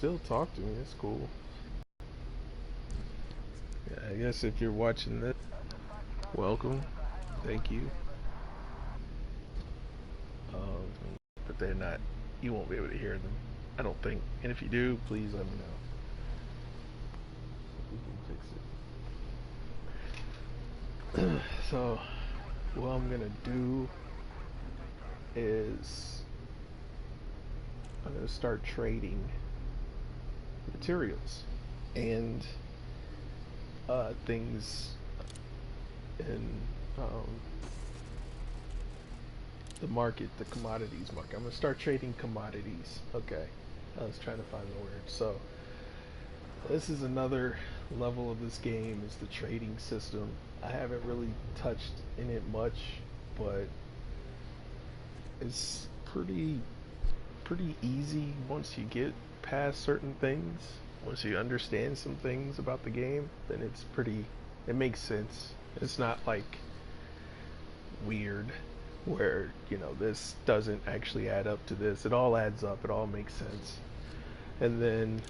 still talk to me. It's cool. Yeah, I guess if you're watching this, welcome. Thank you. Um, but they're not. You won't be able to hear them. I don't think. And if you do, please let me know. We can fix it. So, what I'm gonna do is I'm gonna start trading materials and things in um, the market, the commodities market. I'm gonna start trading commodities. Okay, I was trying to find the word. So this is another level of this game is the trading system. I haven't really touched in it much, but it's pretty easy once you get past certain things. Once you understand some things about the game, then it makes sense. It's not like weird where, this doesn't actually add up to this. It all adds up, it all makes sense. And then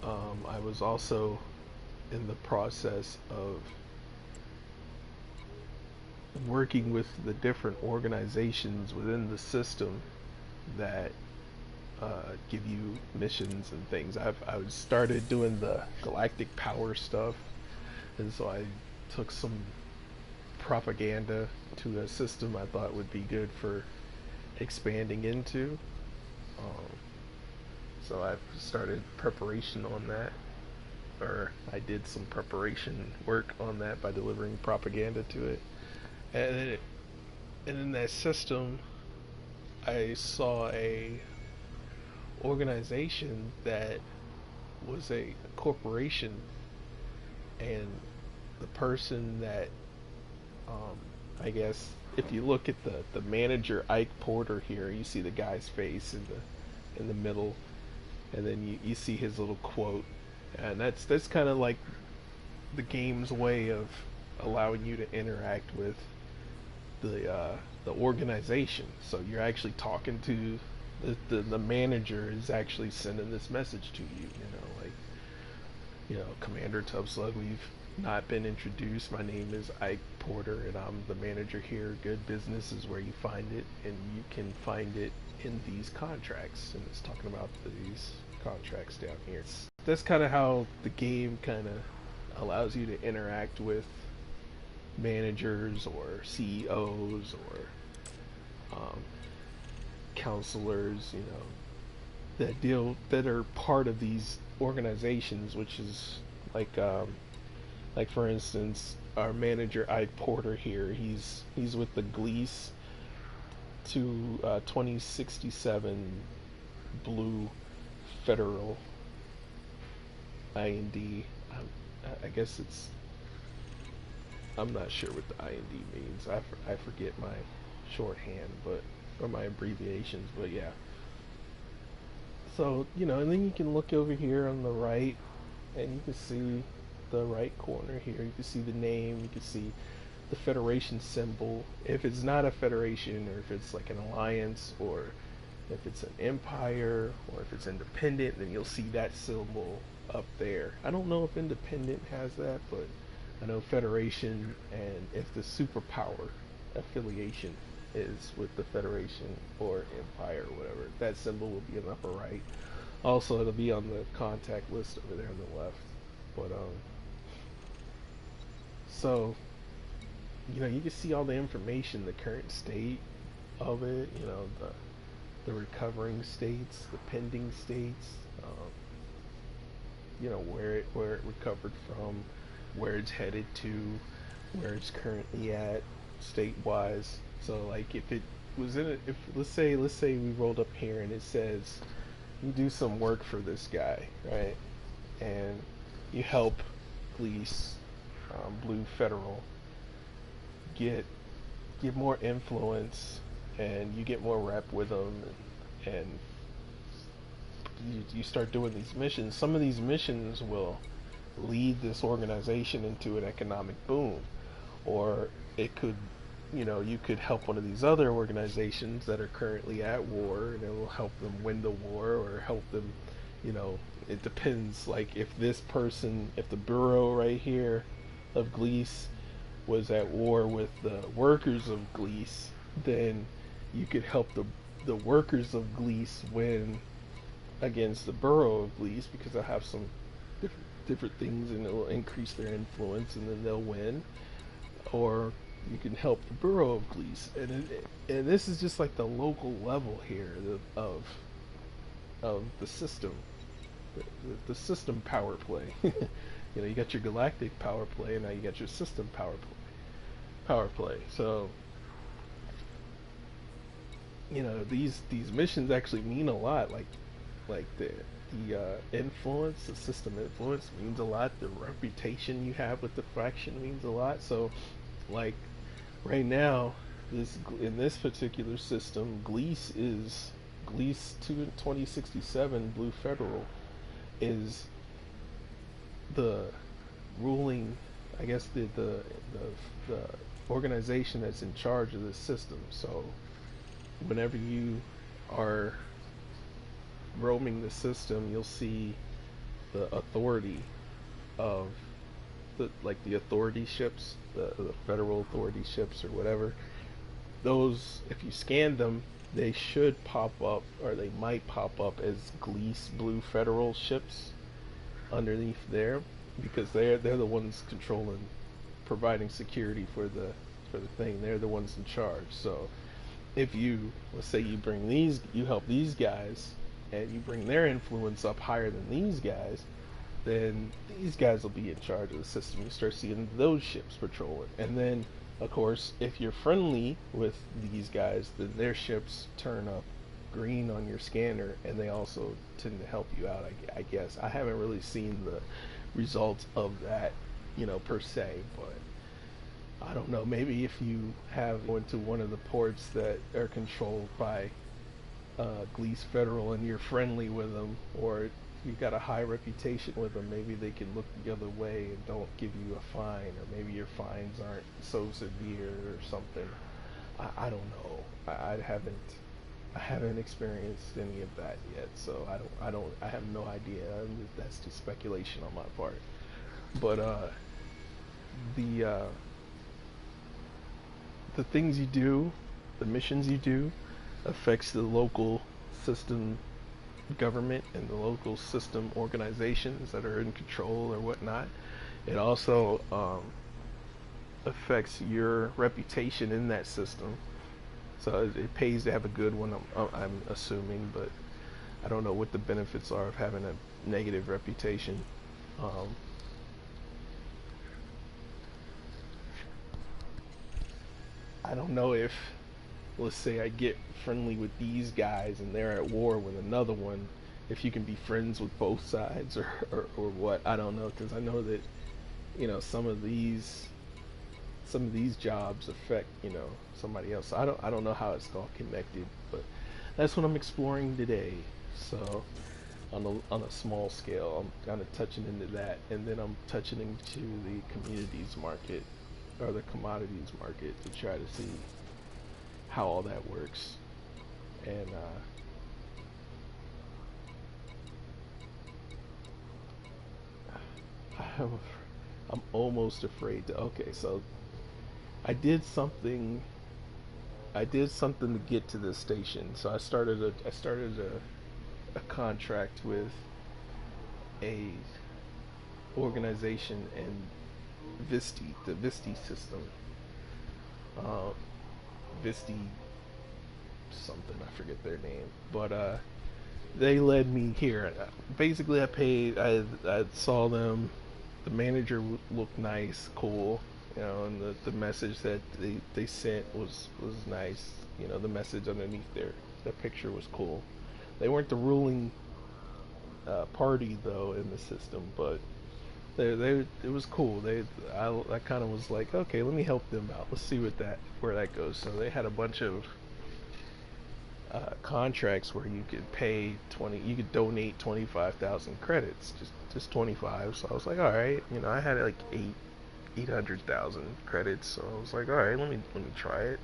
I was also in the process of working with the different organizations within the system that give you missions and things. I started doing the galactic power stuff, and so I took some propaganda to a system I thought would be good for expanding into. Um, so I've started preparation on that, or I did some preparation work on that by delivering propaganda to it. And then and in that system, I saw a organization that was a corporation, and the person that um, I guess if you look at the manager Ike Porter here, you see the guy's face in the middle, and then you see his little quote, and that's kind of like the game's way of allowing you to interact with the organization. So you're actually talking to the manager is actually sending this message to you. Commander Tubslug, we've not been introduced. My name is Ike Porter, and I'm the manager here. Good business is where you find it, and you can find it in these contracts. And it's talking about these contracts down here. That's kind of how the game kind of allows you to interact with managers or CEOs or counselors, that are part of these organizations, which is like for instance, our manager Ike Porter here. He's with the Glease to 2067 Blue Federal IND. I guess I'm not sure what the IND means. I forget my shorthand, or my abbreviations, but yeah. So, and then you can look over here on the right, and you can see the right corner here. You can see the name, you can see the Federation symbol. If it's not a Federation, or if it's like an alliance, or if it's an empire, or if it's independent, then you'll see that symbol up there. I don't know if independent has that, but I know Federation, and if the superpower affiliation is with the Federation or Empire or whatever, that symbol will be in the upper right. Also, it'll be on the contact list over there on the left. But so you can see all the information, the current state of it. The recovering states, the pending states. Where it recovered from, where it's headed to, where it's currently at, state-wise. So, like, if it was if let's say we rolled up here and it says you do some work for this guy, right? And you help police, Blue Federal, get more influence, and you get more rep with them, and you start doing these missions. Some of these missions will lead this organization into an economic boom, or it could, you could help one of these other organizations that are currently at war, and it will help them win the war, or help them You know, it depends. Like if this person, if the bureau right here of Gleese was at war with the workers of Gleese, then you could help the workers of Gleese win against the borough of Gleese because they'll have some different things and it'll increase their influence and then they'll win. Or you can help the borough of Gleese, and this is just like the local level here of the system, the system power play. You know, you got your galactic power play, and now you got your system power play. So, you know, these missions actually mean a lot. Like the influence, the system influence means a lot. The reputation you have with the faction means a lot. So, like right now, this in this particular system, Gleese 2067 Blue Federal is the ruling, I guess the organization that's in charge of this system. So whenever you are roaming the system, you'll see the authority of the authority ships, the federal authority ships or whatever. Those, if you scan them, they should pop up, or they might pop up as Gleese Blue Federal ships underneath there, because they're the ones controlling, providing security for the thing. They're the ones in charge. So if you, let's say you help these guys, and you bring their influence up higher than these guys, then these guys will be in charge of the system. You start seeing those ships patrolling, and then of course, if you're friendly with these guys, then their ships turn up green on your scanner, and they also tend to help you out. I guess I haven't really seen the results of that, you know, per se, but I don't know. Maybe if you have went to one of the ports that are controlled by Gleese Federal and you're friendly with them, or you got a high reputation with them, maybe they can look the other way and don't give you a fine, or maybe your fines aren't so severe or something. I don't know. I haven't experienced any of that yet, so I have no idea. That's just speculation on my part. But the the things you do, the missions you do, affects the local system government and the local system organizations that are in control or whatnot. It also affects your reputation in that system. So it pays to have a good one, I'm assuming, but I don't know what the benefits are of having a negative reputation. Um, I don't know if, let's say I get friendly with these guys and they're at war with another one, if you can be friends with both sides, or what. I don't know, because I know that, you know, some of these jobs affect, you know, somebody else. So I don't know how it's all connected, but that's what I'm exploring today. So on a small scale, I'm kind of touching into that, and then I'm touching into the commodities market, or the commodities market, to try to see how all that works. And I'm, I'm almost afraid to. Okay, so I did something. I did something to get to this station. So I started a contract with a organization in Visti, the Visti system. Uh, Visti something, I forget their name, but they led me here. Basically, I saw them. The manager looked nice, cool, you know, and the message that they sent was nice. You know, the message underneath their picture was cool. They weren't the ruling party though in the system, but they it was cool. I kind of was like, okay, let me help them out. Let's see where that goes. So they had a bunch of contracts where you could pay 20, you could donate 25,000 credits, just 25. So I was like, all right, you know, I had like 800,000 credits, so I was like, all right, let me try it,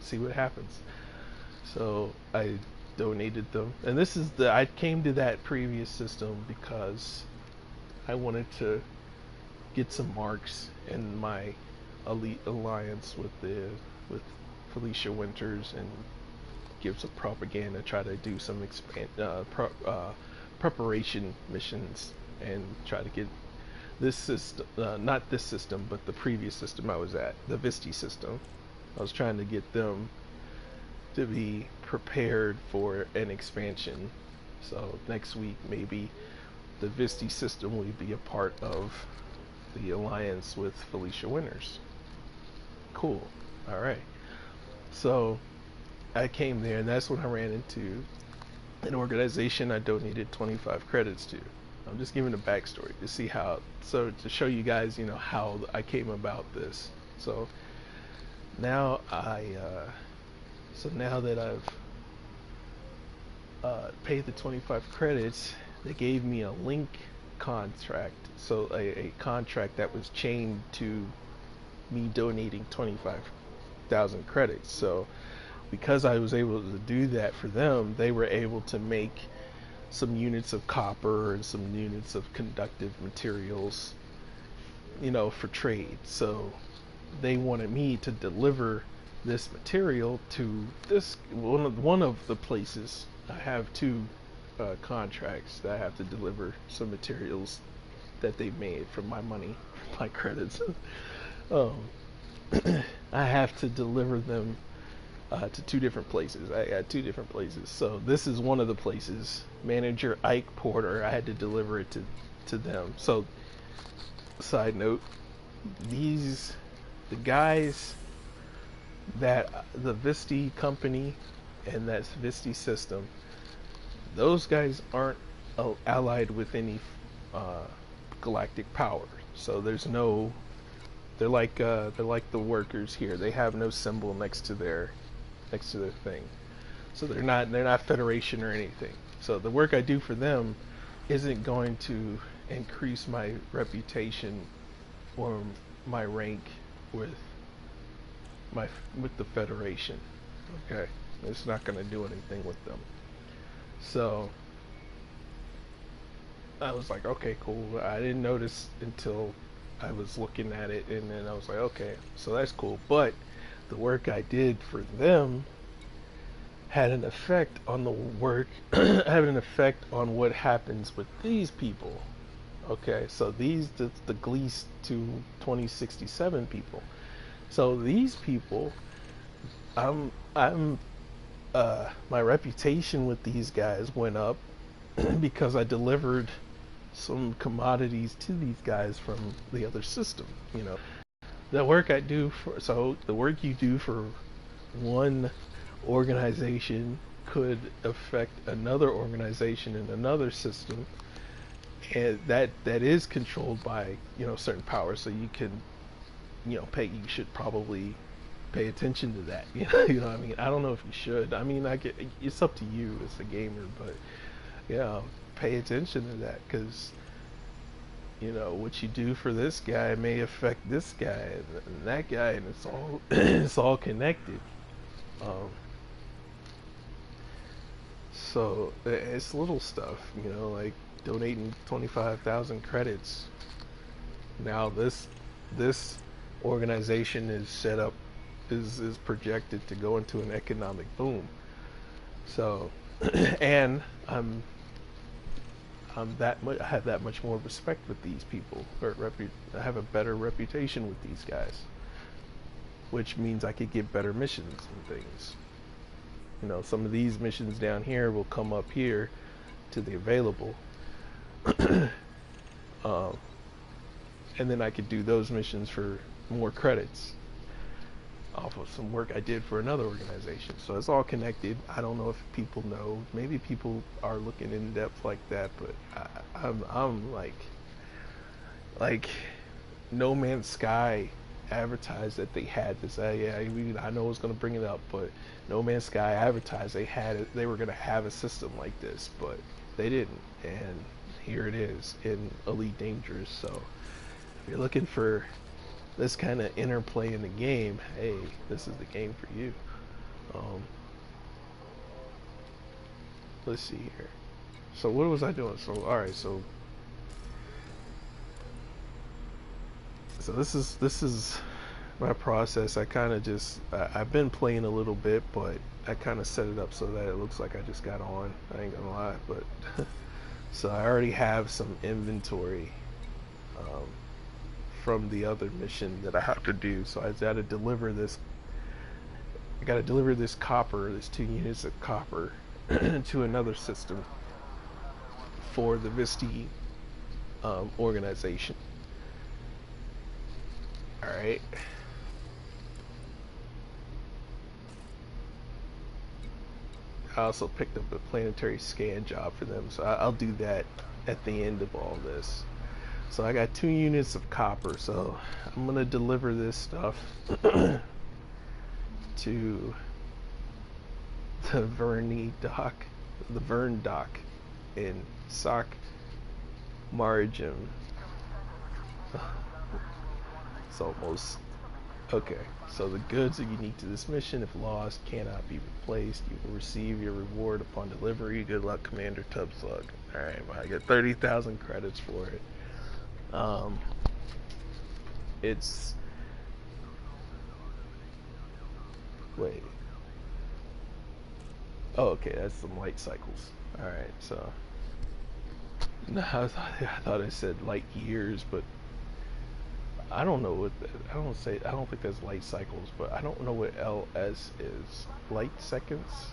see what happens. So I donated them. And this is the I came to that previous system because I wanted to get some marks in my elite alliance with Felicia Winters and give some propaganda, try to do some preparation missions and try to get this system, not this system, but the previous system I was at, the Visti system. I was trying to get them to be prepared for an expansion. So next week, maybe the Visti system will be a part of the alliance with Felicia Winters. Cool. All right. So I came there, and that's when I ran into an organization I donated 25 credits to. I'm just giving a backstory to see how, so to show you guys, you know, how I came about this. So now now that I've paid the 25 credits, they gave me a link contract. So a contract that was chained to me donating 25,000 credits. So because I was able to do that for them, they were able to make some units of copper and some units of conductive materials, you know, for trade. So they wanted me to deliver this material to this one of the places. I have two contracts that I have to deliver some materials that they made from my money, my credits. I have to deliver them to two different places. I got two different places. So this is one of the places. Manager Ike Porter, I had to deliver it to them. So side note, the guys that the Visti company and that's Visti system, those guys aren't allied with any galactic power. So there's no, they're like the workers here. They have no symbol next to their thing. So they're not Federation or anything. So the work I do for them isn't going to increase my reputation or my rank with the Federation. Okay, it's not going to do anything with them. So I was like, okay, cool. I didn't notice until I was looking at it, and then I was like, okay, so that's cool. But the work I did for them had an effect on the work, had an effect on what happens with these people. Okay, so the Gleast to 2067 people. So these people, my reputation with these guys went up because I delivered some commodities to these guys from the other system. You know, the work I do the work you do for one organization could affect another organization in another system, and that is controlled by, you know, certain powers. So you can, you know, you should probably pay attention to that. You know what I mean? I don't know if you should. I mean, it's up to you as a gamer, but yeah, pay attention to that, because you know what you do for this guy may affect this guy and that guy, and it's all it's all connected. So it's little stuff, you know, like donating 25,000 credits. Now this organization is set up, is projected to go into an economic boom. So and I have that much more respect with these people, or I have a better reputation with these guys, which means I could get better missions and things. You know, some of these missions down here will come up here to the available, and then I could do those missions for more credits off of some work I did for another organization. So it's all connected. I don't know if people know. Maybe people are looking in depth like that, but I'm like No Man's Sky advertised that they had this. I know I was going to bring it up, but No Man's Sky advertised they were going to have a system like this, but they didn't. And here it is in Elite Dangerous. So if you're looking for this kind of interplay in the game, hey, this is the game for you. let's see here. So what was I doing? So alright, so this is my process. I kind of just I've been playing a little bit, but I kind of set it up so that it looks like I just got on. I ain't gonna lie, but so I already have some inventory um, from the other mission that I have to do. So I got to deliver this. I got to deliver this copper, this 2 units of copper, to another system for the Visti organization. All right. I also picked up a planetary scan job for them, so I'll do that at the end of all this. So I got 2 units of copper, so I'm gonna deliver this stuff to the Vern dock in Sock Margin. It's almost okay. So the goods are unique to this mission. If lost, cannot be replaced. You will receive your reward upon delivery. Good luck, Commander Tubslug. Alright, well, I get 30,000 credits for it. It's... Wait. Oh, okay, that's some light cycles. Alright, so... No, I thought I said light years, but... I don't know what I don't think that's light cycles, but I don't know what LS is. Light seconds?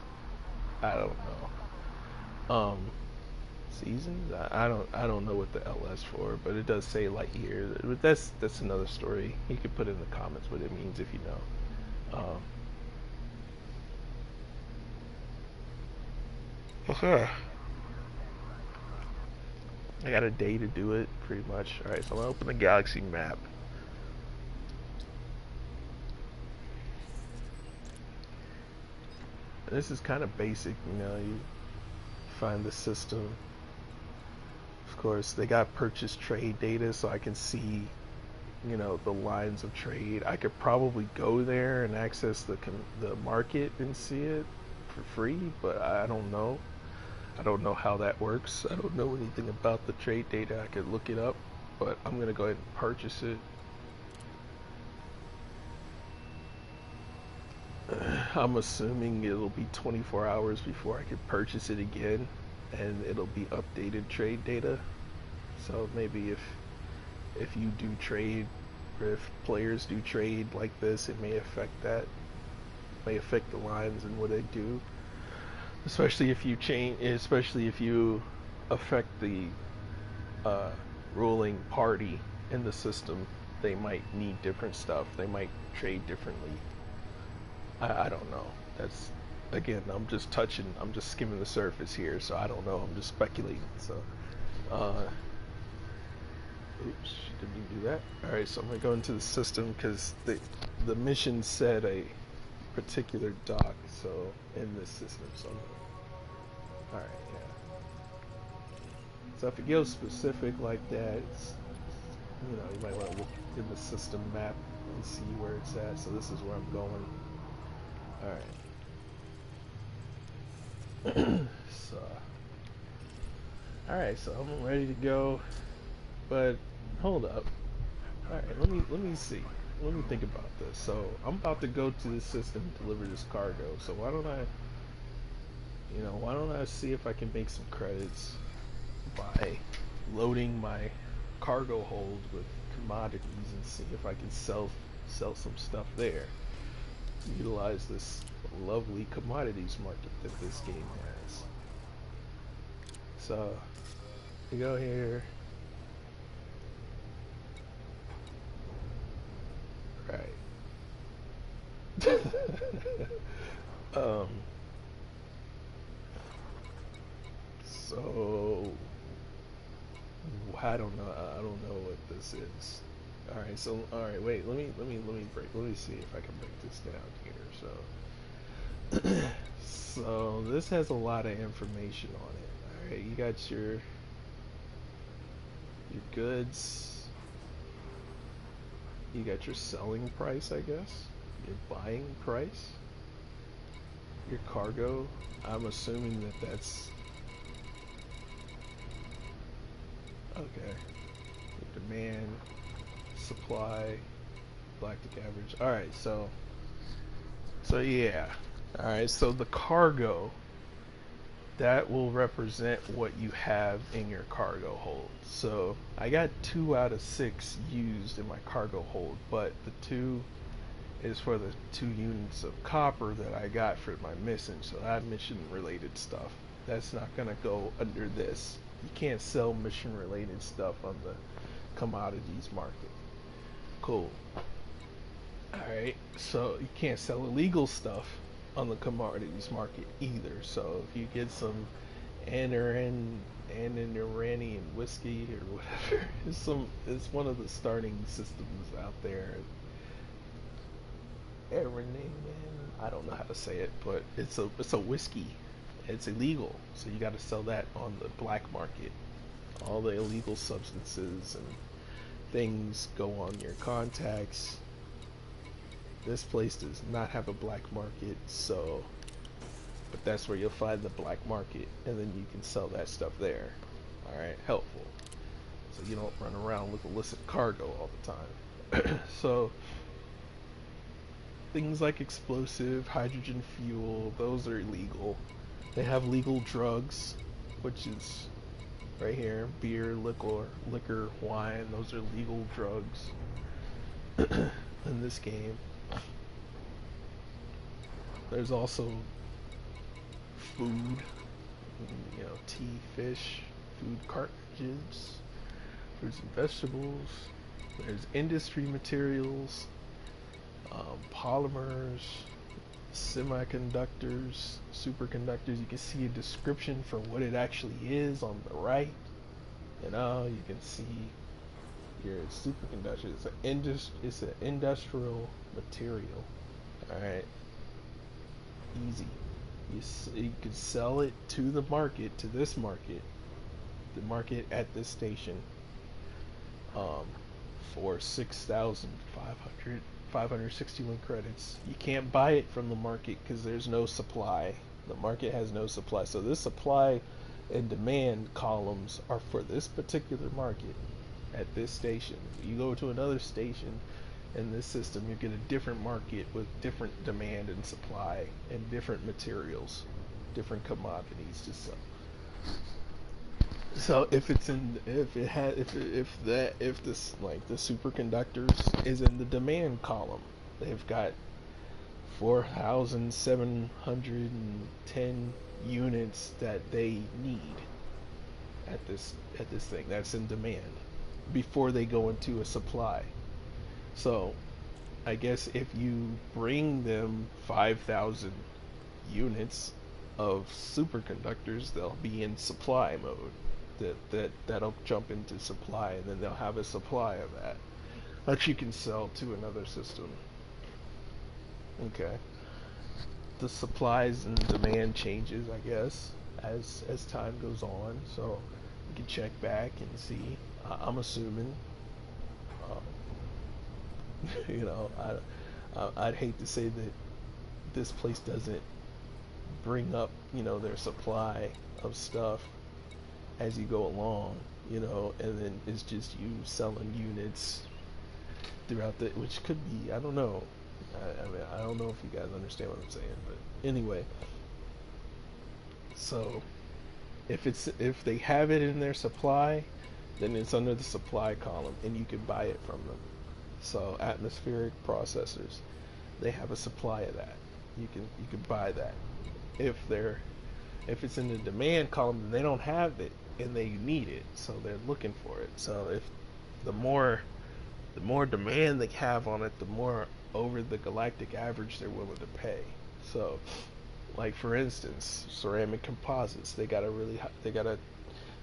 I don't know. Seasons? I don't know what the LS for, but it does say light years. But that's another story. You could put in the comments what it means if you know. Okay. I got a day to do it, pretty much. Alright, so I'm gonna open the galaxy map. This is kind of basic, you know, you find the system. Of course, they got purchase trade data, so I can see, you know, the lines of trade. I could probably go there and access the market and see it for free, but I don't know. I don't know how that works. I don't know anything about the trade data. I could look it up, but I'm gonna go ahead and purchase it. I'm assuming it'll be 24 hours before I can purchase it again, and it'll be updated trade data. So maybe if you do trade, or if players do trade like this, it may affect that. It may affect the lines and what they do. Especially if you affect the ruling party in the system, they might need different stuff. They might trade differently. I don't know. That's, again, I'm just skimming the surface here, so I don't know. I'm just speculating. So, oops, didn't mean to do that. All right, so I'm gonna go into the system because the mission said a particular dock, so in this system. So, all right, yeah. So if it goes specific like that, it's, you know, you might want to look in the system map and see where it's at. So this is where I'm going. Alright. Alright, so I'm ready to go. But hold up. Alright, let me see. Let me think about this. So I'm about to go to this system and deliver this cargo. So why don't I see if I can make some credits by loading my cargo hold with commodities and see if I can sell some stuff there. Utilize this lovely commodities market that this game has. So we go here, right? So I don't know what this is. Alright, so alright, wait, let me see if I can break this down here. So this has a lot of information on it. Alright, you got your goods, you got your selling price, I guess, your buying price, your cargo. I'm assuming that that's Okay. Demand, supply, galactic average. All right. So yeah. All right. So the cargo that will represent what you have in your cargo hold. So I got 2 out of 6 used in my cargo hold, but the 2 is for the 2 units of copper that I got for my mission. So that mission related stuff, that's not gonna go under this. You can't sell mission related stuff on the commodities market. Cool. Alright, so you can't sell illegal stuff on the commodities market either. So if you get some Iranian whiskey or whatever, it's one of the starting systems out there. Iranian, I don't know how to say it, but it's a whiskey. It's illegal, so you got to sell that on the black market. All the illegal substances and things go on your contacts. This place does not have a black market, so, but that's where you'll find the black market, and then you can sell that stuff there. Alright, helpful. So you don't run around with illicit cargo all the time. So, things like explosive, hydrogen fuel, those are illegal. They have legal drugs, which is right here, beer, liquor, wine, those are legal drugs in this game. There's also food, tea, fish, food cartridges, fruits and vegetables. There's industry materials, polymers, semiconductors, superconductors. You can see a description for what it actually is on the right. You can see your superconductor. It's an industrial material. All right. Easy. You could sell it to the market, to this market, the market at this station, for 6,561 credits. You can't buy it from the market because there's no supply. The market has no supply. So this supply and demand columns are for this particular market at this station. You go to another station in this system, you get a different market with different demand and supply and different materials, different commodities to sell. So if it's in, if it has, if this, like the superconductors is in the demand column, they've got 4,710 units that they need at this thing that's in demand before they go into a supply. So I guess if you bring them 5,000 units of superconductors, they'll be in supply mode. That'll jump into supply, and then they'll have a supply of that you can sell to another system. Okay. The supplies and demand changes, I guess, as time goes on. So you can check back and see. I'm assuming. I'd hate to say that this place doesn't bring up, their supply of stuff as you go along, and then it's just you selling units throughout which could be, I don't know. I mean, I don't know if you guys understand what I'm saying, but anyway. So, if they have it in their supply, then it's under the supply column, and you can buy it from them. So, atmospheric processors, they have a supply of that. You can buy that. If it's in the demand column, then they don't have it and they need it, so they're looking for it. So if the more demand they have on it, the more over the galactic average they're willing to pay. So, like for instance, ceramic composites, they got a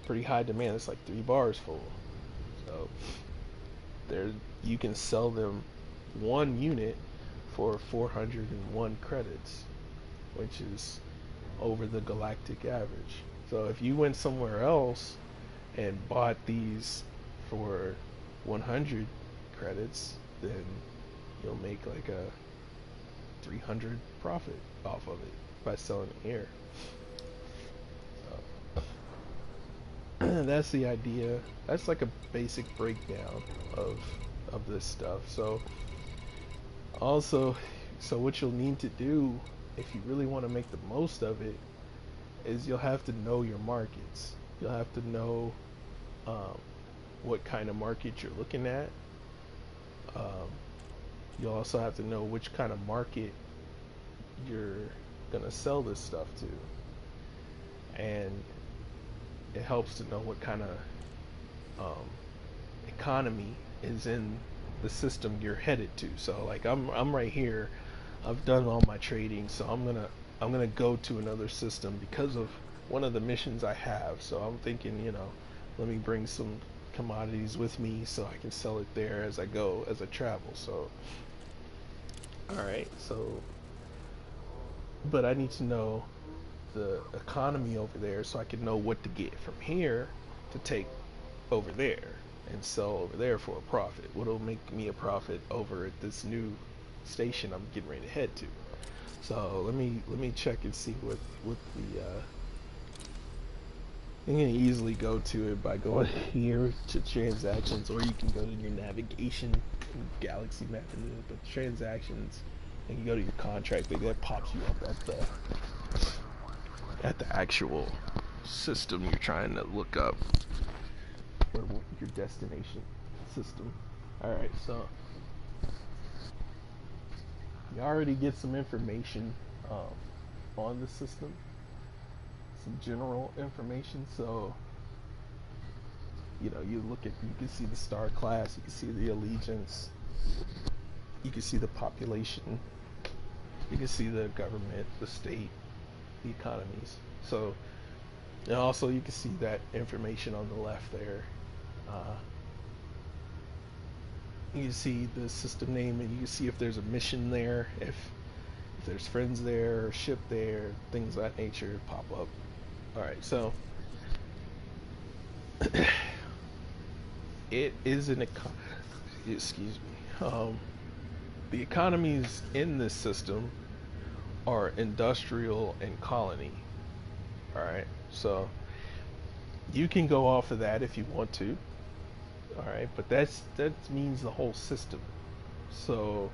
pretty high demand. It's like 3 bars full. So you can sell them 1 unit for 401 credits, which is over the galactic average. So if you went somewhere else and bought these for 100 credits, then you'll make like a 300 profit off of it by selling it here. So, that's the idea. That's like a basic breakdown of this stuff. So also, so what you'll need to do if you really want to make the most of it is you'll have to know your markets. You'll have to know um, what kind of market you're looking at. Um, you'll also have to know which kind of market you're gonna sell this stuff to, and it helps to know what kind of um, economy is in the system you're headed to. So like I'm right here. I've done all my trading, so I'm gonna go to another system because of one of the missions I have. So I'm thinking, let me bring some commodities with me so I can sell it there as I go, as I travel. So all right, so but I need to know the economy over there so I can know what to get from here to take over there and sell over there for a profit. What'll make me a profit over at this new station I'm getting ready to head to. So let me check and see what the I'm gonna easily go to it by going here to transactions, or you can go to your navigation galaxy map, but transactions, and you go to your contract, but that pops you up at the actual system you're trying to look up, or your destination system. Alright, so you already get some information on the system, some general information. So you can see the star class, you can see the allegiance, you can see the population, you can see the government, the state, the economies. So, and also you can see that information on the left there. You can see the system name, and you can see if there's a mission there, if there's friends there, or ship there, things of that nature pop up. Alright, so it is an excuse me. The economies in this system are industrial and colony. Alright, so you can go off of that if you want to. Alright, but that means the whole system. So,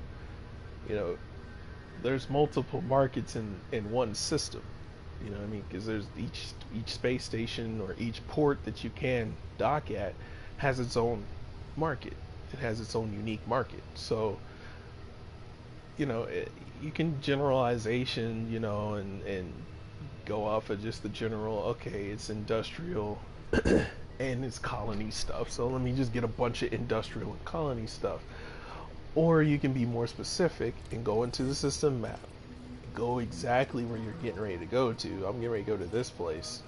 there's multiple markets in one system. You know what I mean? Because there's each space station or each port that you can dock at has its own market. It has its own unique market. So, you can generalization, and go off of just the general. Okay, it's industrial and it's colony stuff. So let me just get a bunch of industrial and colony stuff. Or you can be more specific and go into the system map. Go exactly where you're getting ready to go to. I'm getting ready to go to this place.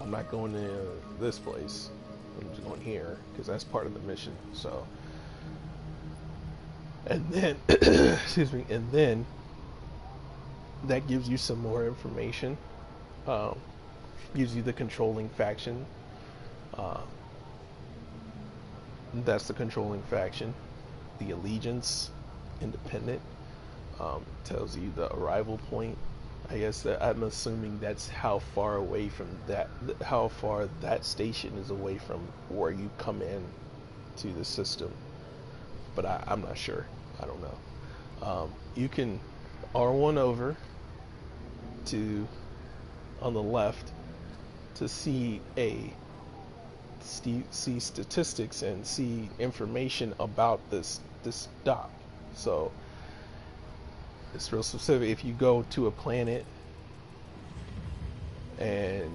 I'm not going to this place. I'm just going here because that's part of the mission. So, and then, excuse me, and then that gives you some more information. Gives you the controlling faction. That's the controlling faction. The allegiance, independent, tells you the arrival point. I guess that I'm assuming that's how far away from how far that station is away from where you come in to the system. But I'm not sure. I don't know. You can R1 over to on the left to see statistics and see information about this dock. So it's real specific. If you go to a planet and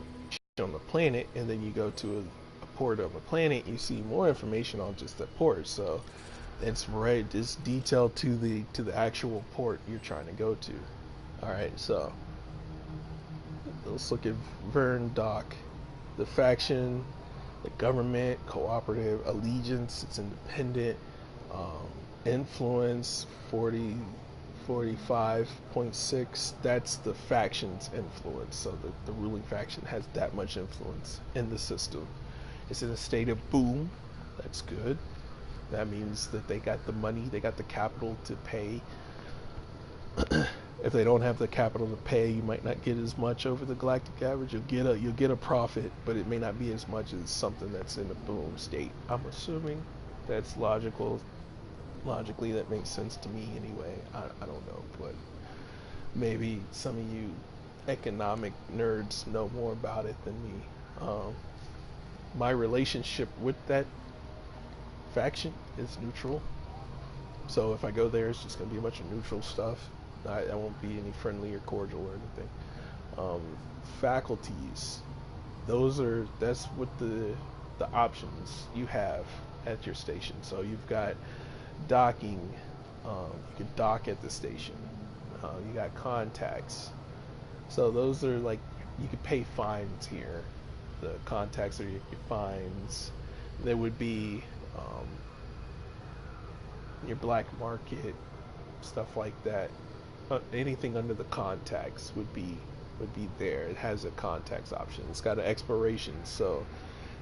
on the planet, and then you go to a port on the planet, you see more information on just the port. So it's detailed to the actual port you're trying to go to. All right, so let's look at Vern Dock. The faction, the government, cooperative, allegiance, it's independent, influence 45.6, that's the faction's influence. So the ruling faction has that much influence in the system. It's in a state of boom. That's good. That means that they got the money, they got the capital to pay if they don't have the capital to pay, you might not get as much over the galactic average. You'll get a profit, but it may not be as much as something that's in a boom state. I'm assuming that's logical. Logically, that makes sense to me anyway. I don't know, but maybe some of you economic nerds know more about it than me. My relationship with that faction is neutral. So if I go there, it's just going to be a bunch of neutral stuff. I won't be any friendly or cordial or anything. Faculties, that's what the options you have at your station. So you've got docking, you can dock at the station. You got contacts. So those are like, you could pay fines here. The contacts are your fines. There would be your black market, stuff like that. Anything under the contacts would be there. It has a contacts option. It's got an expiration, so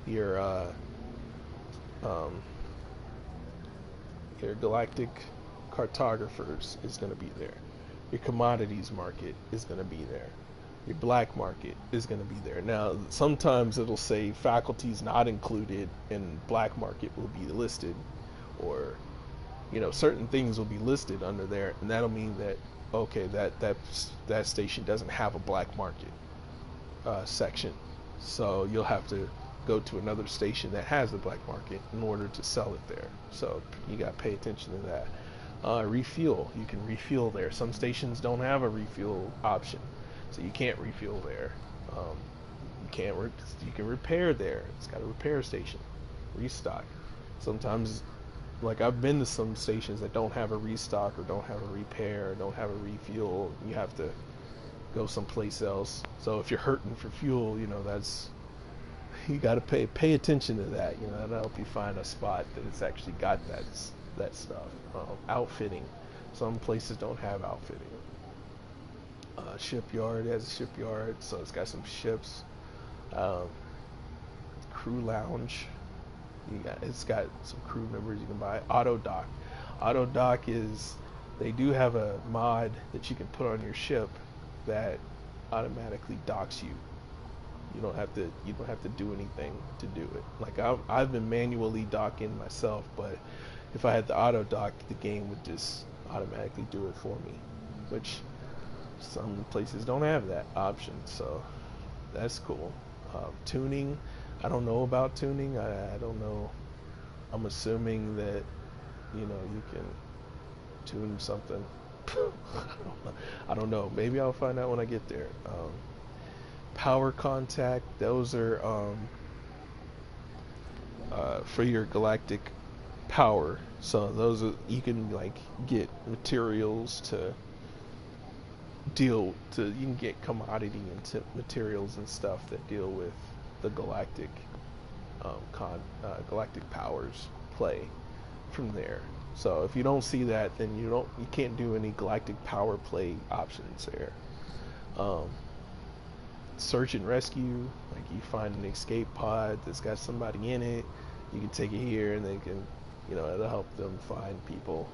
your galactic cartographers is going to be there. Your commodities market is going to be there. Your black market is going to be there. Now, sometimes it'll say faculties not included and black market will be listed, or certain things will be listed under there, and that'll mean that okay, that station doesn't have a black market section, so you'll have to go to another station that has the black market in order to sell it there. So you got to pay attention to that. Refuel, you can refuel there. Some stations don't have a refuel option, so you can't refuel there. You can repair there. It's got a repair station. Restock. Sometimes, like, I've been to some stations that don't have a restock or don't have a repair or don't have a refuel. You have to go someplace else. So if you're hurting for fuel, you got to pay attention to that. That'll help you find a spot that it's actually got that stuff. Outfitting. Some places don't have outfitting. Shipyard has a shipyard, so it's got some ships. Crew lounge. It's got some crew members you can buy. Auto dock. Auto dock is, they do have a mod that you can put on your ship that automatically docks you. You don't have to do anything to do it. Like I've been manually docking myself, but if I had the auto dock, the game would just automatically do it for me, which some places don't have that option, so that's cool. Tuning, I don't know about tuning. I don't know. I'm assuming that you can tune something. I don't know. Maybe I'll find out when I get there. Power contact, those are for your galactic power. So those are, you can like get materials to you can get commodity and materials and stuff that deal with the galactic galactic powers play from there. So if you don't see that, then you can't do any galactic power play options there. Search and rescue, like you find an escape pod that's got somebody in it, you can take it here and they can, it'll help them find people.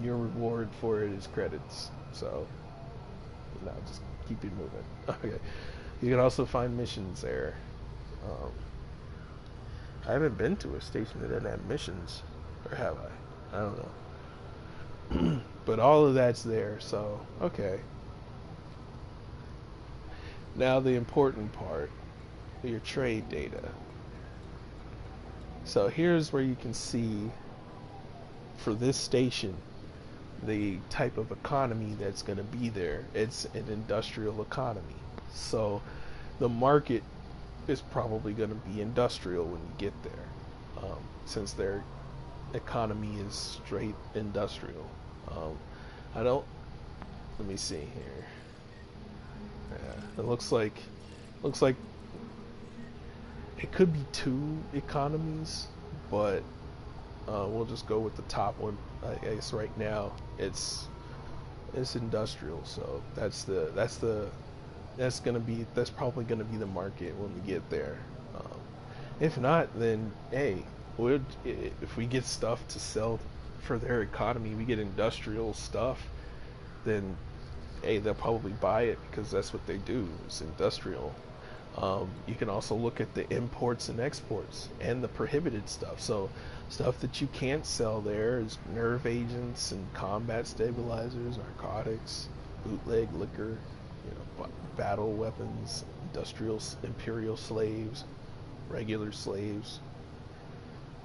Your reward for it is credits, so just keep it moving. Okay, you can also find missions there. I haven't been to a station that doesn't have missions, or have I don't know. But all of that's there, so okay. Now the important part, your trade data. So here's where you can see for this station the type of economy that's going to be there. It's an industrial economy. So the market is probably going to be industrial when you get there, since their economy is straight industrial. Let me see here. Yeah, it looks like it could be two economies, but we'll just go with the top one. I guess right now it's industrial, so that's probably gonna be the market when we get there. If not, then hey, if we get stuff to sell for their economy, we get industrial stuff, then hey, they'll probably buy it because that's what they do. It's industrial. You can also look at the imports and exports and the prohibited stuff. So stuff that you can't sell there is nerve agents and combat stabilizers, narcotics, bootleg liquor, battle weapons, industrial imperial slaves, regular slaves,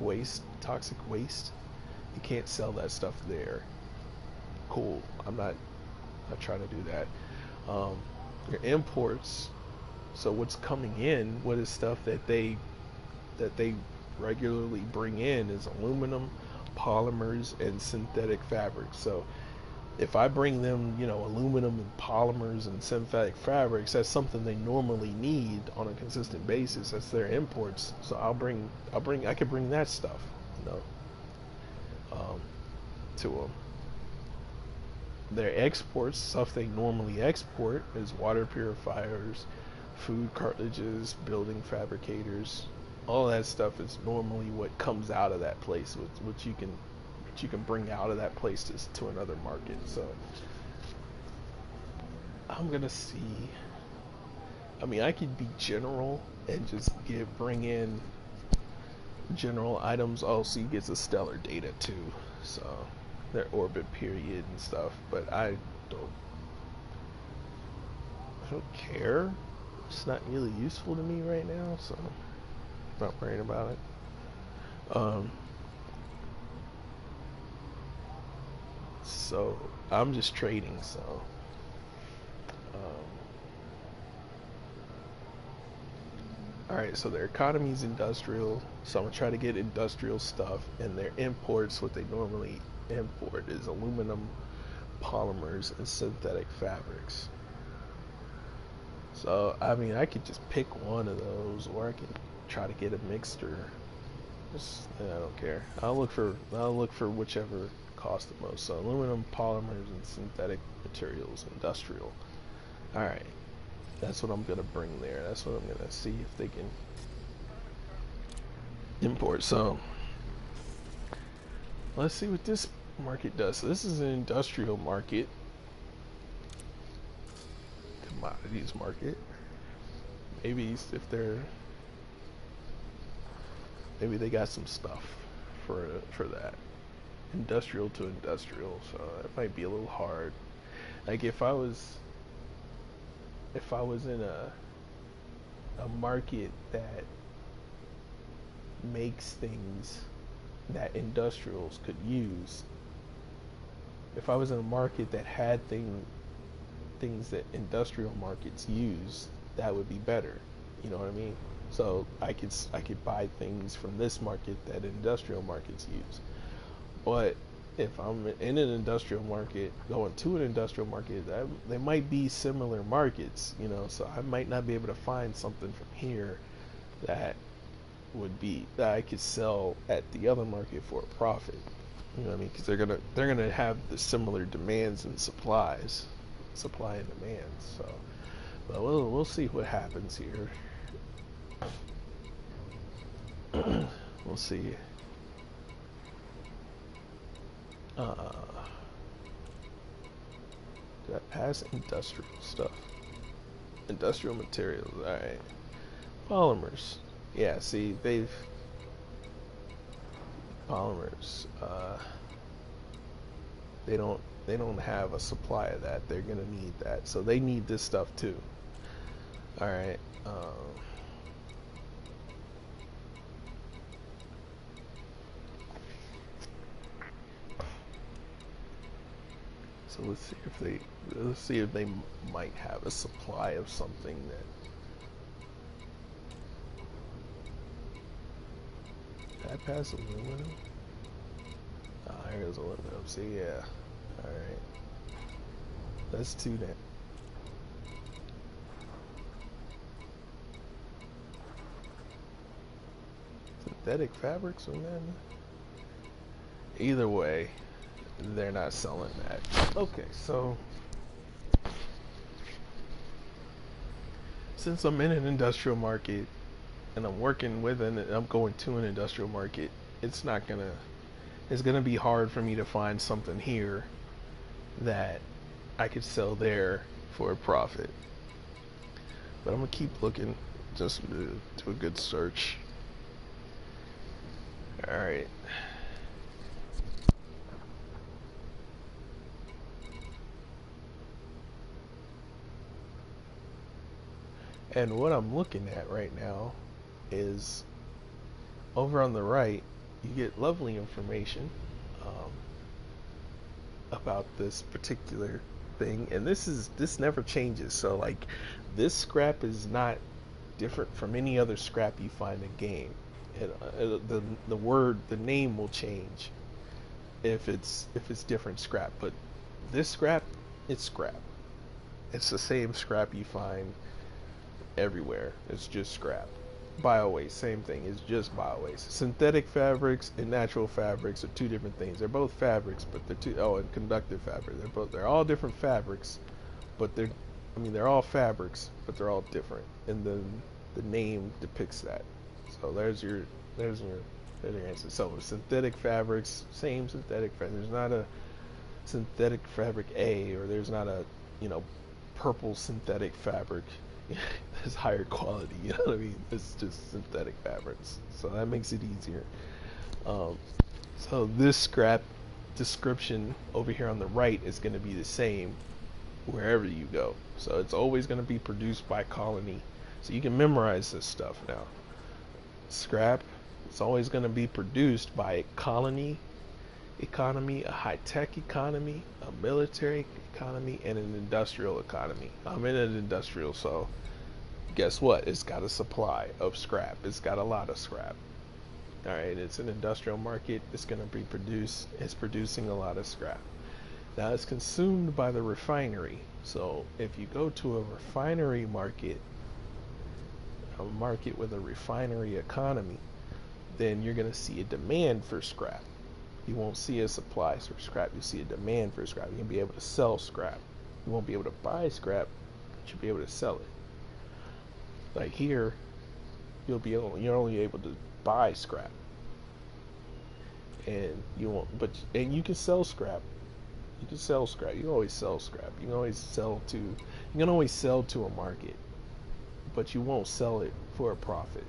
waste, toxic waste. You can't sell that stuff there. Cool. I'm not trying to do that. Your imports. So what's coming in? What is stuff that they regularly bring in is aluminum, polymers, and synthetic fabrics. So if I bring them, aluminum and polymers and synthetic fabrics, that's something they normally need on a consistent basis. That's their imports. So I could bring that stuff, to them. Their exports, stuff they normally export, is water purifiers, food cartridges, building fabricators. All that stuff is normally what comes out of that place, which you can bring out of that place to another market. So I'm gonna see. I mean, I could be general and just bring in general items. Also, you get the stellar data too, so their orbit period and stuff. But I don't care. It's not really useful to me right now, so I'm not worrying about it. So I'm just trading. So all right, so their economy is industrial, so I'm gonna try to get industrial stuff, and their imports, what they normally import is aluminum, polymers, and synthetic fabrics. So I mean, I could just pick one of those, or I can try to get a mixture. I don't care. I'll look for whichever costs the most. So aluminum, polymers, and synthetic materials, industrial. All right. That's what I'm gonna bring there. That's what I'm gonna see if they can import. So let's see what this market does. So this is an industrial market, commodities market. Maybe maybe they got some stuff for that. Industrial to industrial. So it might be a little hard. Like if I was in a market that makes things that industrials could use, if I was in a market that had things that industrial markets use, that would be better. You know what I mean? So I could buy things from this market that industrial markets use. But if I'm in an industrial market, going to an industrial market, they might be similar markets, so I might not be able to find something from here that I could sell at the other market for a profit. You know what I mean? Because they're gonna have the similar demands and supply and demand. So, but we'll see what happens here. We'll see. Did I pass industrial stuff? Industrial materials, alright. Polymers. Yeah, see, polymers, they don't have a supply of that. They're gonna need that. So they need this stuff too. Alright, so let's see if they might have a supply of something that. Did I pass aluminum? Ah, here goes aluminum. See, yeah. Alright. That's two then. Synthetic fabrics, and then either way, they're not selling that. Okay, so since I'm in an industrial market and I'm going to an industrial market, it's not gonna it's gonna be hard for me to find something here that I could sell there for a profit. But I'm gonna keep looking just to do a good search. Alright. And what I'm looking at right now is over on the right, you get lovely information about this particular thing, and this never changes. So like, this scrap is not different from any other scrap you find in game. The name will change if it's different scrap, but this scrap, it's scrap. It's the same scrap you find everywhere. It's just scrap. Bio-waste, same thing. It's just bio-waste. Synthetic fabrics and natural fabrics are two different things. They're both fabrics, but they're two. Oh, and conductive fabric. They're all different fabrics, but they're all fabrics, but they're all different. And the name depicts that. So there's your answer. So synthetic fabrics, same synthetic fabric. There's not a synthetic fabric A, or there's not a purple synthetic fabric. It's higher quality, you know what I mean? It's just synthetic fabrics, so that makes it easier. So this scrap description over here on the right is going to be the same wherever you go. So it's always going to be produced by colony. So you can memorize this stuff now. Scrap, it's always going to be produced by a colony economy, a high-tech economy, a military economy, and an industrial economy. I'm in an industrial, so guess what? It's got a supply of scrap. It's got a lot of scrap. Alright, it's an industrial market. It's producing a lot of scrap. Now it's consumed by the refinery. So if you go to a refinery market, a market with a refinery economy, then you're going to see a demand for scrap. You won't see a supply for scrap. You see a demand for scrap. You'll be able to sell scrap. You won't be able to buy scrap, but you'll be able to sell it. Like here, you're only able to buy scrap, and you won't. And you can sell scrap. You can sell scrap. You can always sell scrap. You can always sell to a market, but you won't sell it for a profit.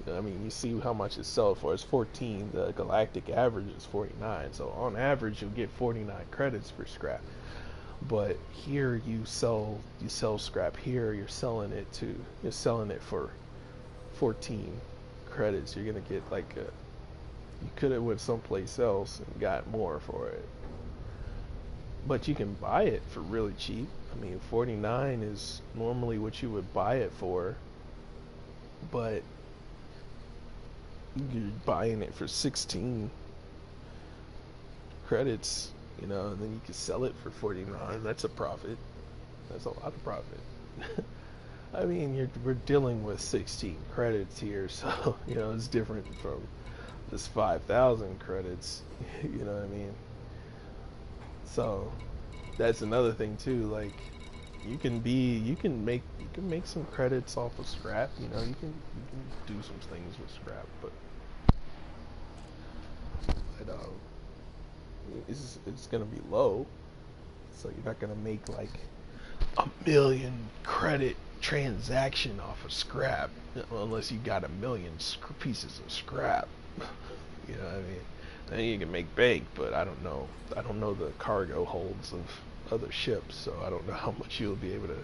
I mean, you see how much it's sold for. It's 14. The galactic average is 49. So on average, you'll get 49 credits for scrap. But here you sell scrap. Here you're selling it for 14 credits. You're gonna get you could have went someplace else and got more for it. But you can buy it for really cheap. I mean, 49 is normally what you would buy it for, but you're buying it for 16 credits, and then you can sell it for 49. That's a profit. That's a lot of profit. I mean, we're dealing with 16 credits here, so it's different from this 5,000 credits. You know what I mean? So that's another thing too. Like, you can make some credits off of scrap. You can do some things with scrap, but it's gonna be low, so you're not gonna make like a million credit transaction off of scrap unless you got a million pieces of scrap. You know what I mean? Then you can make bank, but I don't know the cargo holds of other ships, so I don't know how much you'll be able to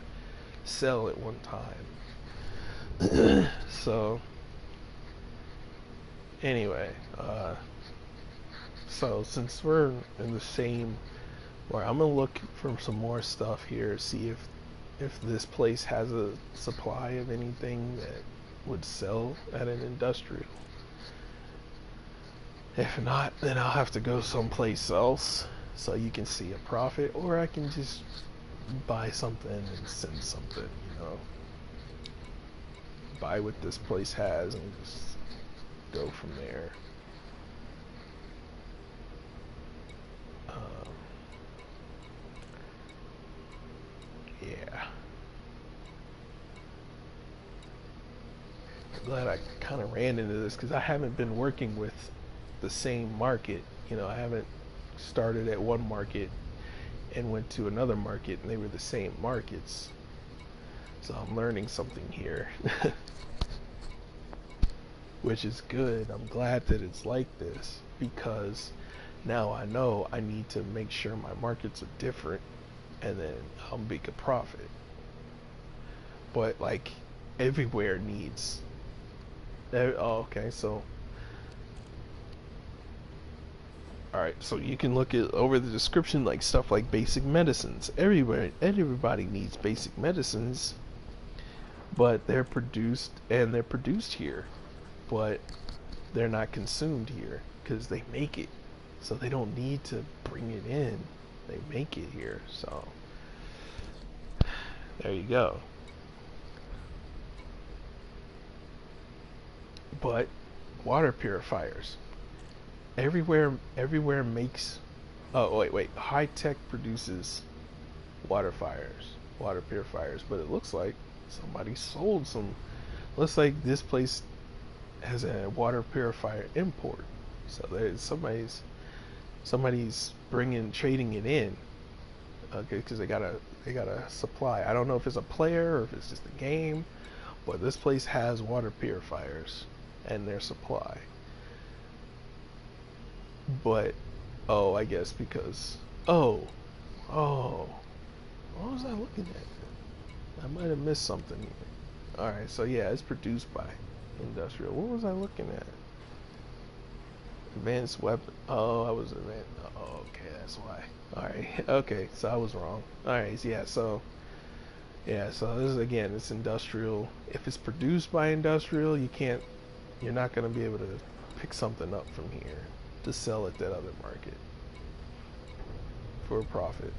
sell at one time. So anyway, so since we're in the same, where I'm gonna look for some more stuff here, see if this place has a supply of anything that would sell at an industrial. If not, then I'll have to go someplace else so you can see a profit, or I can just buy something and send something, buy what this place has and just go from there. Yeah. I'm glad I kind of ran into this because I haven't been working with the same market I haven't started at one market and went to another market and they were the same markets. So I'm learning something here, which is good. I'm glad that it's like this because now I know I need to make sure my markets are different and then I'll make a profit. But like everywhere needs. Oh, okay. So, all right. So you can look at over the description like stuff like basic medicines. Everybody needs basic medicines, but they're produced here, but they're not consumed here because they make it. So they don't need to bring it in. They make it here. So there you go. But water purifiers. Everywhere makes. Oh wait. High tech produces water purifiers. But it looks like somebody sold some. Looks like this place has a water purifier import. So there's somebody's trading it in. Okay, because they got a supply. I don't know if it's a player or if it's just a game, but this place has water purifiers and their supply. But oh, I guess because oh, what was I looking at? I might have missed something here. All right, so yeah, it's produced by industrial. What was I looking at? Advanced weapon. Oh, I was advanced. Oh, okay, that's why. All right, okay, so I was wrong. All right, so this is again, it's industrial. If it's produced by industrial, you're not gonna be able to pick something up from here to sell at that other market for a profit.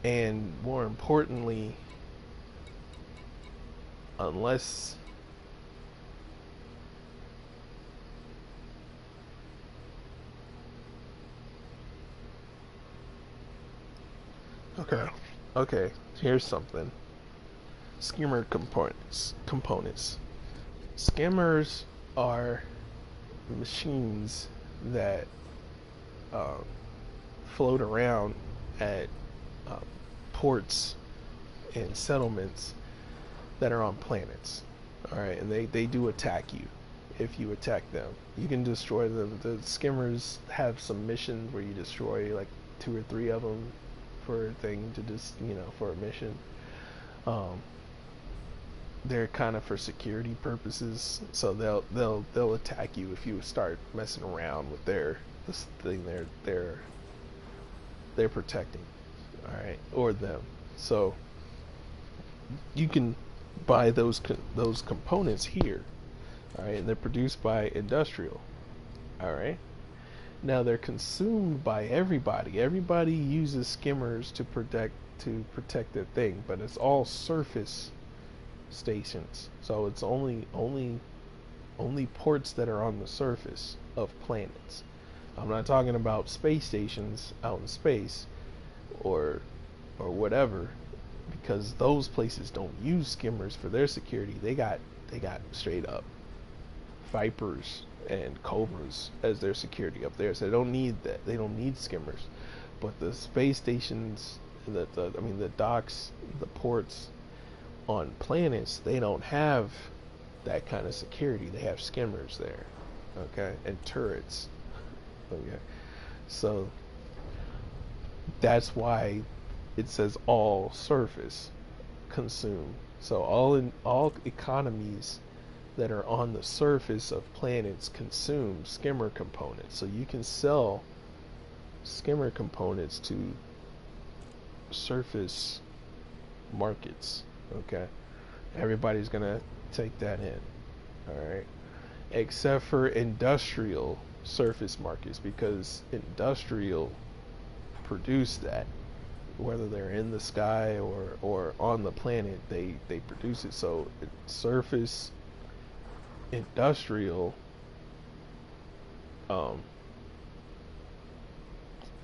And more importantly, unless okay, here's something. Skimmer components. Skimmers are machines that um, float around at um, ports and settlements that are on planets. Alright, and they do attack you if you attack them. You can destroy them. The skimmers have some missions where you destroy like 2 or 3 of them for a thing to just, for a mission. Um, they're kind of for security purposes, so they'll attack you if you start messing around with this thing they're protecting, all right, or them. So you can buy those components here, all right, and they're produced by industrial, all right. Now they're consumed by everybody. Everybody uses skimmers to protect their thing, but it's all surface stations. So it's only ports that are on the surface of planets. I'm not talking about space stations out in space or whatever, because those places don't use skimmers for their security. They got straight up Vipers and Cobras as their security up there, so they don't need that. They don't need skimmers. But the space stations, the docks, the ports on planets, they don't have that kind of security. They have skimmers there, okay, and turrets, okay. So that's why it says all surface consume. So all economies that are on the surface of planets consume skimmer components. So you can sell skimmer components to surface markets, okay. Everybody's gonna take that in, all right, except for industrial surface markets, because industrial produce that, whether they're in the sky or on the planet, they produce it. So surface industrial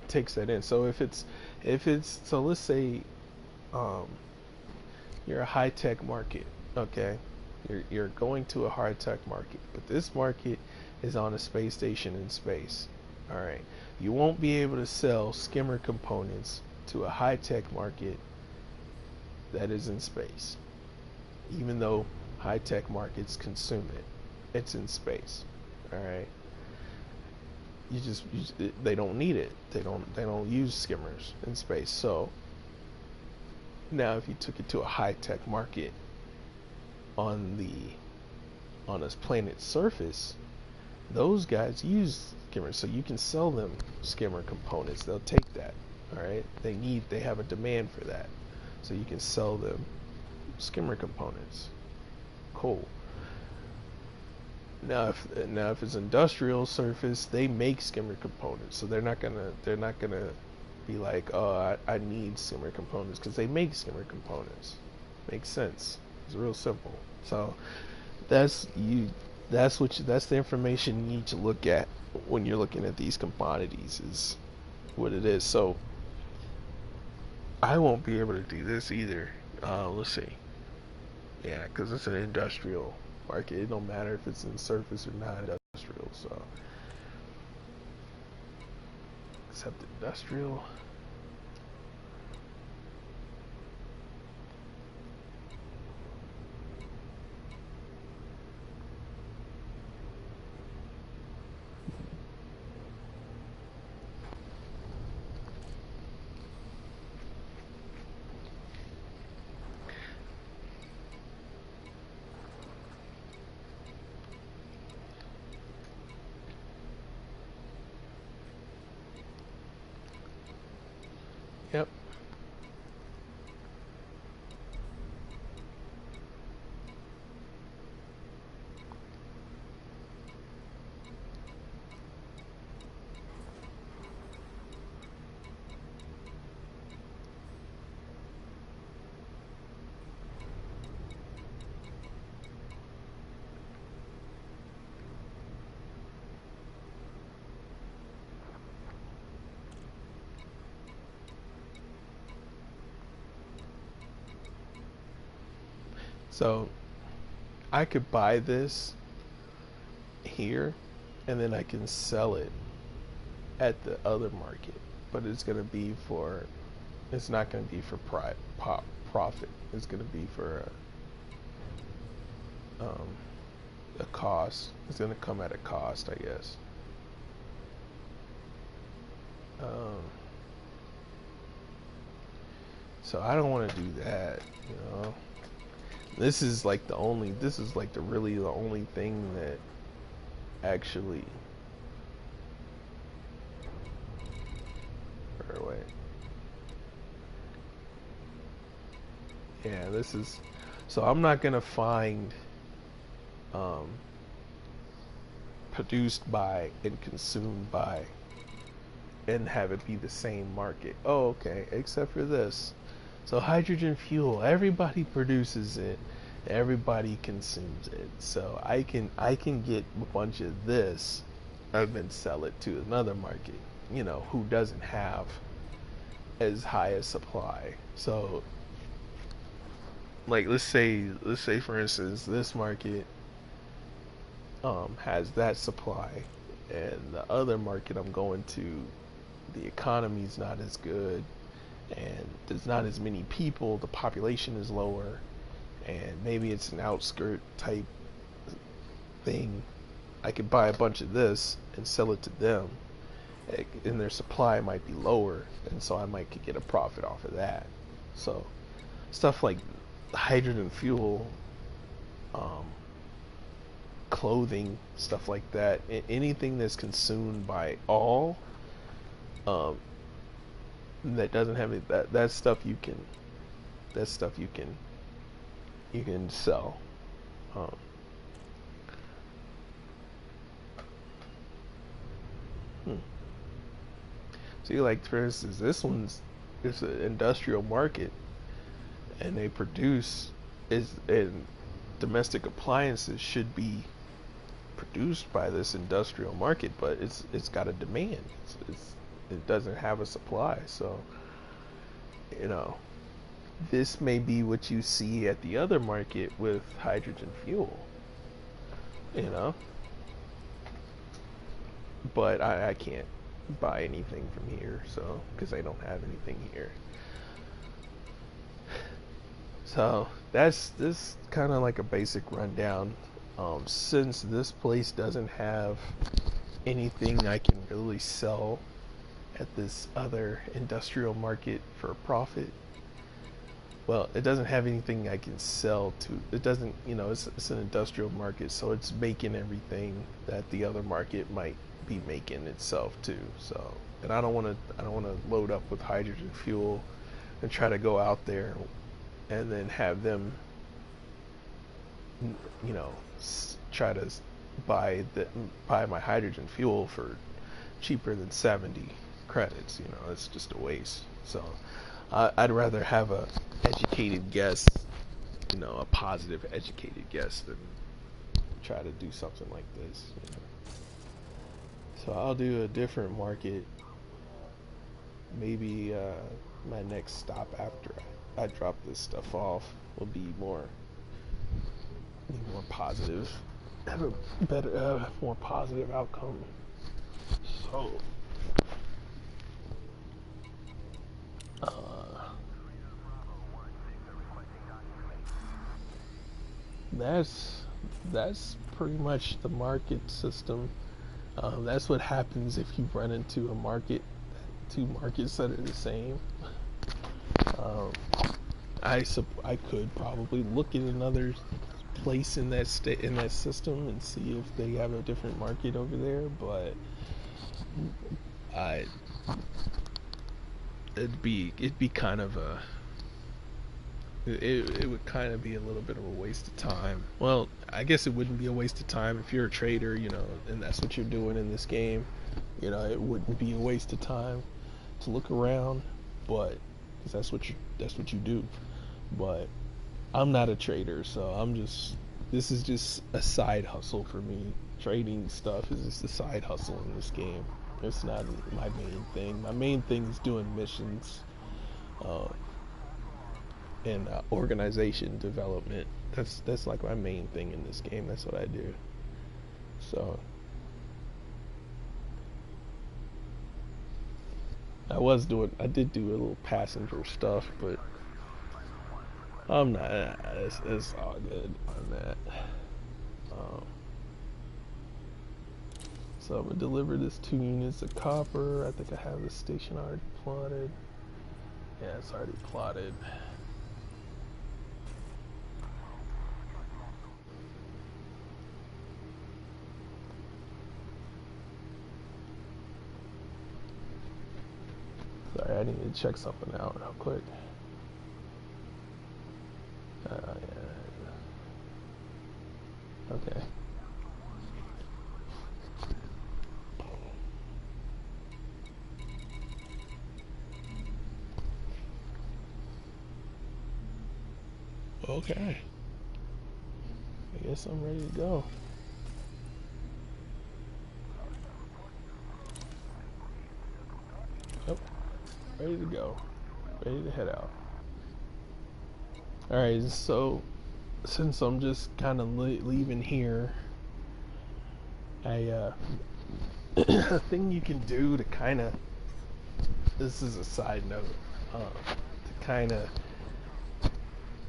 takes that in. So if it's so let's say you're a high tech market, okay, you're going to a high tech market, but this market is on a space station in space, All right. You won't be able to sell skimmer components to a high-tech market that is in space, even though high-tech markets consume it. It's in space. All right. They don't need it. They don't use skimmers in space. So now if you took it to a high-tech market on this planet's surface, those guys use skimmers, so you can sell them skimmer components. They'll take that. All right. They have a demand for that, so you can sell them skimmer components. Cool. Now if it's industrial surface, they make skimmer components, so they're not gonna be like, oh, I need skimmer components, because they make skimmer components. Makes sense. It's real simple. So that's the information you need to look at when you're looking at these commodities, is what it is. So I won't be able to do this either. Let's see. Yeah, because it's an industrial market. It don't matter if it's in surface or not industrial. So except industrial. Yep. So I could buy this here, and then I can sell it at the other market, but it's not going to be for profit. It's going to be for a cost. It's going to come at a cost, I guess. Um, so I don't want to do that, you know. This is like the only. This is like the only thing that actually. Or wait. Yeah, this is. So I'm not gonna find um, produced by and consumed by and have it be the same market. Oh, okay. Except for this. So hydrogen fuel, everybody produces it, everybody consumes it. So I can get a bunch of this and then sell it to another market, you know, who doesn't have as high a supply. So like let's say for instance this market has that supply, and the other market I'm going to, the economy's not as good, and there's not as many people, the population is lower, and maybe it's an outskirt type thing. I could buy a bunch of this and sell it to them, and their supply might be lower, and so I might could get a profit off of that. So stuff like hydrogen fuel, um, clothing, stuff like that, anything that's consumed by all, um, that doesn't have it, that stuff you can, you can sell. Um, hmm. See, like for instance, this one's it's an industrial market, and they produce is and domestic appliances should be produced by this industrial market, but it's got a demand. It doesn't have a supply, so you know this may be what you see at the other market with hydrogen fuel. You know, but I can't buy anything from here, so because I don't have anything here. So that's this kind of like a basic rundown. Since this place doesn't have anything I can really sell at this other industrial market for a profit, well, it doesn't have anything I can sell to. It doesn't, it's an industrial market, so it's making everything that the other market might be making itself too. So, and I don't want to load up with hydrogen fuel and try to go out there and then have them, you know, try to buy my hydrogen fuel for cheaper than 70 credits. It's just a waste. So I'd rather have a educated guess, a positive educated guess, than try to do something like this. So I'll do a different market. Maybe my next stop after I drop this stuff off will be more positive, have a better, more positive outcome. So, that's pretty much the market system. That's what happens if you run into a market, two markets that are the same. I could probably look at another place in that system and see if they have a different market over there, but I it'd be kind of a it would kind of be a little bit of a waste of time. Well, I guess it wouldn't be a waste of time if you're a trader, and that's what you're doing in this game. It wouldn't be a waste of time to look around, but because that's what you do. But I'm not a trader, so this is just a side hustle for me. Trading stuff is just a side hustle in this game. It's not my main thing. My main thing is doing missions, and organization development. That's like my main thing in this game. That's what I do. So I did do a little passenger stuff, but I'm not. It's all good on that. So I'm gonna deliver this 2 units of copper. I think I have the station already plotted. Yeah, it's already plotted. Sorry, I need to check something out real quick. Yeah. Okay. Okay. I guess I'm ready to go. Yep. Ready to go. Ready to head out. Alright, so since I'm just kind of leaving here, a thing you can do to kind of, this is a side note, to kind of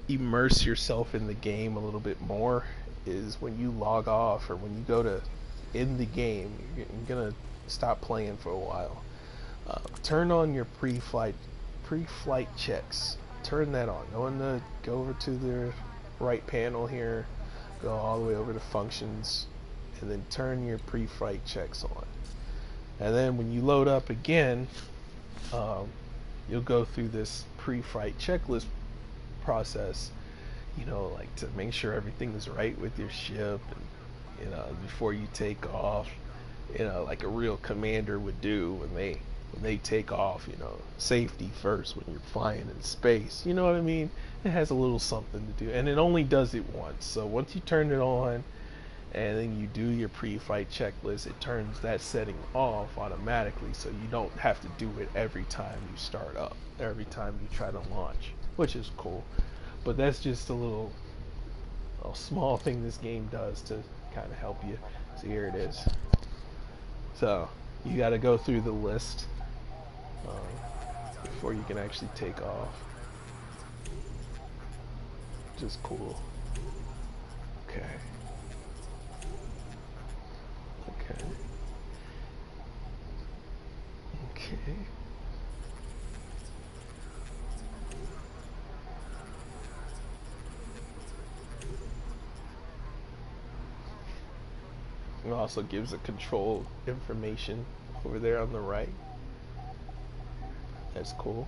immerse yourself in the game a little bit more, is when you log off or when you go to end the game, you're gonna stop playing for a while. Turn on your pre-flight checks. Turn that on. Go over to the right panel here, go all the way over to functions, and then turn your pre-flight checks on. And then when you load up again, you'll go through this pre-flight checklist process, like to make sure everything is right with your ship, and before you take off, like a real commander would do when they take off, safety first when you're flying in space. You know what I mean? It has a little something to do, and it only does it once. So once you turn it on and then you do your pre-flight checklist, it turns that setting off automatically, so you don't have to do it every time you start up, every time you try to launch, which is cool. But that's just a little small thing this game does to kind of help you. So here it is. So you got to go through the list before you can actually take off. Which is cool. Okay. Okay. Okay. It also gives a control information over there on the right. That's cool.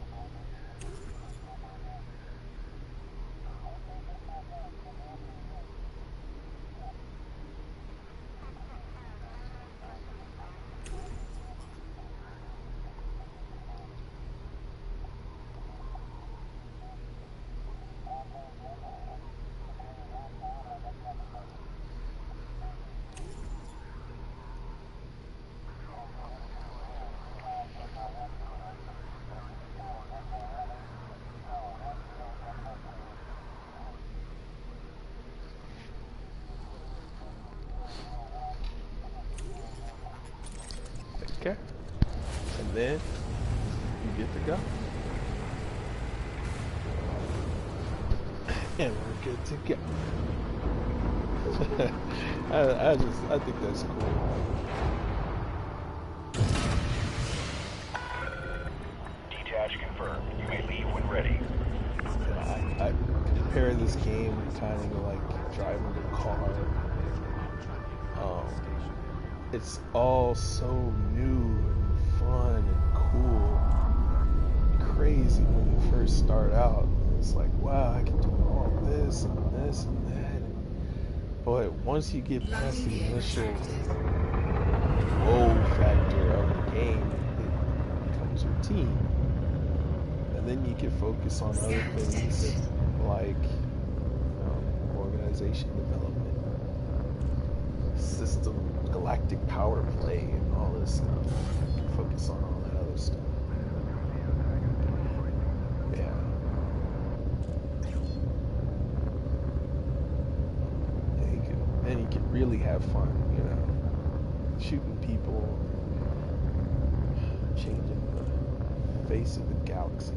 Okay. And then you get to go. And we're good to go. I think that's cool. Detach confirmed. You may leave when ready. I compare this game kind of like driving a car. It's all so new and fun and cool, crazy when you first start out. It's like, wow, I can do all this and this and that. But once you get past the initial whoa factor of the game, it becomes routine. And then you can focus on other things like organization development, system, galactic power play, and all this stuff. You can focus on all that other stuff. Yeah. And you can really have fun, you know, shooting people, changing the face of the galaxy.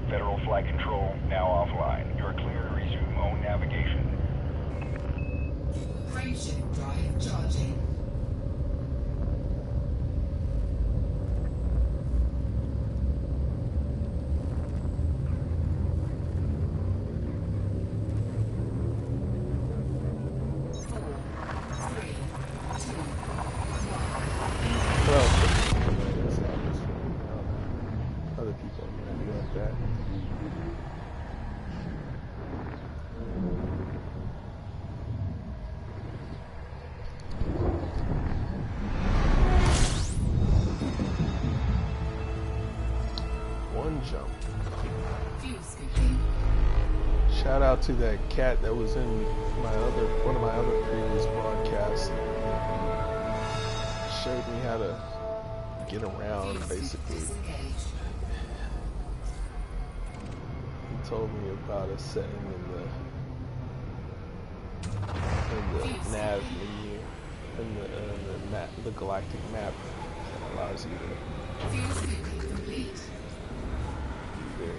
Federal flight control now offline. You're clear to resume own navigation. Frameshift drive charging. Other people are gonna be like that. One jump. Shout out to that cat that was in one of my other previous broadcasts. Showed me how to get around, basically. He told me about a setting in the nav menu, in the galactic map that allows you to either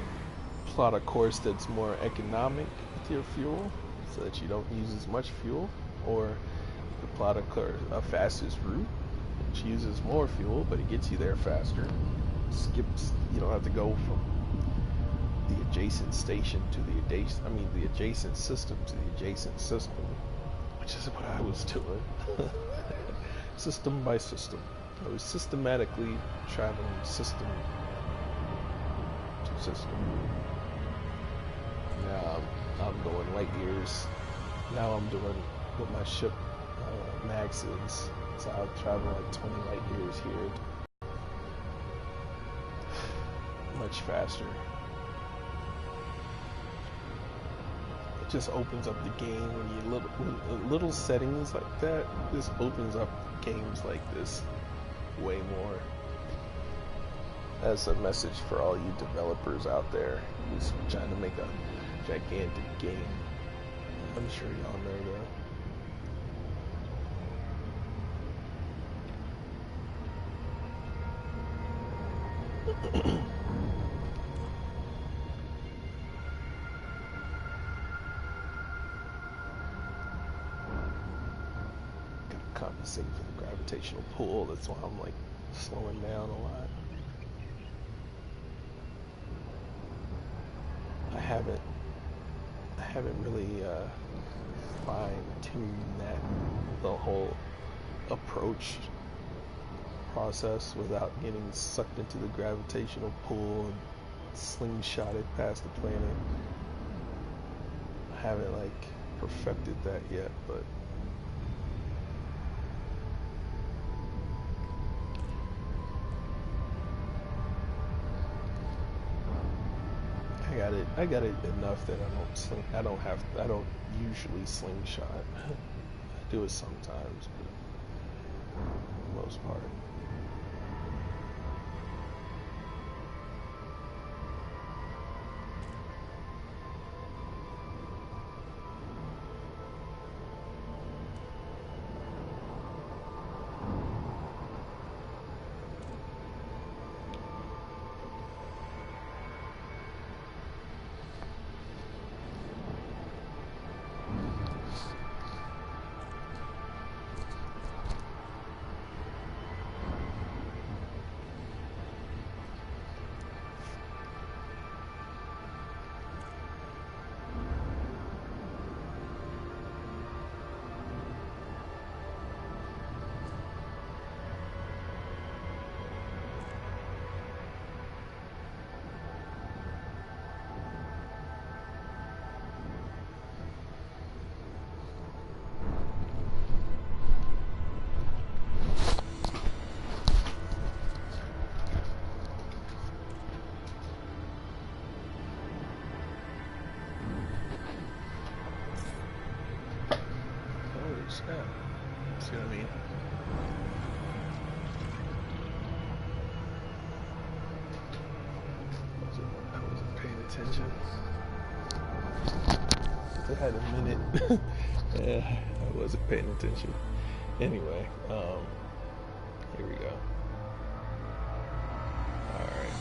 plot a course that's more economic with your fuel, so that you don't use as much fuel, or to plot a fastest route, which uses more fuel, but it gets you there faster. Skips, you don't have to go from the adjacent station to the adjacent system to the adjacent system, which is what I was doing. System by system. I was systematically traveling system to system. Now I'm going light years. Now I'm doing what my ship max is. So I'll travel like 20 light years here. Much faster. It just opens up the game when you little settings like that. This opens up games like this way more. That's a message for all you developers out there who's trying to make a gigantic game. I'm sure y'all know that. Compensate for the gravitational pull. That's why I'm like slowing down a lot. I haven't really fine-tuned the whole approach process without getting sucked into the gravitational pull and slingshotted past the planet. I haven't like perfected that yet, but I got it enough that I don't usually slingshot. I do it sometimes, but for the most part. See what I mean? I wasn't paying attention. I had a minute. Yeah, I wasn't paying attention. Anyway, here we go. Alright.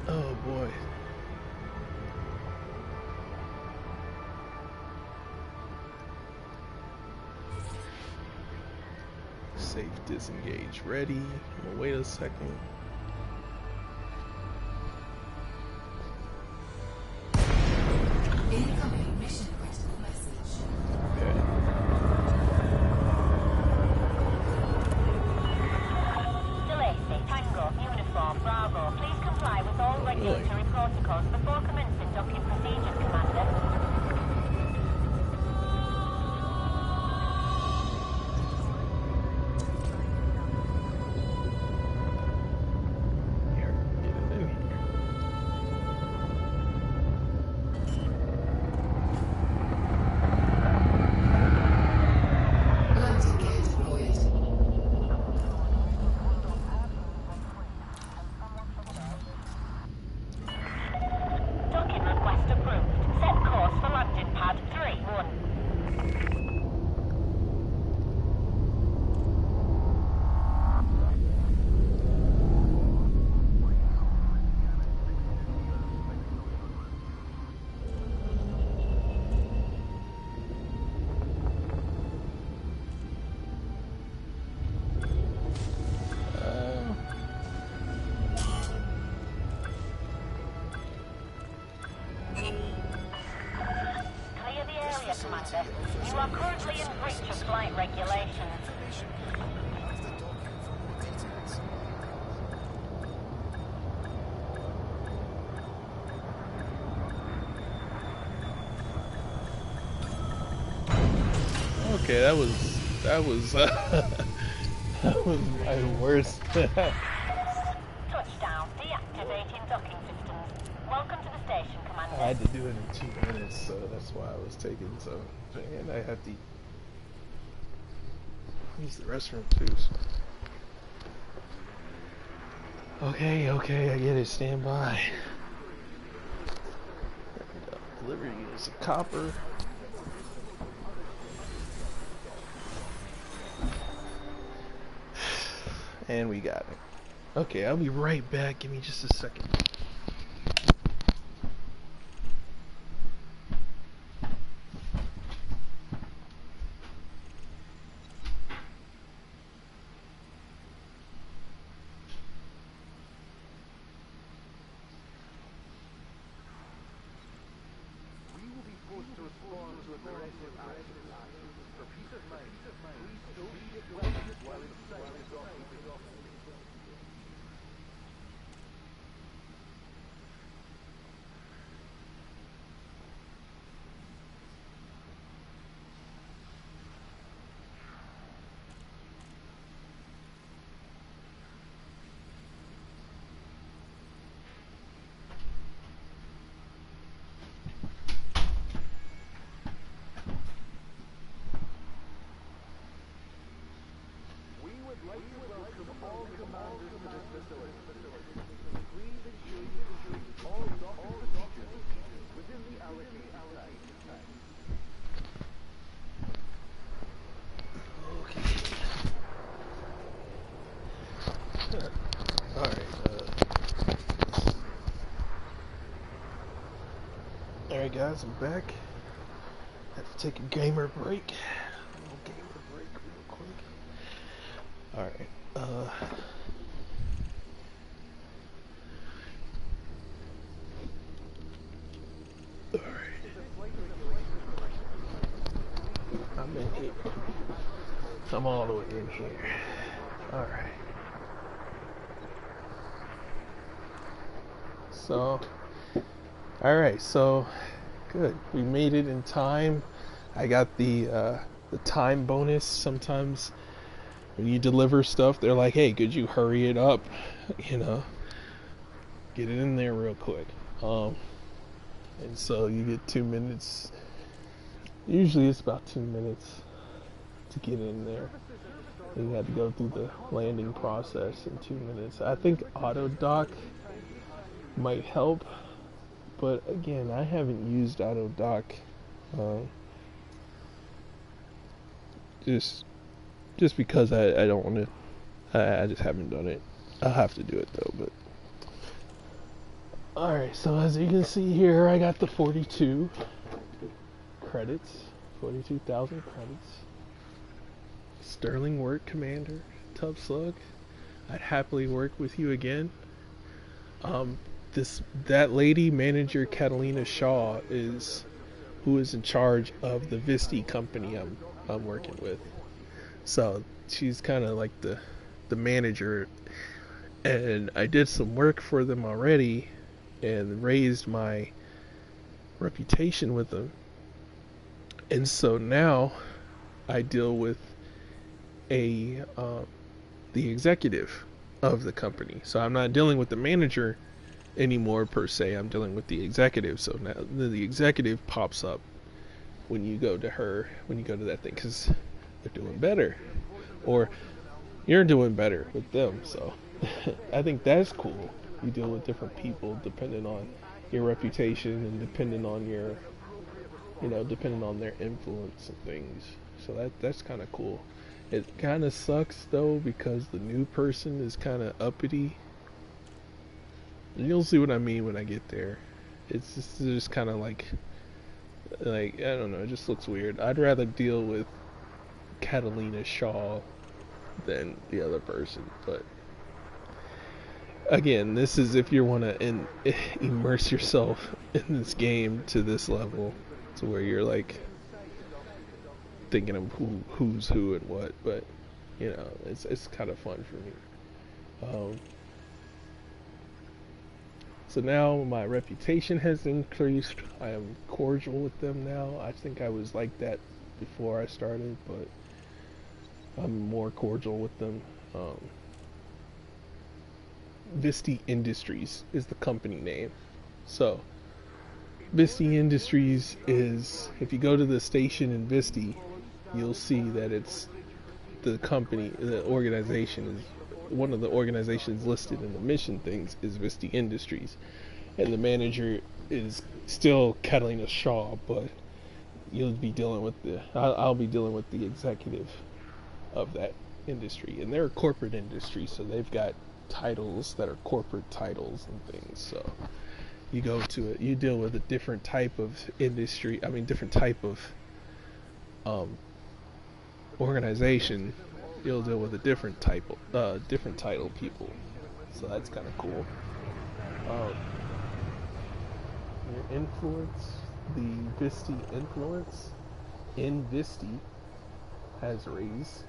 Oh boy. Safe disengage ready. I'm gonna wait a second. Incoming mission critical message. Okay. Delacey, Tango, Uniform, Bravo. Please comply with all regulatory protocols before commencing docking procedures, Commander. You are currently in breach of flight regulations. Okay, that was that was my worst. Touchdown. Deactivating docking systems. Welcome to the station, Commander. I had to do it in 2 minutes, so that's why I was taking so. And I have to use the restroom too. So. Okay, I get it. Stand by. Delivery is a copper. And we got it. Okay, I'll be right back. Give me just a second. Alright guys, I'm back. Had to take a gamer break. A little gamer break real quick. Alright, I'm in here. I'm all the way in here. Alright. So, good. We made it in time. I got the time bonus. Sometimes when you deliver stuff, they're like, "Hey, could you hurry it up? You know, get it in there real quick." And so you get 2 minutes. Usually it's about 2 minutes to get in there. You had to go through the landing process in 2 minutes. I think auto dock might help, but again, I haven't used auto dock. Just because I don't want to. I just haven't done it. I'll have to do it though. But all right. So as you can see here, I got the 42 credits, 42,000 credits. Sterling work, Commander Tubslug. I'd happily work with you again. That lady, Manager Catalina Shaw, is who is in charge of the Visti company I'm working with. So she's kind of like the manager, and I did some work for them already and raised my reputation with them. And so now I deal with the executive of the company. So I'm not dealing with the manager anymore per se. I'm dealing with the executive. So now the executive pops up when you go to her, when you go to that thing, because they're doing better, or you're doing better with them. So I think that's cool. You deal with different people depending on your reputation and depending on your, depending on their influence and things. So that's kind of cool. It kind of sucks though because the new person is kind of uppity. And you'll see what I mean when I get there. It's just kind of like I don't know, it just looks weird. I'd rather deal with Catalina Shaw than the other person, but again, this is if you want to immerse yourself in this game to this level, to where you're like thinking of who's who and what. But it's kind of fun for me. So now my reputation has increased. I am cordial with them now. I think I was like that before I started, but I'm more cordial with them. Visti Industries is the company name. So Visti Industries is, if you go to the station in Visti, you'll see that it's the company, the organization is one of the organizations listed in the mission things is Visti Industries, and the manager is still Catalina Shaw, but you'll be dealing with I'll be dealing with the executive of that industry, and they're a corporate industry, so they've got titles that are corporate titles and things. So you go to it, you deal with a different type of industry. I mean, different type of organization. You'll deal with a different different title people. So that's kind of cool. Um, your influence, the Visti influence in Visti has raised.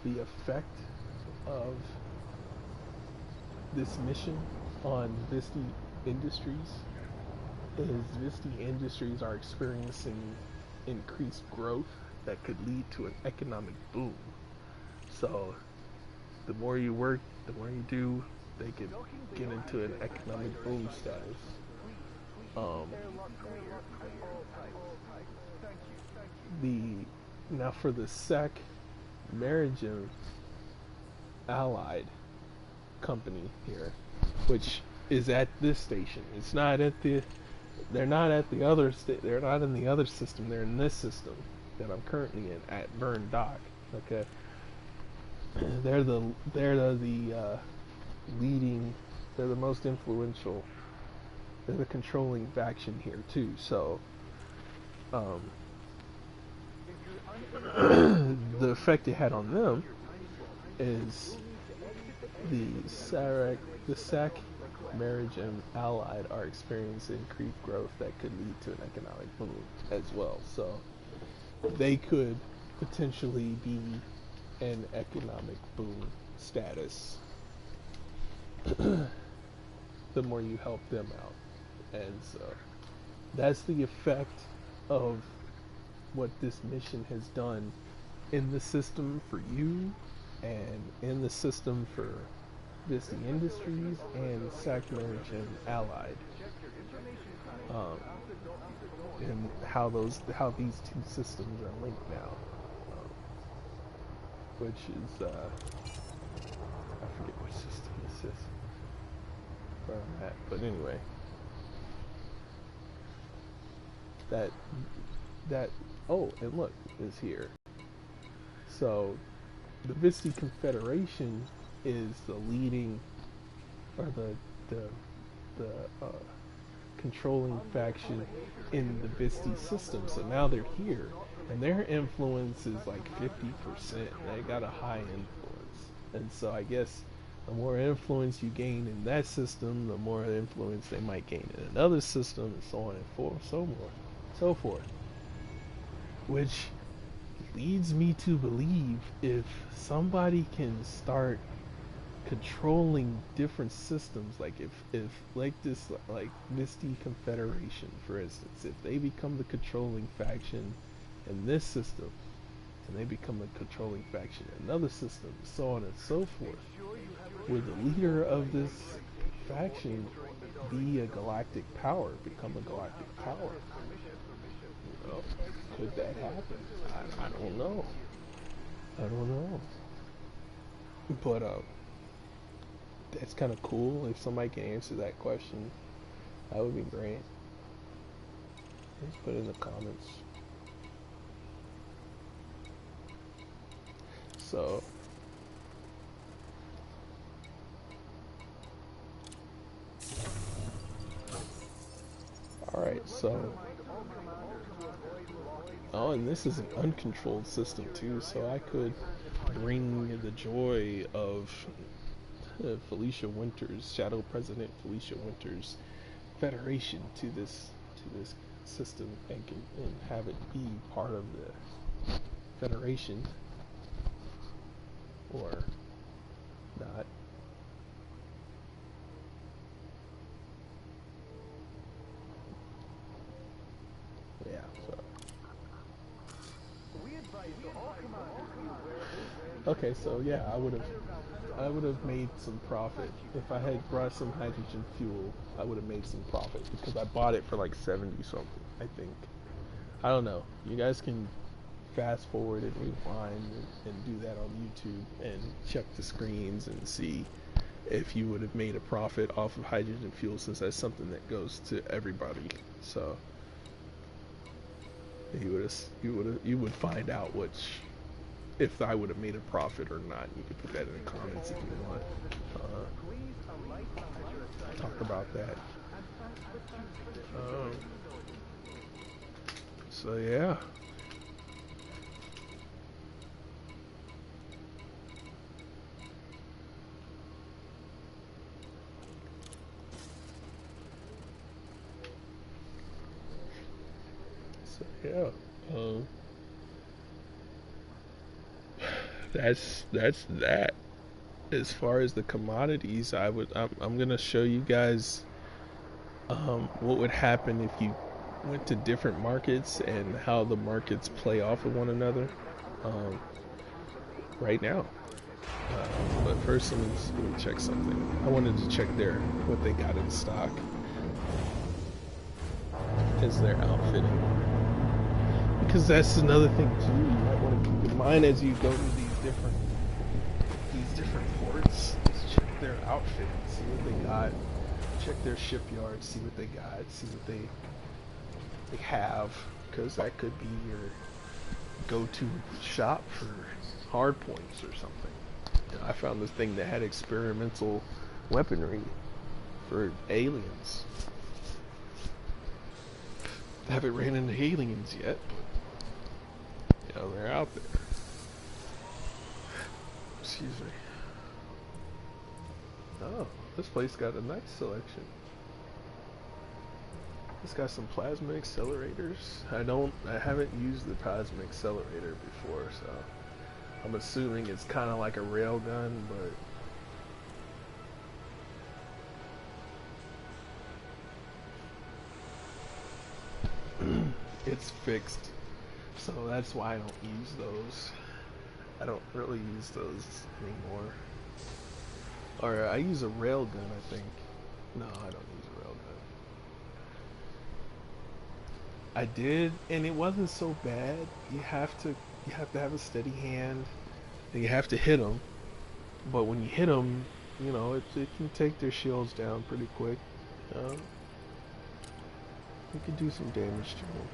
The effect of this mission on Visti Industries is Visti Industries are experiencing increased growth that could lead to an economic boom. So the more you work, the more you do, they could get into an economic boom status. Now for the SEC Maritime Allied company here, which is at this station. It's not at the. They're not at the other. They're not in the other system. They're in this system that I'm currently in at Burn Dock. Okay. They're the leading. They're the most influential. They're the controlling faction here too. So, the effect it had on them is the SAC Maritime Allied are experiencing increased growth that could lead to an economic boom as well. So they could potentially be an economic boom status the more you help them out. And so that's the effect of what this mission has done in the system for you and in the system for Visti Industries and SAC Maritime Allied, and how these two systems are linked now, which is I forget which system this is where I'm at, but anyway, that oh, and look, is here. So the Visti Confederation is the leading, or the controlling faction in the Visti system. So now they're here, and their influence is like 50%. They got a high influence, and so I guess the more influence you gain in that system, the more influence they might gain in another system, and so on and so forth. Which leads me to believe if somebody can start controlling different systems, like if like this, like Visti Confederation, for instance, if they become the controlling faction in this system, and they become a controlling faction in another system, so on and so forth, would the leader of this faction be a galactic power, become a galactic power? You know, could that happen? I don't know. But that's kind of cool. If somebody can answer that question, that would be great. Just put it in the comments. So, alright, so, oh, and this is an uncontrolled system too, so I could bring the joy of Felicia Winters, Shadow President Felicia Winters' Federation to this system, and have it be part of the Federation, or not. Yeah, so. Okay, so yeah, I would have made some profit. If I had brought some hydrogen fuel, I would have made some profit, because I bought it for like 70 something, I think. I don't know. You guys can fast forward and rewind and do that on YouTube and check the screens and see if you would have made a profit off of hydrogen fuel, since that's something that goes to everybody. So you would find out which if I would have made a profit or not. You could put that in the comments if you want. Talk about that. Um, so yeah. So yeah. That's that. As far as the commodities, I'm gonna show you guys what would happen if you went to different markets and how the markets play off of one another um, right now. But first, let me check something. I wanted to check what they got in stock as their outfitting, because that's another thing too. You might want to keep in mind as you go to these different ports. Is check their outfit, see what they got. Check their shipyard, see what they got, see what they have, because that could be your go-to shop for hard points or something. You know, I found this thing that had experimental weaponry for aliens. I haven't ran into aliens yet, but you know, they're out there. Excuse me. Oh, this place got a nice selection. It's got some plasma accelerators. I haven't used the plasma accelerator before, so I'm assuming it's kind of like a railgun, but it's fixed, so that's why I don't use those. I don't really use those anymore. Or I use a railgun, I think. No, I don't use a railgun. I did, and it wasn't so bad. You have to have a steady hand, and you have to hit them. But when you hit them, you know, it can take their shields down pretty quick. You can do some damage to them.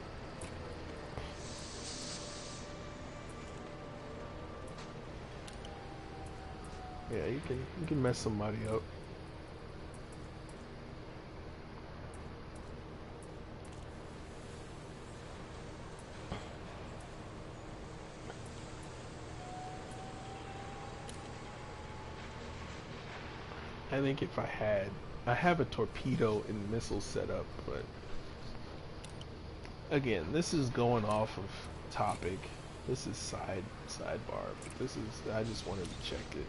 Yeah, you can mess somebody up. I think if I have a torpedo and missile set up, but again, this is going off of topic. This is sidebar, but this is, I just wanted to check it.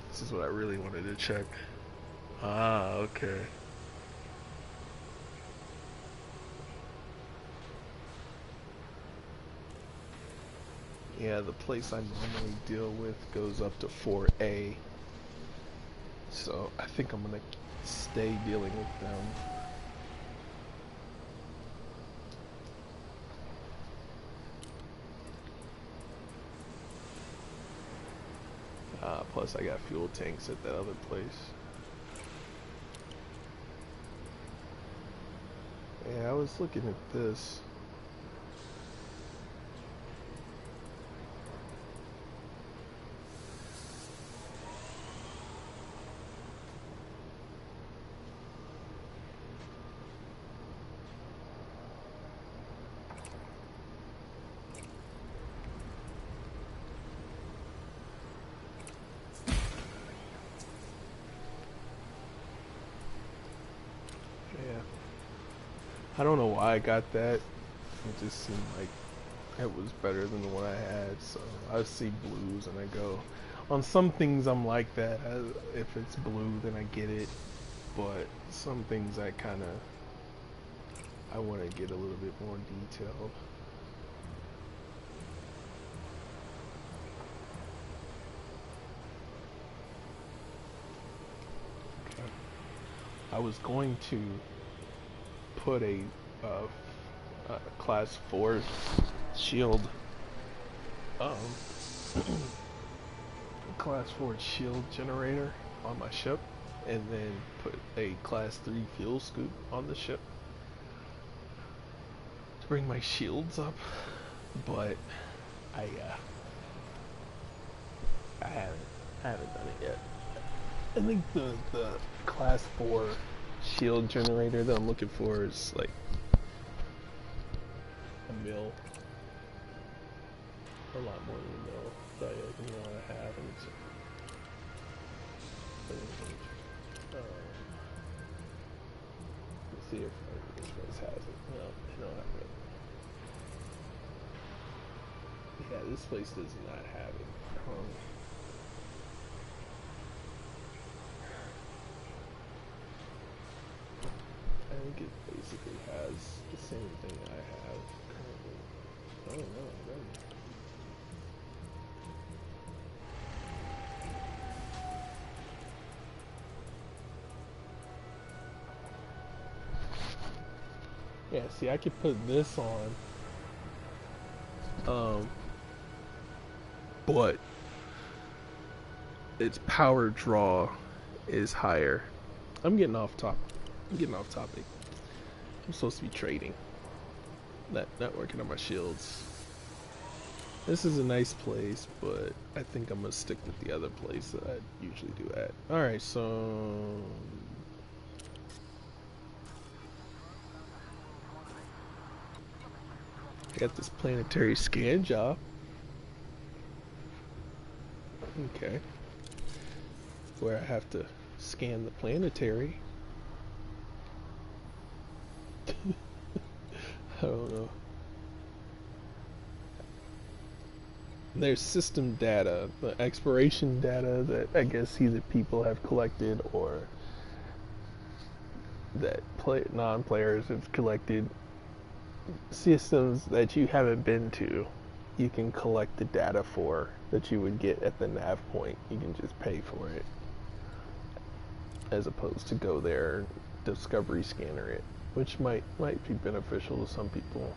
This is what I really wanted to check. Ah, okay. Yeah, the place I normally deal with goes up to 4A. So I think I'm gonna stay dealing with them. Plus I got fuel tanks at that other place. Yeah, I was looking at this. I don't know why I got that. It just seemed like it was better than the one I had. So I see blues and I go. On some things I'm like that. If it's blue, then I get it. But some things I want to get a little bit more detailed. Okay. I was going to put a class 4 shield class 4 shield generator on my ship, and then put a class 3 fuel scoop on the ship to bring my shields up, but I haven't done it yet. I think the class 4 shield generator that I'm looking for is like a mil, a lot more than a mil. So yeah, you know what I have, and it's let's see if this place has it. No, they don't have it. Yeah, this place does not have it. I think it basically has the same thing I have currently. Oh no, it doesn't. Yeah, see, I could put this on, but its power draw is higher. I'm getting off topic. I'm supposed to be trading, not working on my shields. This is a nice place, but I think I'm gonna stick with the other place that I usually do at. Alright, so I got this planetary scan job. Okay. Where I have to scan the planetary. I don't know. There's system data, the exploration data that I guess either people have collected or that non-players have collected. Systems that you haven't been to, you can collect the data for that you would get at the nav point. You can just pay for it, as opposed to go there, discovery scanner it, which might be beneficial to some people.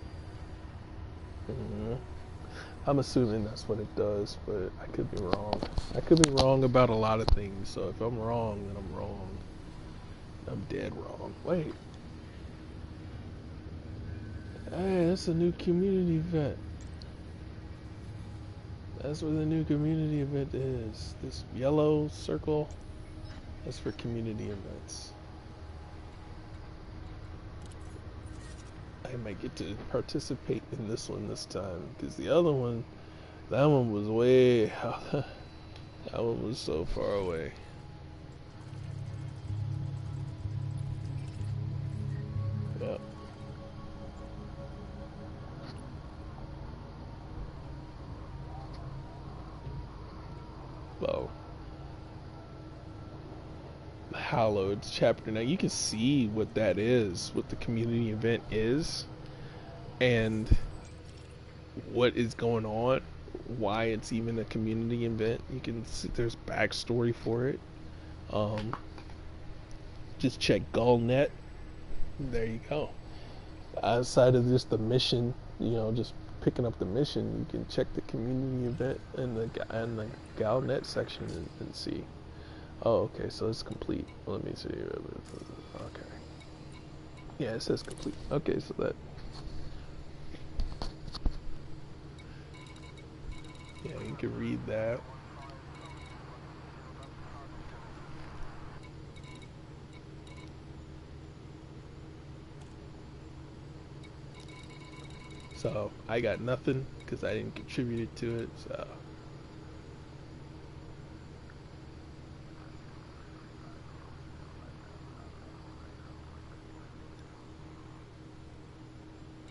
I'm assuming that's what it does, but I could be wrong. I could be wrong about a lot of things, so if I'm wrong, then I'm wrong. I'm dead wrong. Wait. Hey, that's a new community event. That's what the new community event is. This yellow circle, that's for community events. I might get to participate in this one this time, because the other one, that one was way, that one was so far away. Yep. Well, Hallowed chapter 9, you can see what that is, what the community event is, and what is going on, why it's even a community event. You can see there's backstory for it. Just check Gullnet. There you go. Outside of just the mission, just picking up the mission, you can check the community event in the Galnet section and see. Oh, okay, so it's complete. Let me see. Okay. Yeah, it says complete. Okay, so that. Yeah, you can read that. So I got nothing because I didn't contribute to it. So.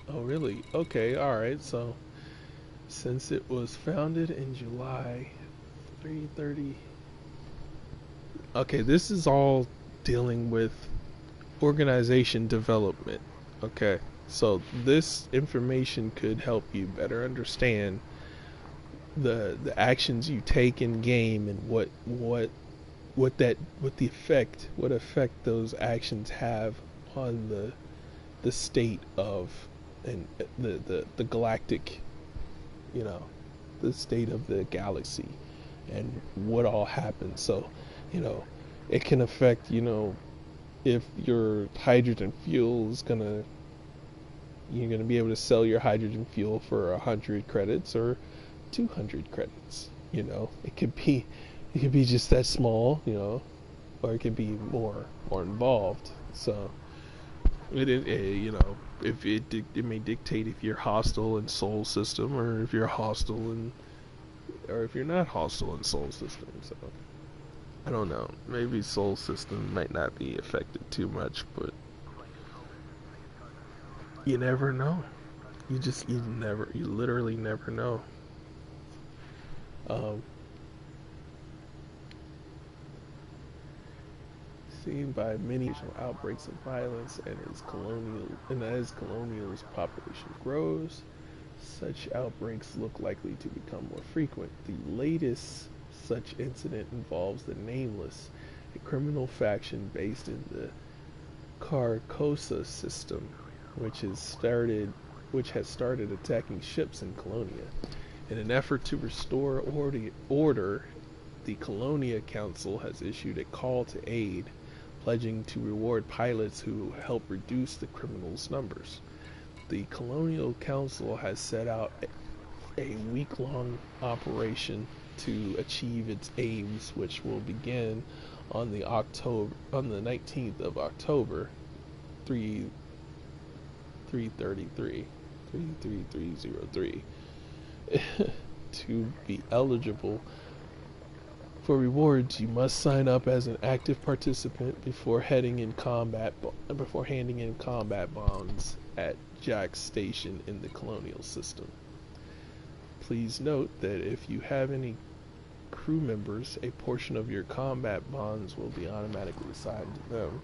Oh really? Okay, alright, so since it was founded in July 330. Okay, this is all dealing with organization development. Okay, so this information could help you better understand the actions you take in game and what effect those actions have on the state of and the galactic, the state of the galaxy and what all happens. So, it can affect, you know, if your hydrogen fuel is gonna, you're gonna be able to sell your hydrogen fuel for 100 credits or 200 credits. You know, it could be just that small, you know, or it could be more involved. So you know, if it may dictate if you're hostile in Soul System, or if you're hostile in, or if you're not hostile in Soul System. So I don't know. Maybe Soul System might not be affected too much, but you never know. You literally never know. Um, Seen by many outbreaks of violence, and as colonial's population grows, such outbreaks look likely to become more frequent. The latest such incident involves the Nameless, a criminal faction based in the Carcosa system, which has started attacking ships in Colonia. In an effort to restore order, the Colonia Council has issued a call to aid, pledging to reward pilots who help reduce the criminals' numbers. The Colonial Council has set out a week-long operation to achieve its aims, which will begin on the 19th of October, 33303. To be eligible for rewards, you must sign up as an active participant before handing in combat bonds at Jack's station in the Colonial system. Please note that if you have any crew members, a portion of your combat bonds will be automatically assigned to them.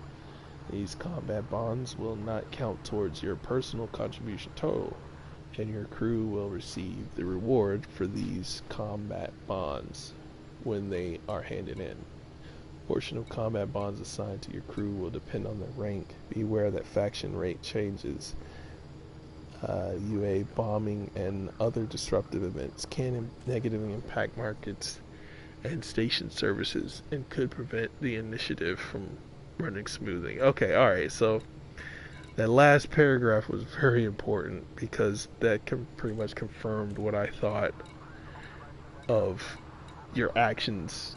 These combat bonds will not count towards your personal contribution total, and your crew will receive the reward for these combat bonds when they are handed in. A portion of combat bonds assigned to your crew will depend on their rank. Beware that faction rate changes. UA bombing and other disruptive events can negatively impact markets and station services and could prevent the initiative from running smoothly. Okay, alright, so that last paragraph was very important because that pretty much confirmed what I thought of your actions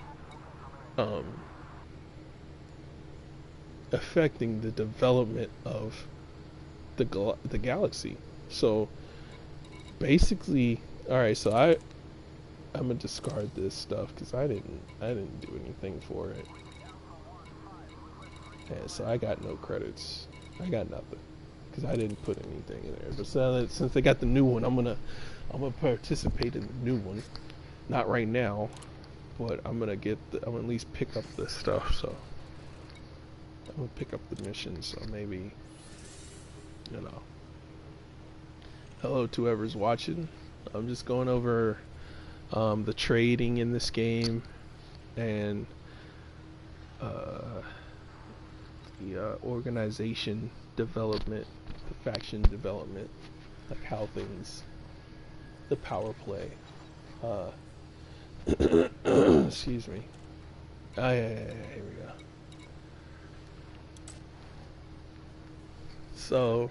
affecting the development of the galaxy. So basically, all right. So I'm gonna discard this stuff because I didn't do anything for it, and so I got no credits. I got nothing because I didn't put anything in there. But since they got the new one, I'm gonna participate in the new one. Not right now, but I'm gonna at least pick up this stuff. So I'm gonna pick up the mission. So maybe, you know. Hello to whoever's watching. I'm just going over the trading in this game and the organization development, the faction development, like how things, the power play. Excuse me. Yeah, here we go. So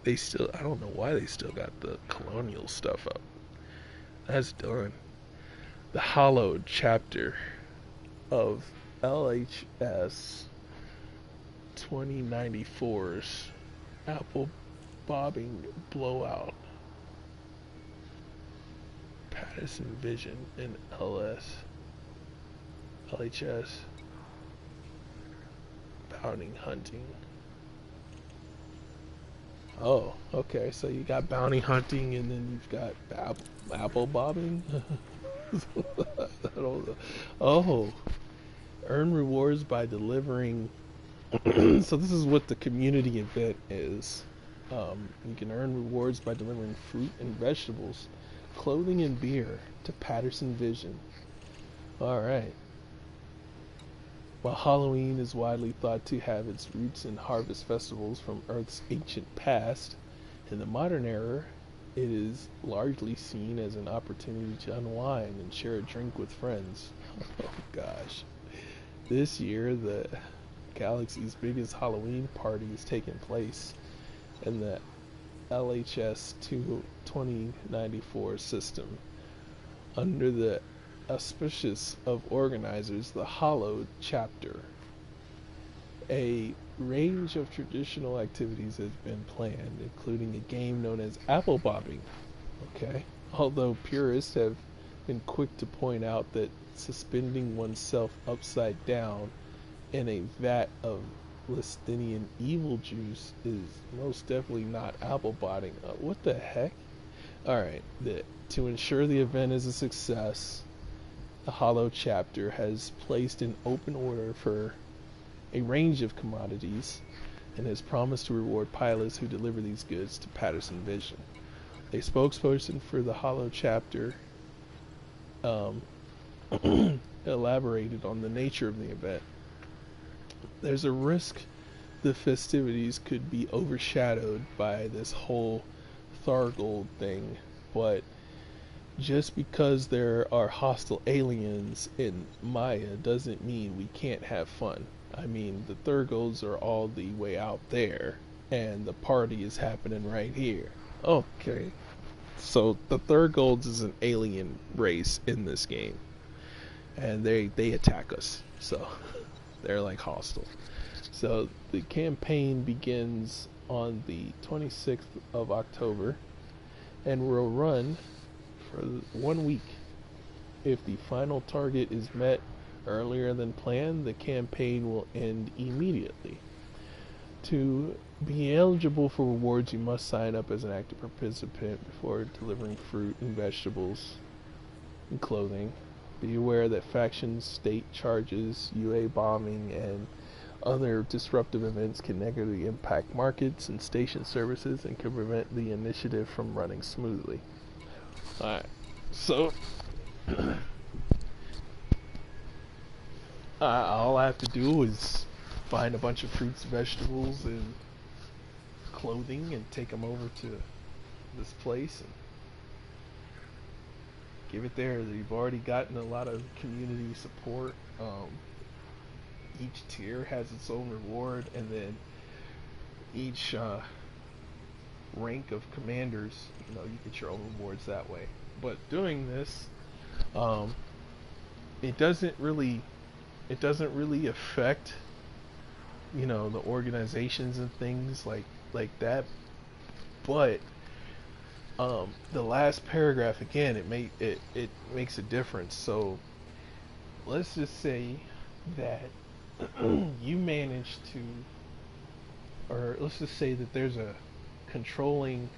I don't know why they still got the colonial stuff up. That's done. The hallowed chapter of LHS 2094's Apple bobbing blowout. Patterson Vision in LHS bounty hunting. Oh, okay. So you got bounty hunting, and then you've got apple bobbing. I don't know. Oh, earn rewards by delivering. So this is what the community event is. You can earn rewards by delivering fruit and vegetables, clothing and beer to Patterson Vision. All right. While Halloween is widely thought to have its roots in harvest festivals from Earth's ancient past, in the modern era, it is largely seen as an opportunity to unwind and share a drink with friends. Oh gosh. this year the galaxy's biggest Halloween party is taking place in the LHS 2094 system under the auspices of organizers, the Hallowed chapter. A range of traditional activities has been planned, including a game known as apple bobbing. Okay, although purists have been quick to point out that suspending oneself upside down in a vat of Listinian evil juice is most definitely not apple bobbing. What the heck? Alright, to ensure the event is a success, the Hollow chapter has placed an open order for a range of commodities and has promised to reward pilots who deliver these goods to Patterson Vision. A spokesperson for the Hollow chapter elaborated on the nature of the event. There's a risk the festivities could be overshadowed by this whole Thargold thing, but just because there are hostile aliens in Maya doesn't mean we can't have fun. I mean, the Thargolds are all the way out there, and the party is happening right here. Okay, so the Thargolds is an alien race in this game, and they attack us, so they're like hostile. So the campaign begins on the 26th of October and will run for 1 week. If the final target is met earlier than planned, the campaign will end immediately. To be eligible for rewards, you must sign up as an active participant before delivering fruit and vegetables and clothing. Be aware that factions, state charges, UA bombing, and other disruptive events can negatively impact markets and station services and can prevent the initiative from running smoothly. Alright, so all I have to do is find a bunch of fruits, vegetables, and clothing and take them over to this place and give it there. You've already gotten a lot of community support. Each tier has its own reward, and then each rank of commanders, you get your own rewards that way. But doing this, it doesn't really affect, the organizations and things like that. But the last paragraph again, it makes a difference. So let's just say that you manage to, or let's just say that there's a controlling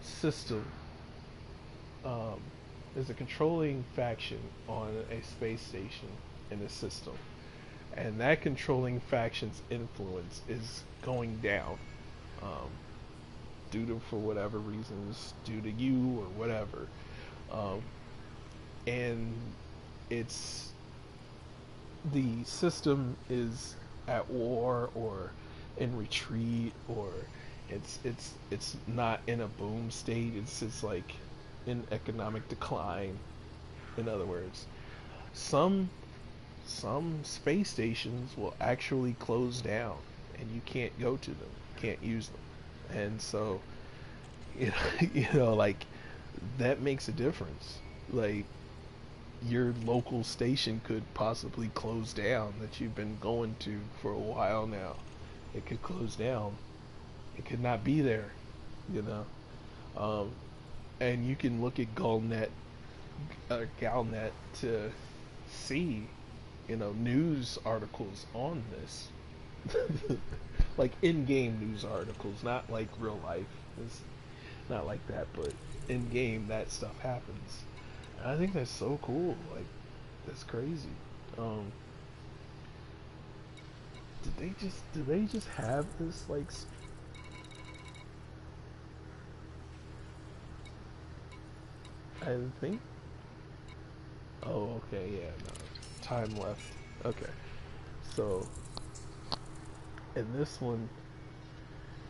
system. There's a controlling faction on a space station in a system, and that controlling faction's influence is going down, due to, for whatever reasons, due to you or whatever, and the system is at war or in retreat, or it's not in a boom state. It's like in economic decline. In other words, some space stations will actually close down, and you can't go to them, can't use them, and so like that makes a difference. Like, your local station could possibly close down that you've been going to for a while now. It could close down. It could not be there, and you can look at Galnet to see, news articles on this. Like in-game news articles, not like real life. It's not like that, but in-game that stuff happens. And I think that's so cool. Like, that's crazy. Did they just have this like I think. Oh, okay, yeah, no. Time left. Okay. So, in this one,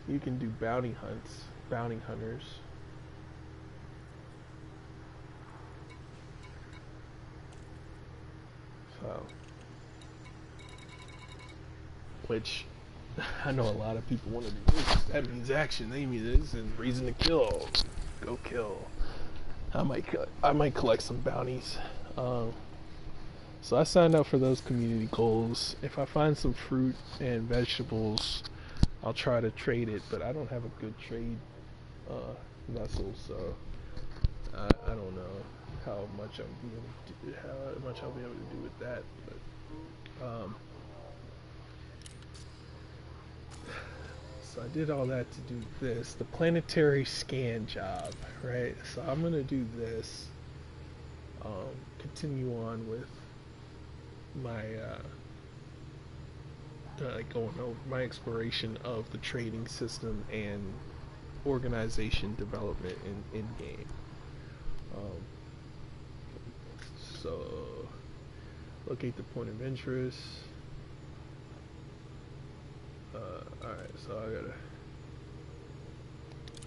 you can do bounty hunters. So, which I know a lot of people want to do this. That means action. They mean this and reason to kill. Go kill. I might collect some bounties. So I signed up for those community goals. If I find some fruit and vegetables, I'll try to trade it. But I don't have a good trade vessel, so I don't know how much I'll be able to do, how much I'll be able to do with that. But so I did all that to do this, the planetary scan job, right? So I'm gonna do this. Continue on with my going over my exploration of the trading system and organization development in game. So locate the point of interest. Alright, so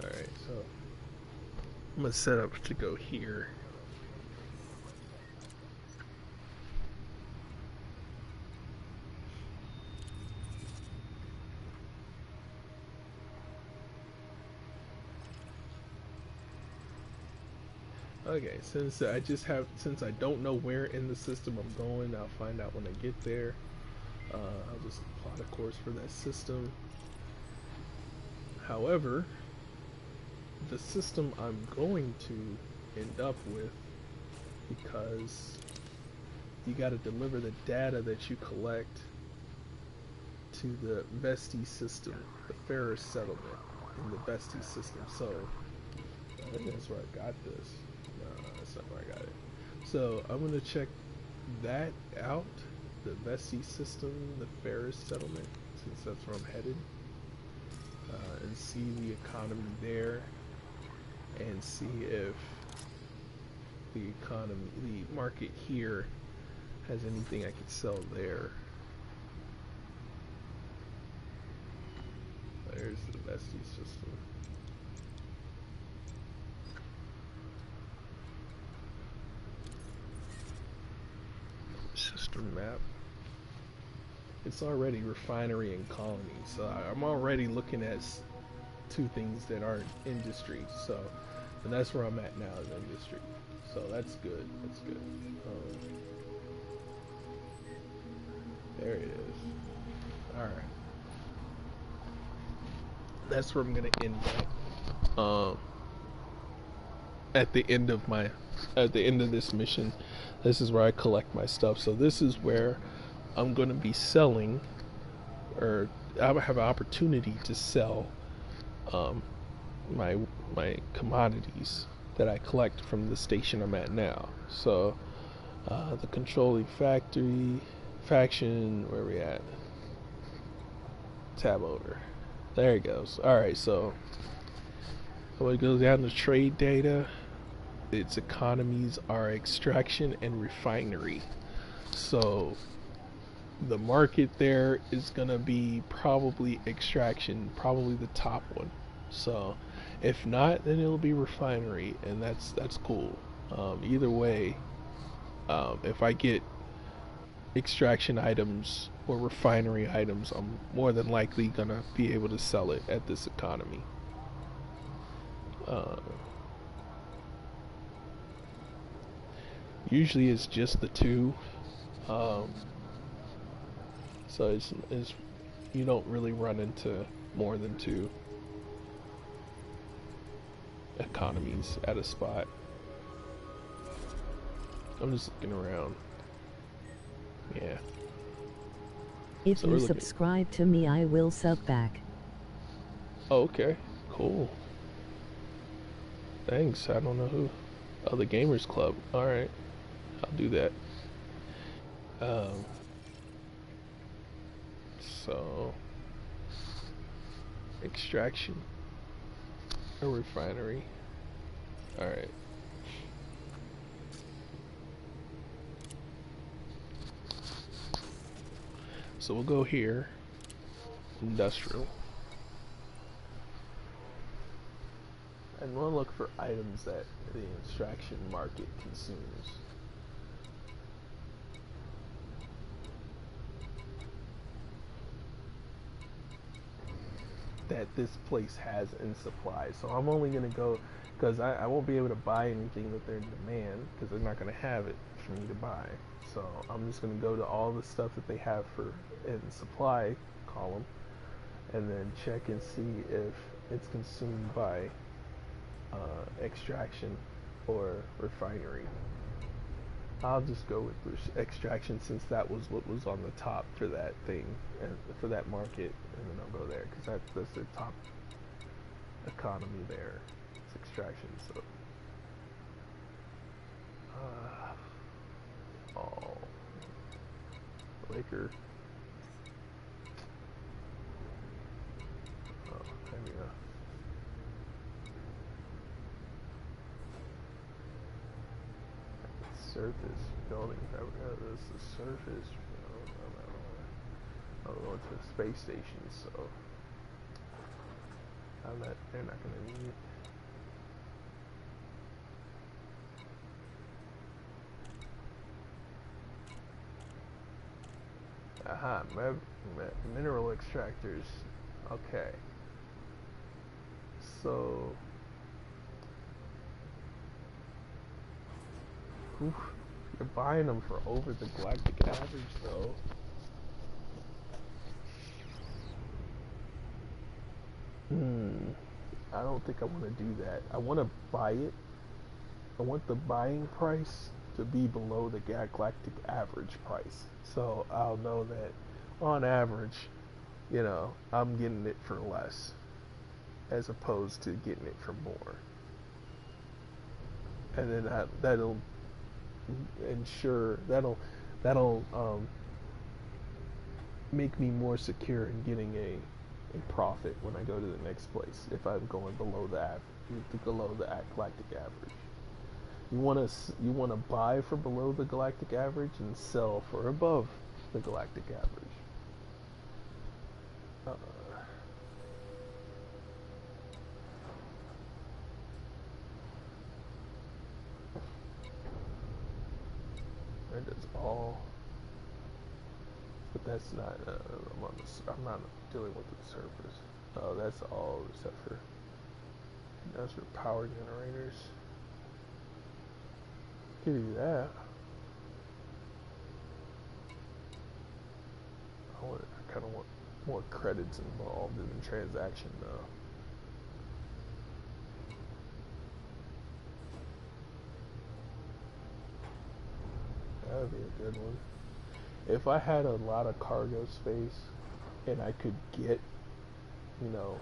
Alright, so I'm gonna set up to go here. Okay, since I don't know where in the system I'm going, I'll find out when I get there. I'll just plot a course for that system. However, the system I'm going to end up with, because you got to deliver the data that you collect to the Vesti system, the Ferris settlement in the Vesti system. So I think that's where I got this. No, that's not where I got it. So I'm gonna check that out, the Vesti system, the Ferris settlement, since that's where I'm headed, and see the economy there, and see if the market here has anything I could sell there. There's the Vesti system. System map. It's already refinery and colony, so I'm already looking at two things that aren't industry. So, and that's where I'm at now, is industry. So that's good. That's good. There it is. All right. That's where I'm gonna end up. At the end of this mission, this is where I collect my stuff. So this is where I'm going to be selling, or I have an opportunity to sell my commodities that I collect from the station I'm at now. So the controlling factory faction, where we at? Tab over. There it goes. All right, so when it goes down to trade data, its economies are extraction and refinery. So the market there is gonna be probably extraction, probably the top one. So if not, then it'll be refinery, and that's cool. Either way, if I get extraction items or refinery items, I'm more than likely gonna be able to sell it at this economy. Usually it's just the two, so it's you don't really run into more than two economies at a spot. I'm just looking around. Yeah. If So you we're looking- subscribe to me, I will sub back. Oh, okay, cool. Thanks. I don't know who. Oh, the Gamers Club. All right, I'll do that. So extraction, a refinery. All right. So we'll go here, industrial, and we'll look for items that the extraction market consumes. that this place has in supply. So I'm only gonna go because I won't be able to buy anything that they're in demand because they're not gonna have it for me to buy. So I'm just gonna go to all the stuff that they have for in supply column, and then check and see if it's consumed by extraction or refinery. I'll just go with extraction since that was what was on the top for that thing and for that market, and then I'll go there because that's their top economy there. It's extraction. So, oh, liquor. Oh, there we go. Surface building. This is the surface. I'm going to the space station, so they're not going to need it. Aha, mineral extractors. Okay. So, oof, you're buying them for over the galactic average, though. I don't think I want to do that. I want to buy it. I want the buying price to be below the galactic average price. So I'll know that on average, you know, I'm getting it for less as opposed to getting it for more. And then that'll ensure, that'll make me more secure in getting a profit when I go to the next place if I'm going below the galactic average. You want to buy for below the galactic average and sell for above the galactic average. That is all, but that's not. I'm not dealing with the surface. Oh, that's all except for that's for power generators. Give you that. I kind of want more credits involved in the transaction though. That would be a good one. If I had a lot of cargo space and I could get, you know,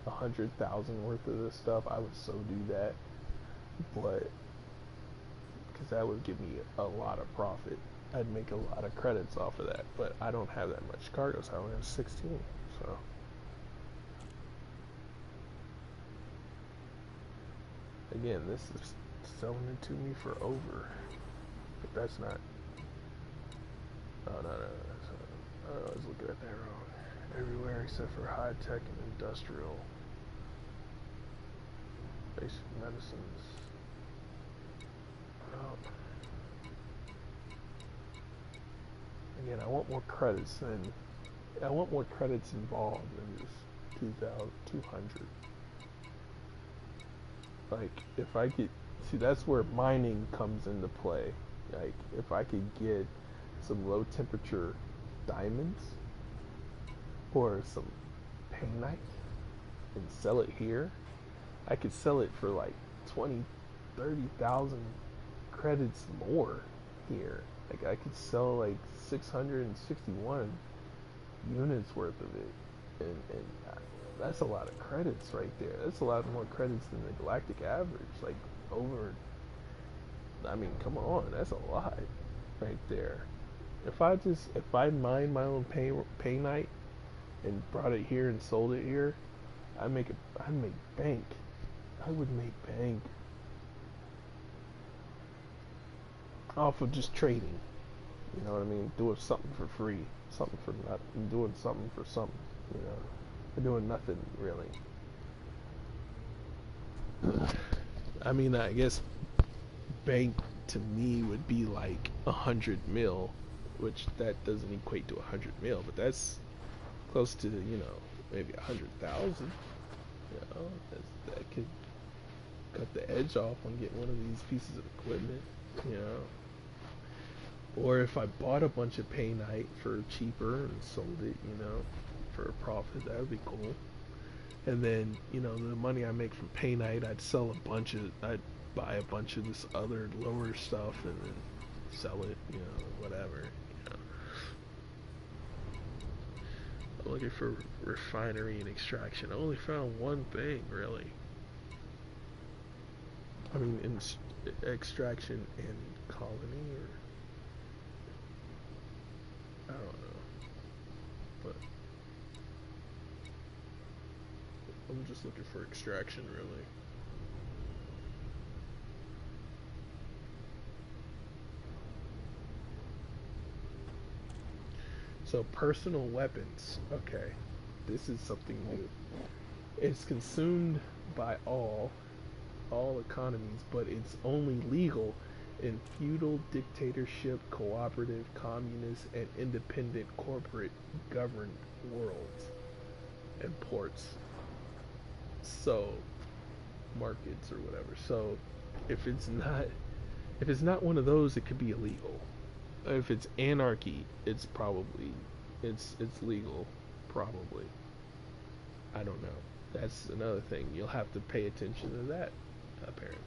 100,000 worth of this stuff, I would so do that. But because that would give me a lot of profit. I'd make a lot of credits off of that, but I don't have that much cargo, so I only have 16. So again, this is selling it to me for over, but that's not. Oh no, I was looking at that wrong. Everywhere except for high tech and industrial, basic medicines. Oh. Again, I want more credits involved in this 2,200. Like, if I could, see, that's where mining comes into play. Like, if I could get some low temperature diamonds or some painite and sell it here, I could sell it for like 20, 30,000 credits more here. Like, I could sell like 661 units worth of it, and that's a lot of credits right there. That's a lot more credits than the galactic average. Like, over, I mean, come on, that's a lot right there. If I mined my own painite and brought it here and sold it here, I'd make bank. I would make bank off of just trading. You know what I mean? Doing something for free, something for nothing, doing something for something. You know, for doing nothing really. I mean, I guess bank to me would be like 100 mil, which that doesn't equate to 100 mil, but that's close to, you know, maybe 100,000. That could cut the edge off on getting one of these pieces of equipment, you know. Or if I bought a bunch of painite for cheaper and sold it, you know, for a profit, that would be cool. And then, you know, the money I make from painite, I'd buy a bunch of this other lower stuff and then sell it, you know, whatever. You know. I'm looking for refinery and extraction. I only found one thing, really. I mean, extraction and colony, or I don't know, but I'm just looking for extraction, really. So personal weapons. Okay, this is something new. It's consumed by all economies, but it's only legal in feudal, dictatorship, cooperative, communist, and independent corporate governed worlds and ports. So markets or whatever. So if it's not one of those, it could be illegal. If it's anarchy, it's probably it's legal, probably. I don't know. That's another thing. You'll have to pay attention to that, apparently.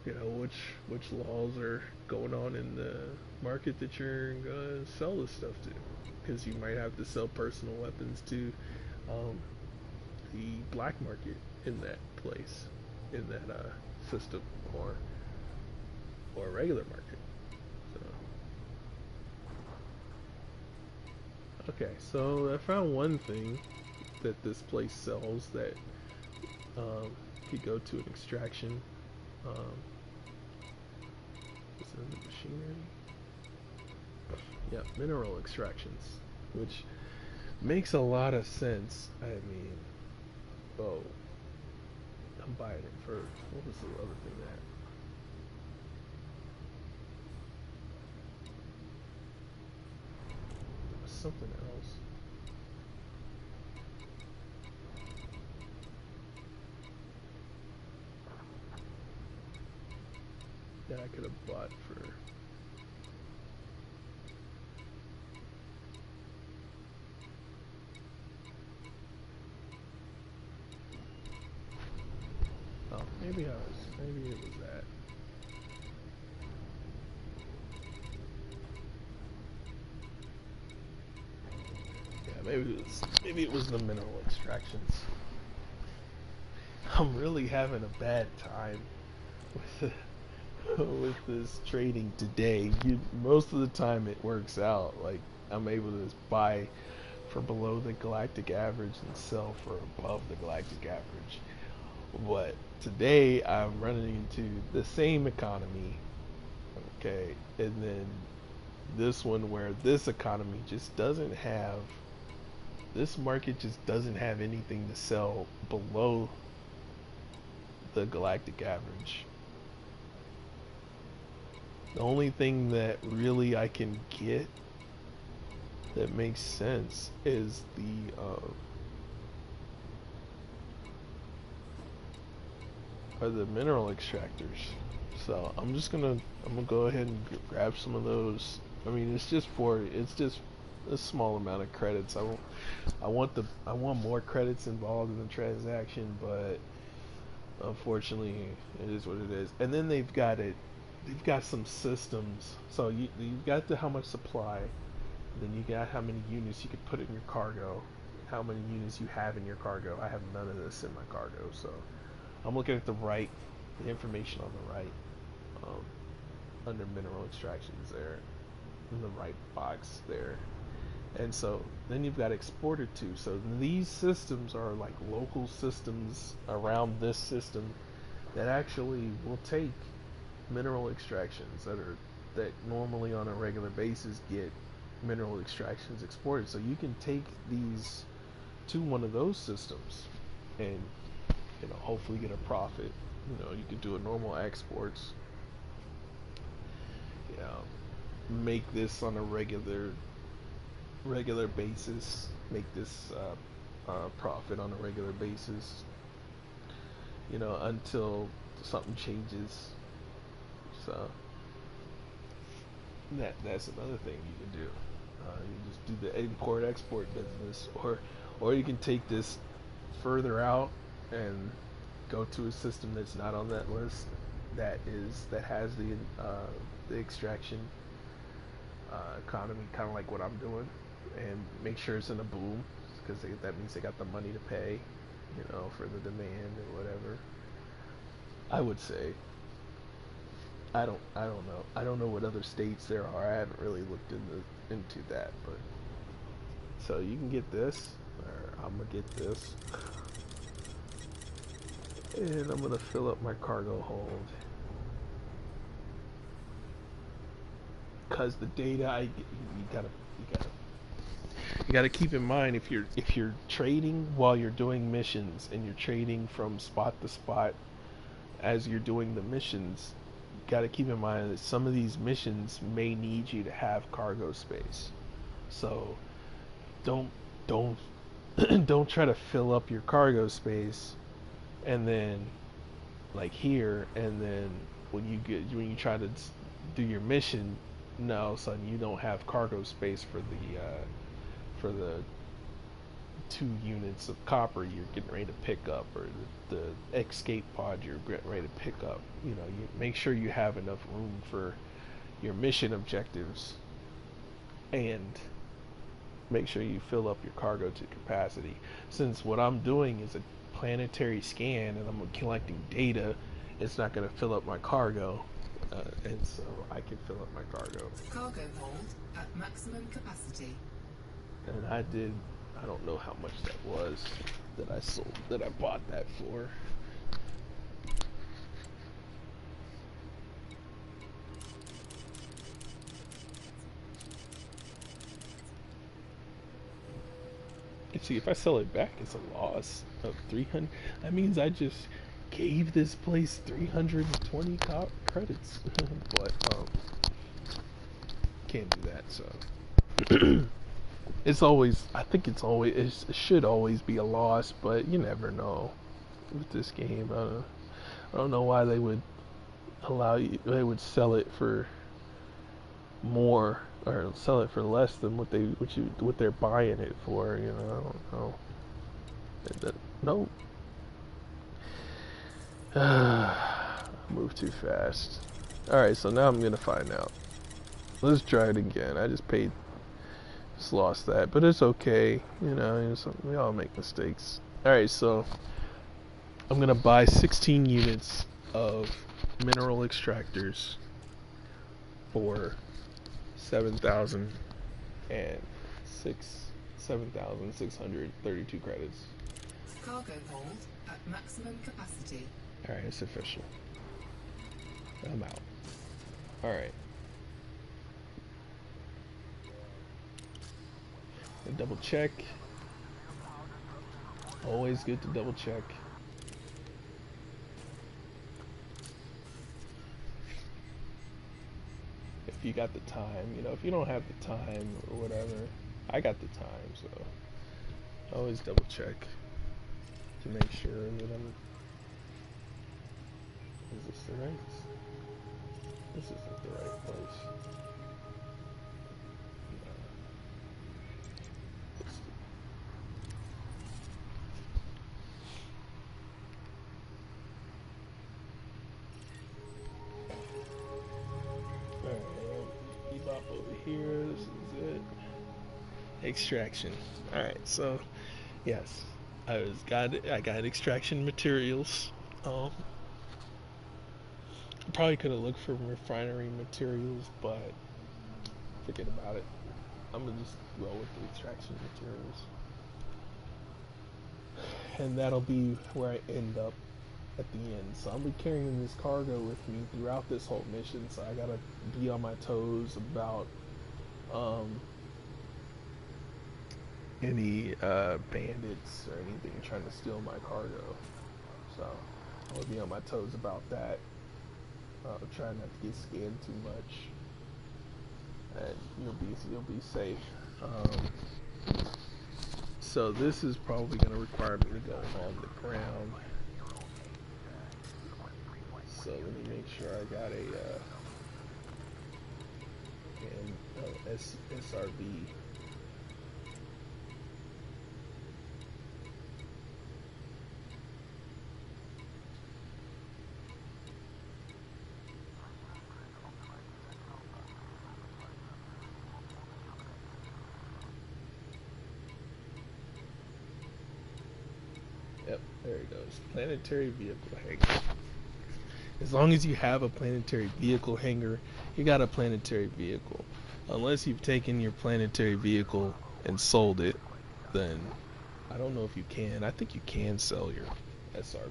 You know, which laws are going on in the market that you're gonna sell this stuff to, because you might have to sell personal weapons to the black market in that place, in that system, or a regular market. So, okay, so I found one thing that this place sells that could go to an extraction. Is it in the machinery? Yeah, mineral extractions, which makes a lot of sense. I mean, oh, I'm buying it first. What was the other thing that? There was something else. That I could have bought for. Oh, maybe it was that. Yeah, maybe it was the mineral extractions. I'm really having a bad time with with this trading today. Most of the time it works out. Like, I'm able to buy for below the galactic average and sell for above the galactic average. But today I'm running into the same economy, okay, and then this one where this economy just doesn't have, this market just doesn't have anything to sell below the galactic average. The only thing that really I can get that makes sense is the mineral extractors. So I'm gonna go ahead and grab some of those. I mean, it's just a small amount of credits. I want more credits involved in the transaction, but unfortunately it is what it is. And then they've got some systems. So you've got how much supply, then you got how many units you could put in your cargo, how many units you have in your cargo. I have none of this in my cargo, so I'm looking at the information on the right, under mineral extractions there, in the right box there. And so then you've got exported to. So these systems are like local systems around this system that actually will take mineral extractions that normally on a regular basis get mineral extractions exported. So you can take these to one of those systems and, you know, hopefully get a profit. You know, you could do a normal exports, you know, make this on a regular regular basis, make this profit on a regular basis, you know, until something changes. So that's another thing you can do. You just do the import export business, or you can take this further out and go to a system that's not on that list, that has the extraction economy, kind of like what I'm doing, and make sure it's in a boom, because that means they got the money to pay, you know, for the demand or whatever. I would say. I don't know. I don't know what other states there are. I haven't really looked into that, but so you can get this, or I'm gonna get this, and I'm gonna fill up my cargo hold, because the data you gotta keep in mind, if you're trading while you're doing missions, and you're trading from spot to spot as you're doing the missions, got to keep in mind that some of these missions may need you to have cargo space. So don't don't try to fill up your cargo space, and then like here, and then when you try to do your mission, now all of a sudden you don't have cargo space for the 2 units of copper you're getting ready to pick up, or the escape pod you're getting ready to pick up. You know, you make sure you have enough room for your mission objectives, and make sure you fill up your cargo to capacity. Since what I'm doing is a planetary scan and I'm collecting data, it's not going to fill up my cargo, and so I can fill up my cargo. Cargo hold at maximum capacity. And I don't know how much that was that I bought that for. And see, if I sell it back, it's a loss of 300. That means I just gave this place 320 credits. But can't do that, so it's always, I think it should always be a loss, but you never know with this game. I don't know why they would sell it for more, or sell it for less than what they're buying it for. You know, I don't know. No. Move too fast. Alright, so now I'm gonna find out. Let's try it again. I just lost that, but it's okay. You know, we all make mistakes. Alright, so I'm gonna buy 16 units of mineral extractors for 7,632 credits. Cargo hold at maximum capacity. Alright, it's official. I'm out. Alright. Double check. Always good to double check. If you got the time, you know, if you don't have the time or whatever, I got the time, so always double check to make sure that is this the right? This isn't the right place. Here, this is it. Extraction. Alright, so yes, I got extraction materials. Probably could have looked for refinery materials, but forget about it. I'm gonna just roll with the extraction materials, and that'll be where I end up at the end. So I'll be carrying this cargo with me throughout this whole mission, so I gotta be on my toes about any bandits or anything trying to steal my cargo. So I'll be on my toes about that. Try not to get scanned too much, and you'll be safe. So this is probably going to require me to go on the ground. So let me make sure I got a SRV. Yep, there it goes. Planetary vehicle hangar. As long as you have a planetary vehicle hangar, you got a planetary vehicle. Unless you've taken your planetary vehicle and sold it, then I don't know if you can. I think you can sell your SRV,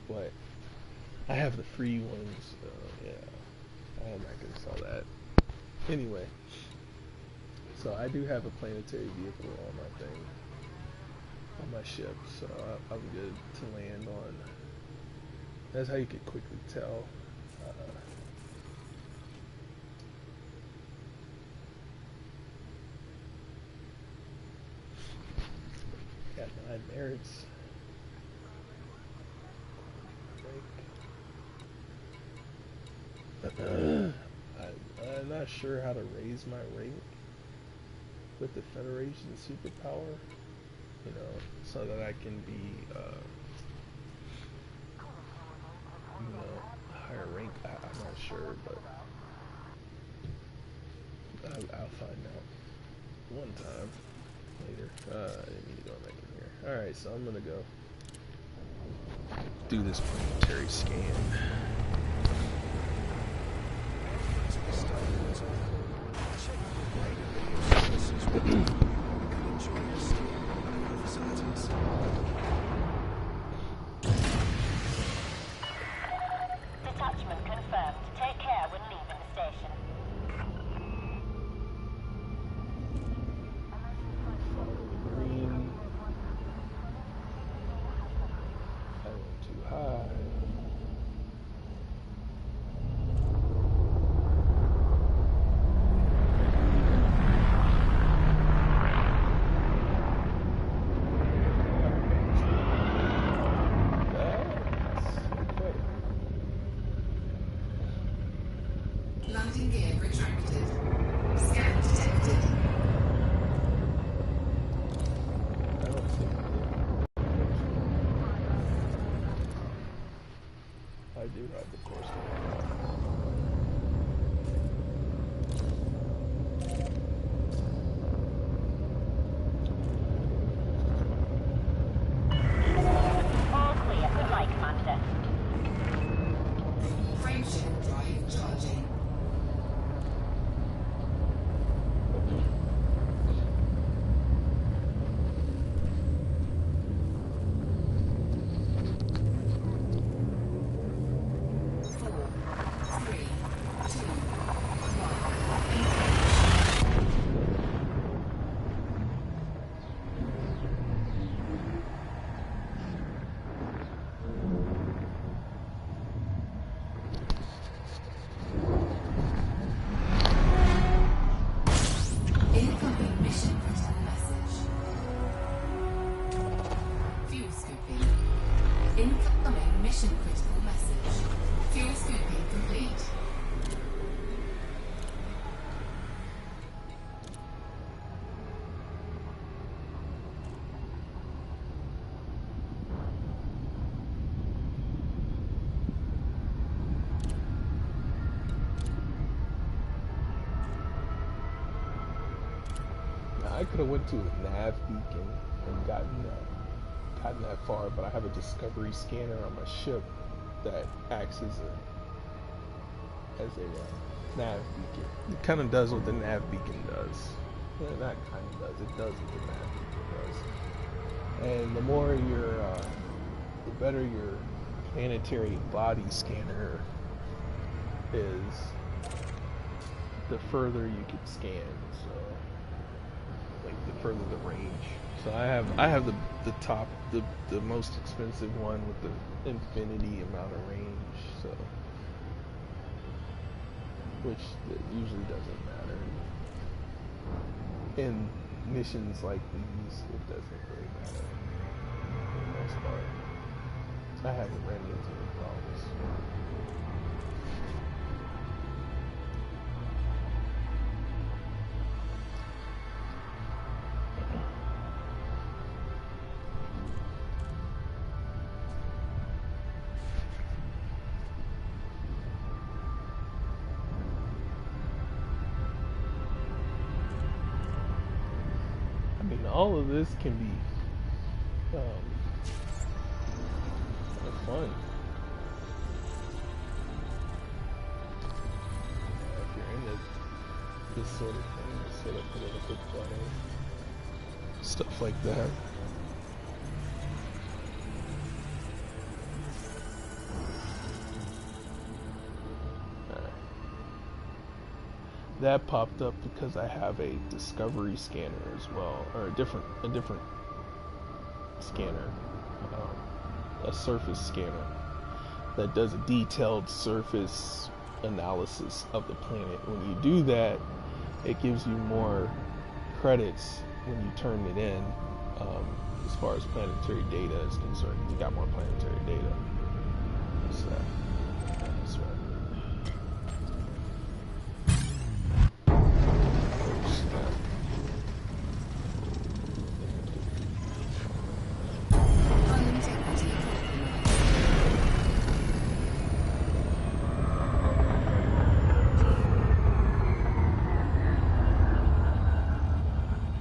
but I have the free ones. Yeah, I'm not gonna sell that. Anyway, so I do have a planetary vehicle on my thing, on my ship, so I'm good to land on. That's how you can quickly tell. Got 9 merits. I'm not sure how to raise my rank with the Federation superpower, you know, so that I can be, you know, higher rank. I'm not sure, but I'll find out one time later. I didn't mean to go back in here. Alright, so I'm gonna go do this planetary scan. Detachment confirmed. Take care when leaving the station. Follow the green. I went too high. Landing gear retracted. Scan detected. I don't see it. I do have the course. All clear. Good night, Commander. Frameshift drive charging. Incoming mission critical message. Fuel scooping. Incoming mission critical message. Fuel scooping complete. Now, I could have went to a nav beacon and gotten that far, but I have a discovery scanner on my ship that acts as a nav beacon. It kind of does what the nav beacon does. Yeah, not kind of does. It does what the nav beacon does. And the more the better your planetary body scanner is, the further you can scan. So, like, the further the range. So I have the top, the most expensive one with the infinity amount of range. So, which usually doesn't matter. in missions like these, it doesn't really matter for the most part. I haven't ran into any problems. I mean, all of this can be kind of fun. If you're into this sort of thing, this sort of political play, stuff like that. That popped up because I have a discovery scanner as well, or a different scanner, a surface scanner that does a detailed surface analysis of the planet. When you do that, it gives you more credits when you turn it in. As far as planetary data is concerned, you got more planetary data. So that's right.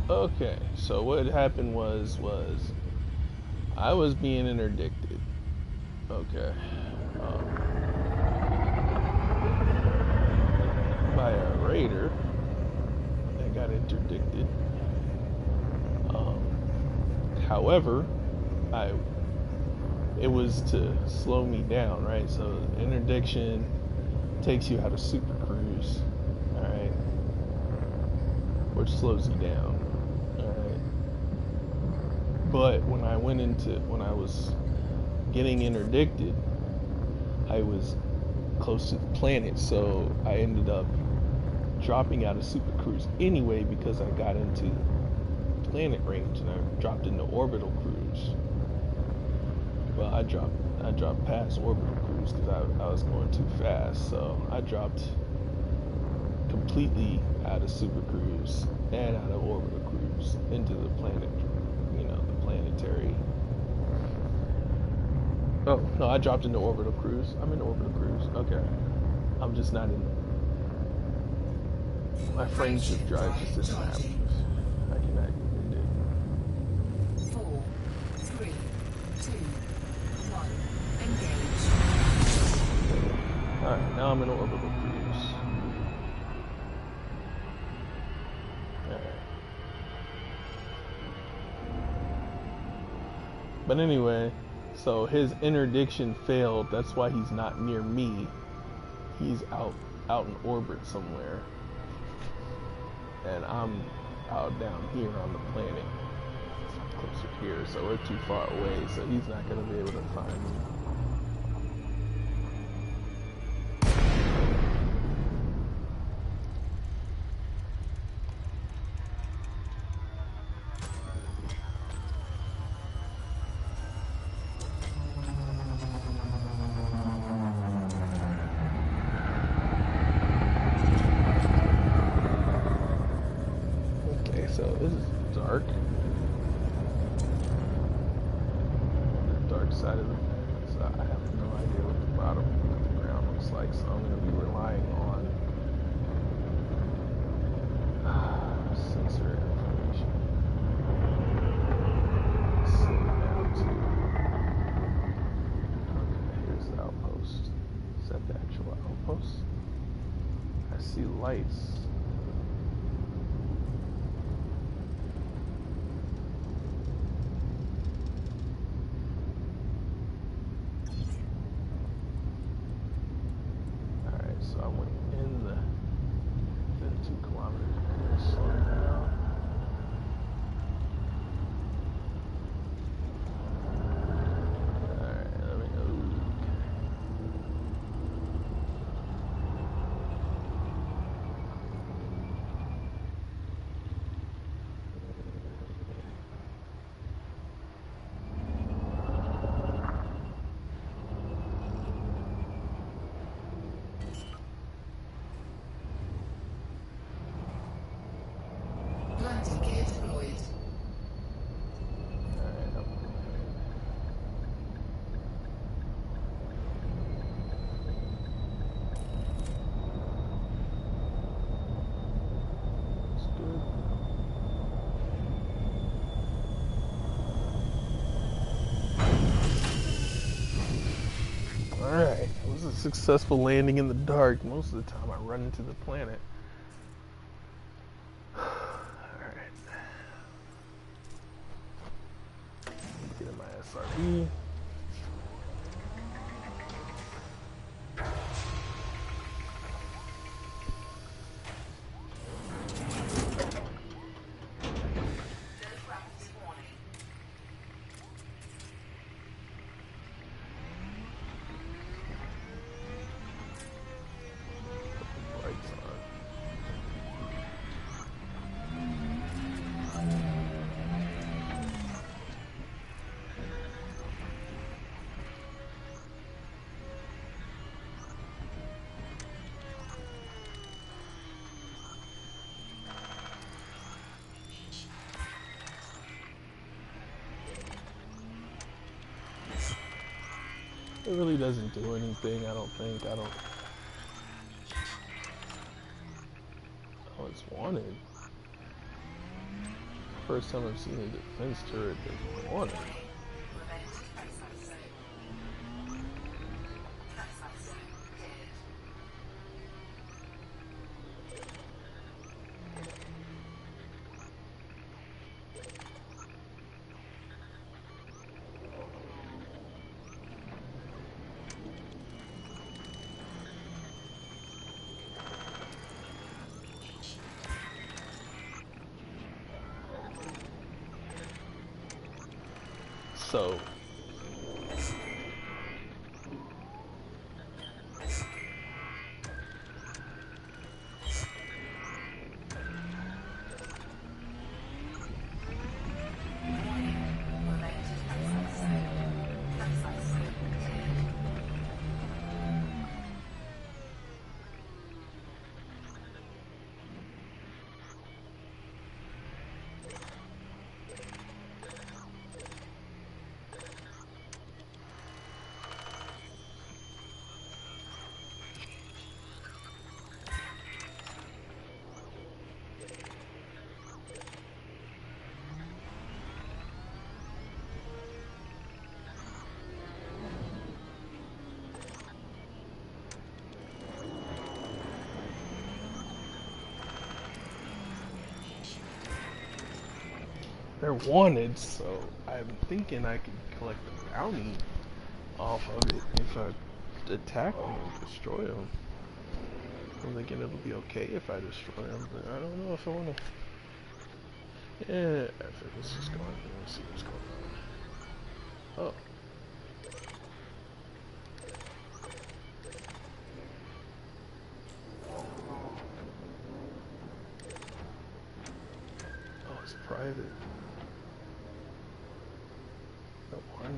Okay, so what happened was I was being interdicted. Okay. By a raider that got interdicted. However, it was to slow me down, right? So interdiction takes you out of super cruise, all right, which slows you down. But when I was getting interdicted, I was close to the planet, so I ended up dropping out of super cruise anyway because I got into planet range and I dropped into orbital cruise. Well, I dropped past orbital cruise because I was going too fast, so I dropped completely out of super cruise and out of orbital cruise into the planet. Planetary. Oh, no, I dropped into orbital cruise. I'm in orbital cruise. Okay. I'm just not in. My friendship drive just isn't happening. I can activate it. 4, 3, 2, 1. Engage. Alright, now I'm in orbital cruise. But anyway, so his interdiction failed. That's why he's not near me. He's out in orbit somewhere. And I'm out down here on the planet. Closer here, so we're too far away, so he's not gonna be able to find me. So this is dark. The dark side of the planet, so I have no idea what the bottom of the ground looks like, so I'm going to be relying on sensor information. Slow down to. Okay, here's the outpost. Is that the actual outpost? I see lights. So I went in the 2 kilometers. I'm going to slow down. Alright, let me go. successful landing in the dark. Most of the time I run into the planet. Alright. Get in my SRE. It really doesn't do anything, I don't think. Oh, it's wanted. First time I've seen a defense turret that's wanted. So they're wanted, so I'm thinking I could collect the bounty off of it if I attack them and destroy them. I'm thinking it'll be okay if I destroy them, but I don't know if I want to. Yeah, after this is going, let's see what's going on. Oh. Oh, it's private. No wonder.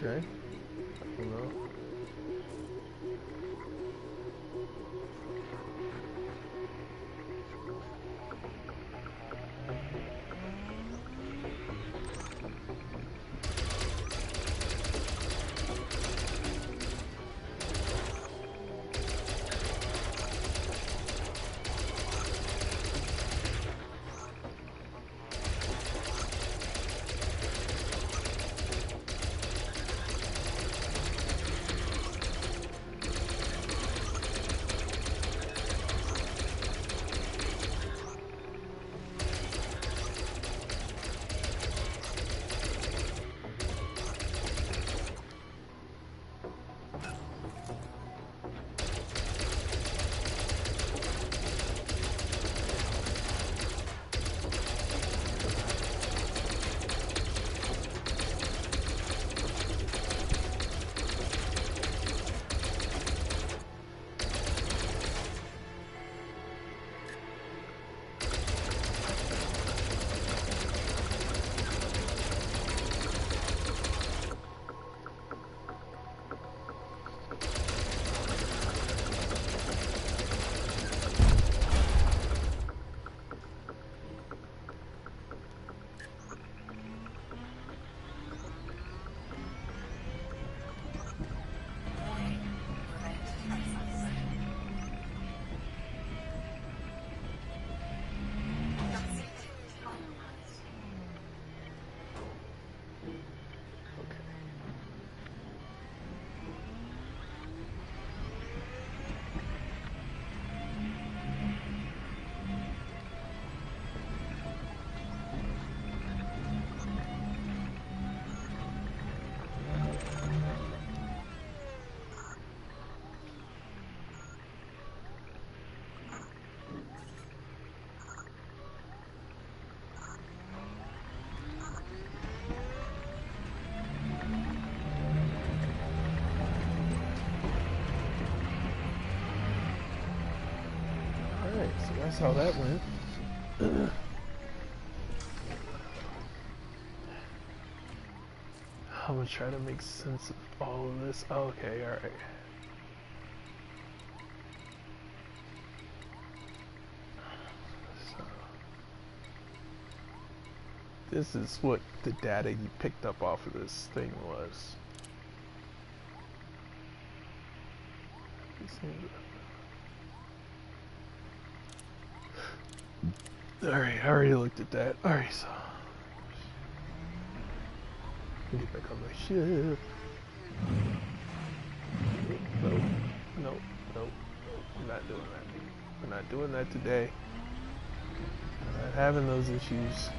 Okay. I don't know. Alright, so that's how that went. I'm gonna try to make sense of all of this. Okay, alright. So, this is what the data you picked up off of this thing was. Alright, I already looked at that. Alright, so get back on my ship. Nope, nope, nope. I'm not doing that. We're not doing that today. I'm not having those issues.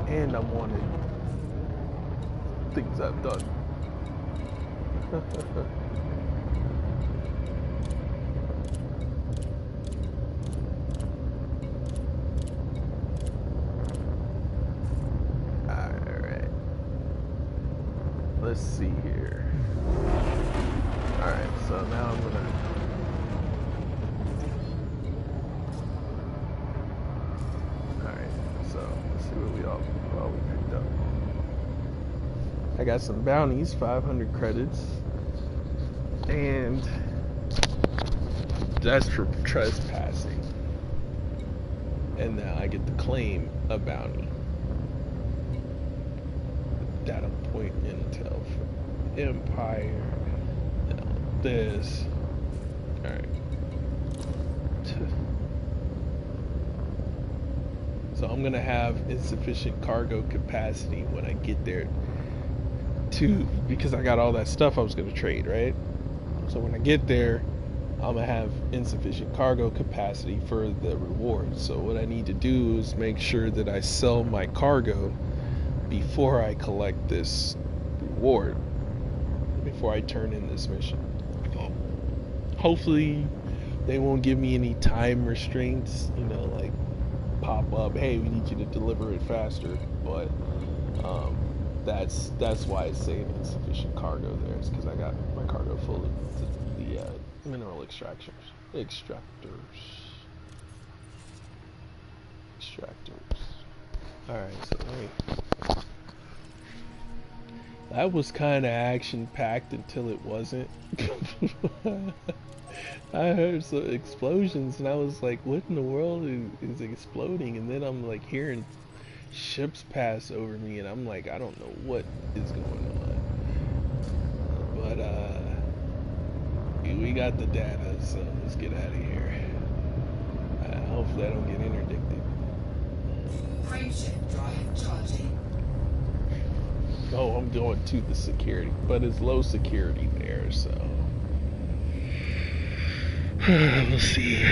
And I'm wanted. Things I've done. Alright. Let's see here. Alright, so now I'm gonna let's see what we picked up. I got some bounties, 500 credits, and that's for trespassing. And now I get to claim a bounty. Data point intel for Empire. This. Alright. So I'm gonna have insufficient cargo capacity when I get there too, because I got all that stuff I was gonna trade, right? So when I get there, I'm gonna have insufficient cargo capacity for the reward. So what I need to do is make sure that I sell my cargo before I collect this reward, before I turn in this mission. Hopefully they won't give me any time restraints, you know, like pop up, hey, we need you to deliver it faster. But that's why it's saying insufficient cargo there. It's because I got my cargo full of the mineral extractors. Alright, so wait. That was kind of action-packed until it wasn't. I heard some explosions and I was like, what in the world is exploding? And then I'm like hearing ships pass over me and I'm like, I don't know what is going on. But we got the data, so let's get out of here. Hopefully I don't get interdicted. Frameshift drive charging. Oh, I'm going to the security, but it's low security there, so we'll see.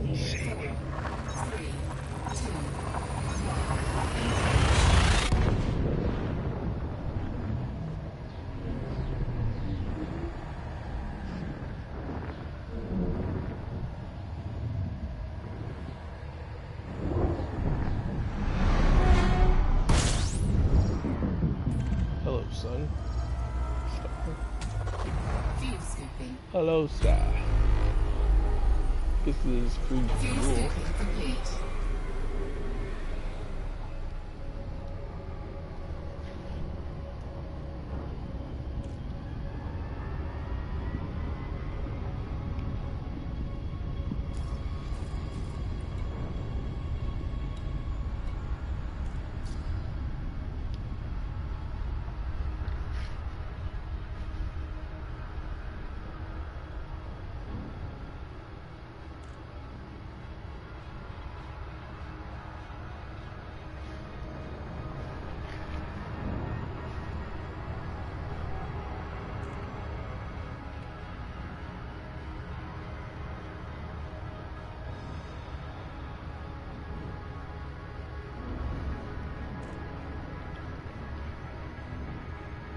We'll see. 4, 3, 2, 1. Hello, son. fuel scooping. Hello, star. This is free Fuel fuel. scooping complete.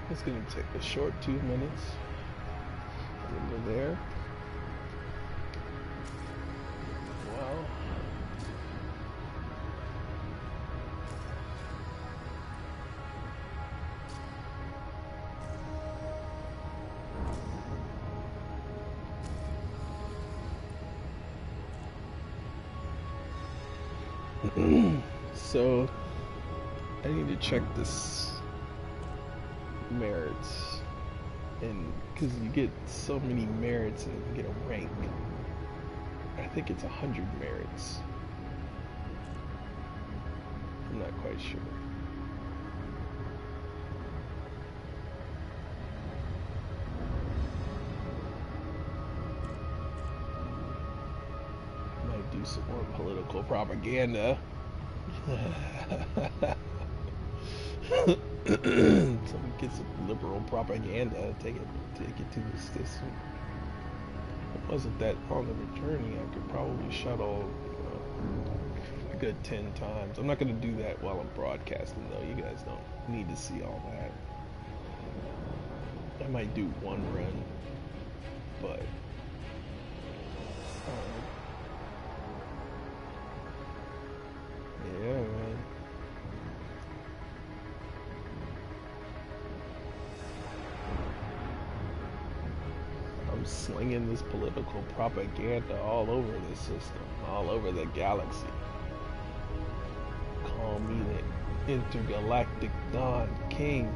It's gonna take a short 2 minutes. Over there. Wow. So I need to check this merits, and because you get so many merits and you get a rank. I think it's 100 merits. I'm not quite sure. Might do some more political propaganda. So we get some liberal propaganda, take it to the system. It wasn't that long of a journey. I could probably shuttle a good 10 times. I'm not going to do that while I'm broadcasting, though. You guys don't need to see all that. I might do one run, but yeah, man. I'm slinging this political propaganda all over the system, all over the galaxy. Call me the intergalactic Don King.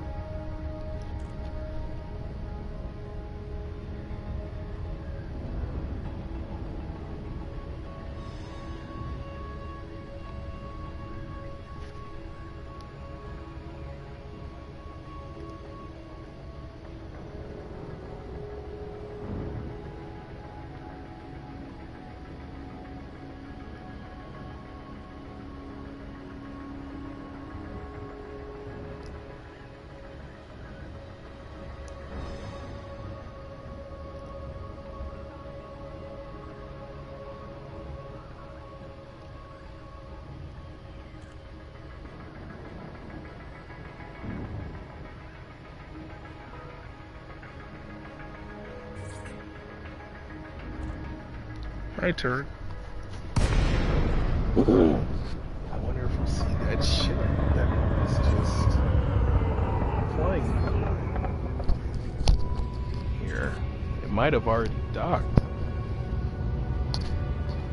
My turn. I wonder if we see that ship that was just flying here. It might have already docked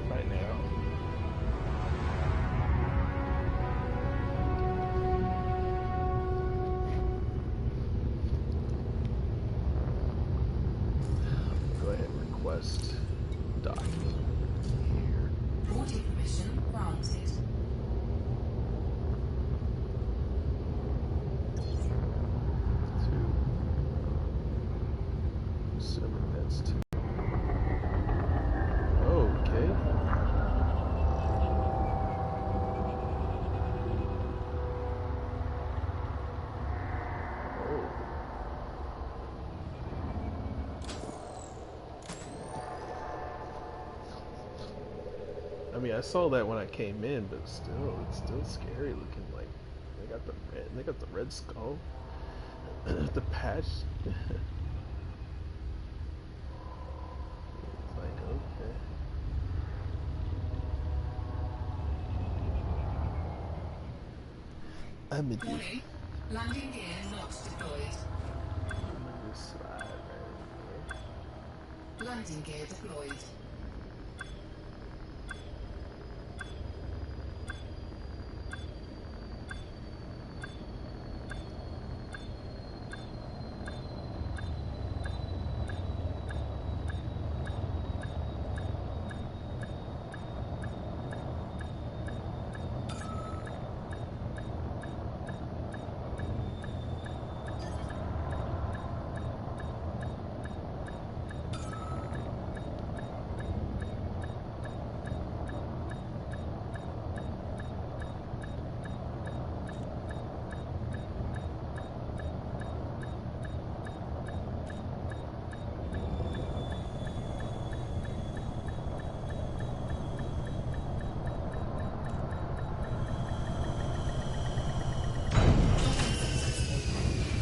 right now. Go ahead and request docking here. Boarding permission granted. Two. Assuming that's two. Okay. Oh. I mean, I saw that when I came in, but still, it's still scary looking. Like they got the red skull, the patch. It's like okay. I'm a Warning. Landing gear not deployed. this slide right here. Landing gear deployed.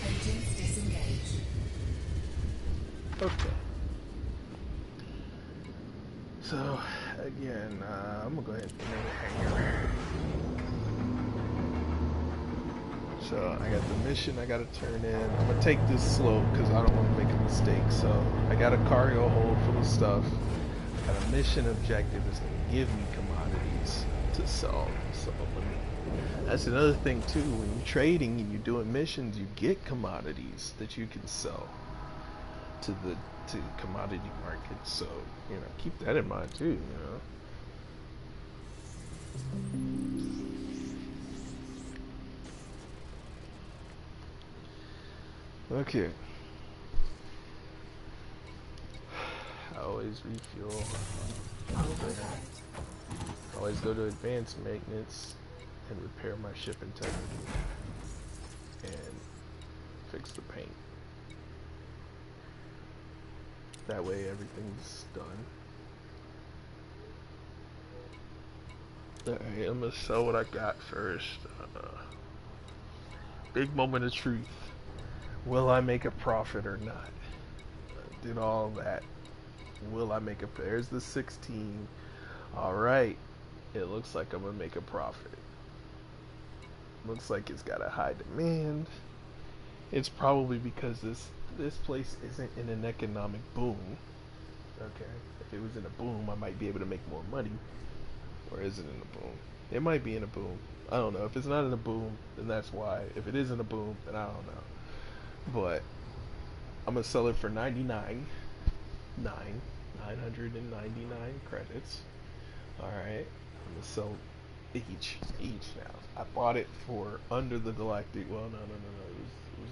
Engines disengaged. Okay. So again, I'm gonna go ahead and put it in the hangar. So I got the mission I gotta turn in. I'm gonna take this slow because I don't want to make a mistake. So I got a cargo hold full of stuff. I got a mission objective that's gonna give me commodities to sell. So let me. That's another thing too. When you're trading and you're doing missions, you get commodities that you can sell to the commodity market. So keep that in mind too. Okay. I always refuel. Always go to advanced maintenance and repair my ship integrity and fix the paint. That way everything's done. Alright, I'm gonna sell what I got first. Big moment of truth. Will I make a profit or not? Did all that. Will I make a... There's the 16. Alright. It looks like I'm gonna make a profit. Looks like it's got a high demand. It's probably because this place isn't in an economic boom. Okay. If it was in a boom, I might be able to make more money. Or is it in a boom? It might be in a boom. I don't know. If it's not in a boom, then that's why. If it is in a boom, then I don't know. But I'm gonna sell it for 999 credits. Alright. I'm gonna sell each now. I bought it for under the galactic, well no. It was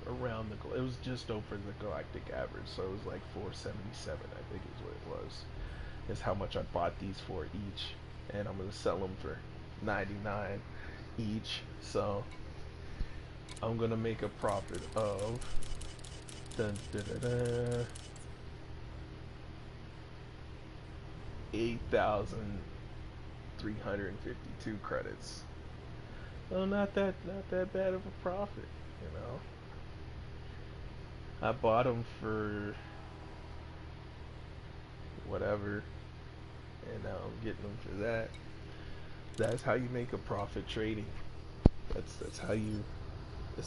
around the, it was just over the galactic average, so it was like 477 I think is what it was. Is how much I bought these for each, and I'm gonna sell them for 99 each, so I'm gonna make a profit of 8,352 credits. Well, not that bad of a profit, I bought them for whatever, and getting them for that. That's how you make a profit trading. That's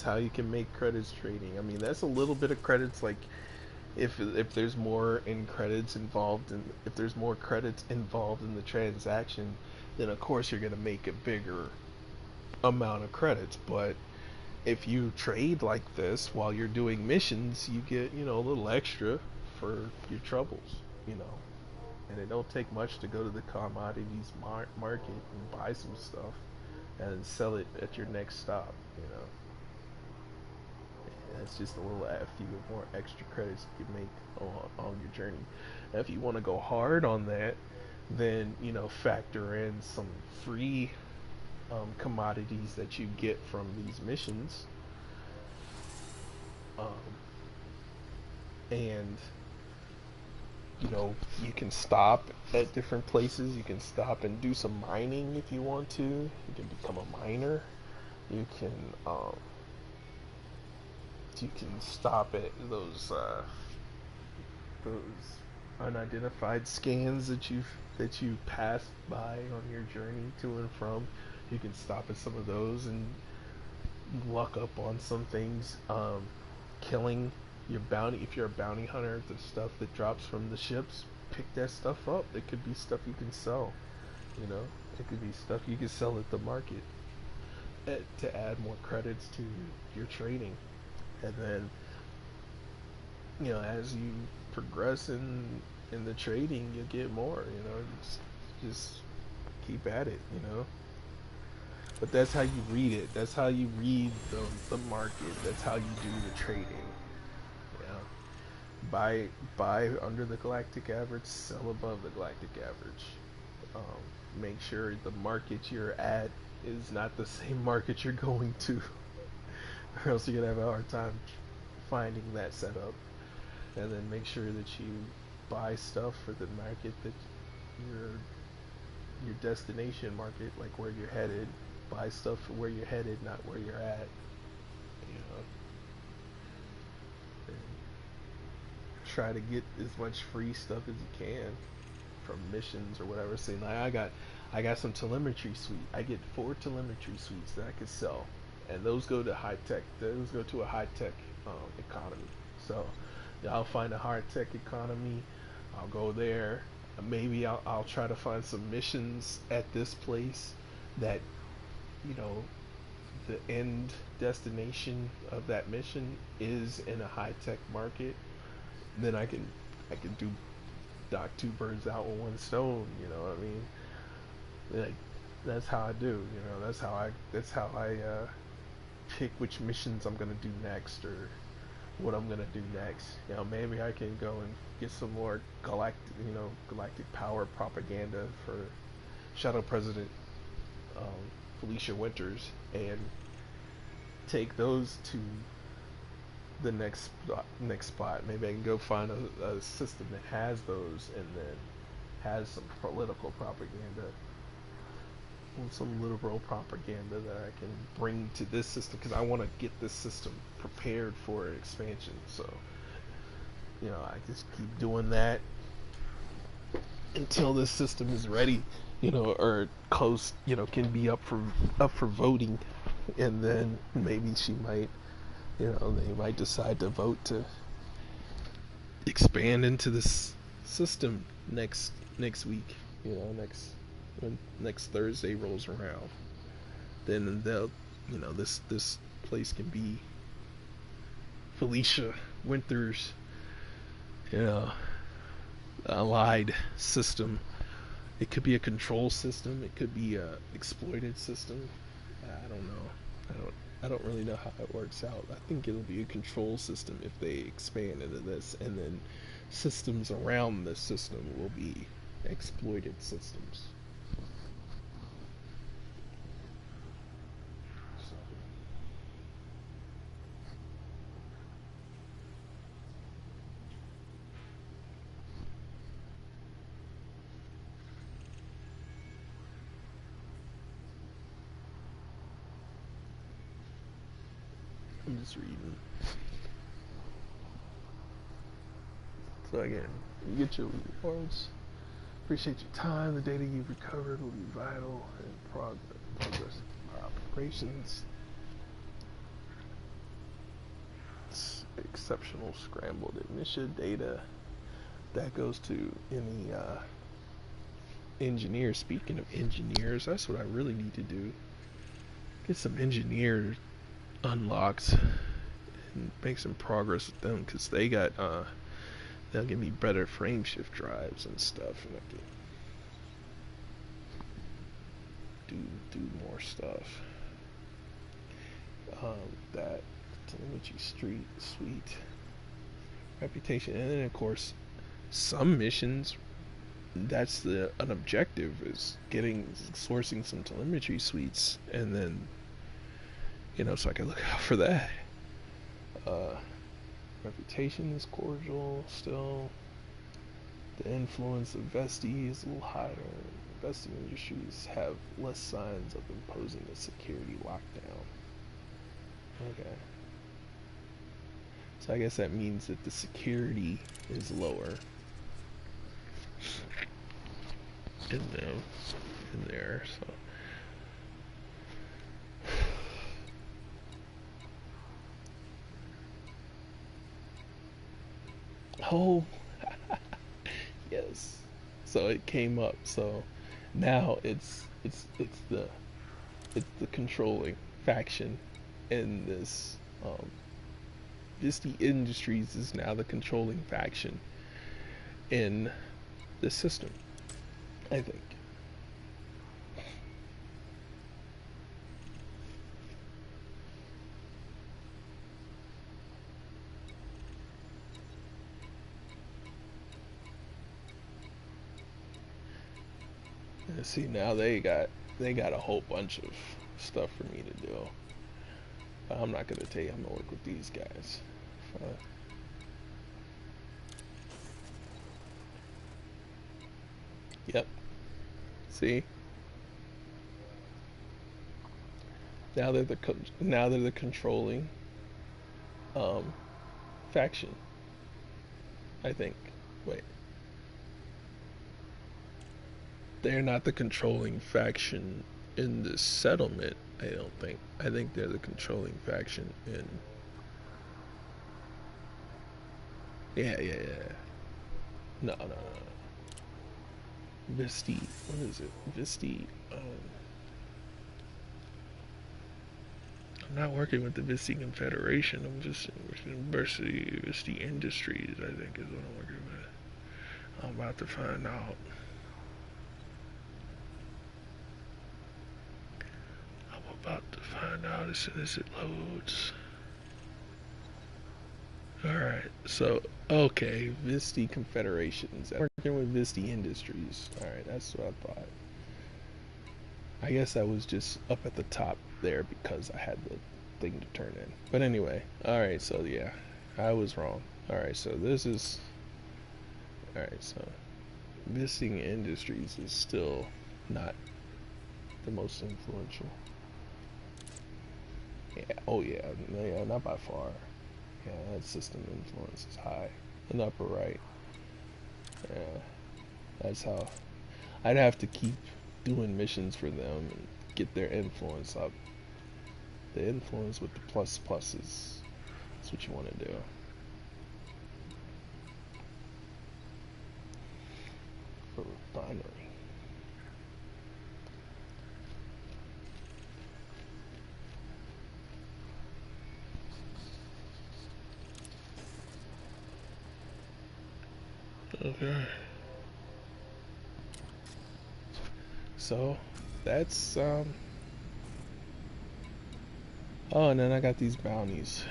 how you can make credits trading. I mean, that's a little bit of credits. Like if there's more in credits involved, and if there's more credits involved in the transaction, then of course you're gonna make a bigger amount of credits. But if you trade like this while you're doing missions, you get, a little extra for your troubles, you know. And it don't take much to go to the commodities market and buy some stuff and then sell it at your next stop, you know. And it's just a few more extra credits you can make on your journey. Now, if you want to go hard on that, then, factor in some free commodities that you get from these missions. And you can stop at different places. You can stop and do some mining if you want to. You can become a miner. You can stop at those unidentified scans that you passed by on your journey to and from. You can stop at some of those and luck up on some things. Killing your bounty, if you're a bounty hunter, the stuff that drops from the ships, pick that stuff up. It could be stuff you can sell, it could be stuff you can sell at the market to add more credits to your trading. And then as you progress in the trading, you'll get more. Just keep at it. But that's how you read it. That's how you read the market. That's how you do the trading. Buy under the galactic average, sell above the galactic average. Make sure the market you're at is not the same market you're going to, or else you're gonna have a hard time finding that setup. And then make sure that you buy stuff for the market that your destination market, like where you're headed. Buy stuff for where you're headed, not where you're at. Try to get as much free stuff as you can from missions or whatever. Say, like, I got some telemetry suite. I get 4 telemetry suites that I could sell, and those go to high tech. Those go to a high tech economy. So I'll find a high tech economy. I'll go there. Maybe I'll try to find some missions at this place that the end destination of that mission is in a high tech market. Then I can do knock 2 birds out with 1 stone. You know what I mean? Like, that's how I do. That's how I pick which missions I'm gonna do next, or what I'm gonna do next. Maybe I can go and get some more galactic power propaganda for Shadow President Felicia Winters, and take those to the next spot. Maybe I can go find a system that has those, and then has some political propaganda, some liberal propaganda that I can bring to this system, because I want to get this system prepared for expansion. So I just keep doing that until this system is ready, or close, can be up for voting, and then maybe she might, they might decide to vote to expand into this system next week. When next Thursday rolls around, then they'll, this place can be Felicia Winters, allied system. It could be a control system. It could be a exploited system. I don't know. I don't really know how it works out. I think it'll be a control system if they expand into this, and then systems around this system will be exploited systems. I'm just reading. So again, you get your rewards. Appreciate your time. The data you've recovered will be vital in progress of our operations. It's exceptional scrambled ignition data that goes to any engineer. Speaking of engineers, that's what I really need to do. Get some engineer unlocked and make some progress with them, because they got they'll give me better frame shift drives and stuff, and I can do more stuff. That telemetry suite reputation, and then of course some missions, that's an objective, is sourcing some telemetry suites, and then so I can look out for that. Reputation is cordial still. The influence of Vesti is a little higher. Investing industries have less signs of imposing a security lockdown. Okay. So I guess that means that the security is lower in there, so. Oh, yes. So it came up. So now it's the controlling faction in this. Disney Industries is now the controlling faction in the system, I think. See, now they got a whole bunch of stuff for me to do. But I'm not gonna tell you I'm gonna work with these guys. Yep. See? Now they're the controlling faction, I think. Wait. They're not the controlling faction in this settlement, I don't think. I think they're the controlling faction in... Yeah. No. Visti, what is it? Visti, I'm not working with the Visti Confederation, I'm just working with Visti Industries, I think is what I'm working with. I'm about to find out. As soon as it loads. Alright, so, okay, Visti Confederations. I'm working with Visti Industries. Alright, that's what I thought. I guess I was just up at the top there because I had the thing to turn in. But anyway, alright, so yeah, I was wrong. Alright, so this is... Alright, so Visti Industries is still not the most influential. Yeah, oh yeah, not by far. Yeah, that system influence is high. In the upper right. Yeah, that's how. I'd have to keep doing missions for them and get their influence up. The influence with the pluses. That's what you want to do. For refinery. Okay. So that's oh, and then I got these bounties.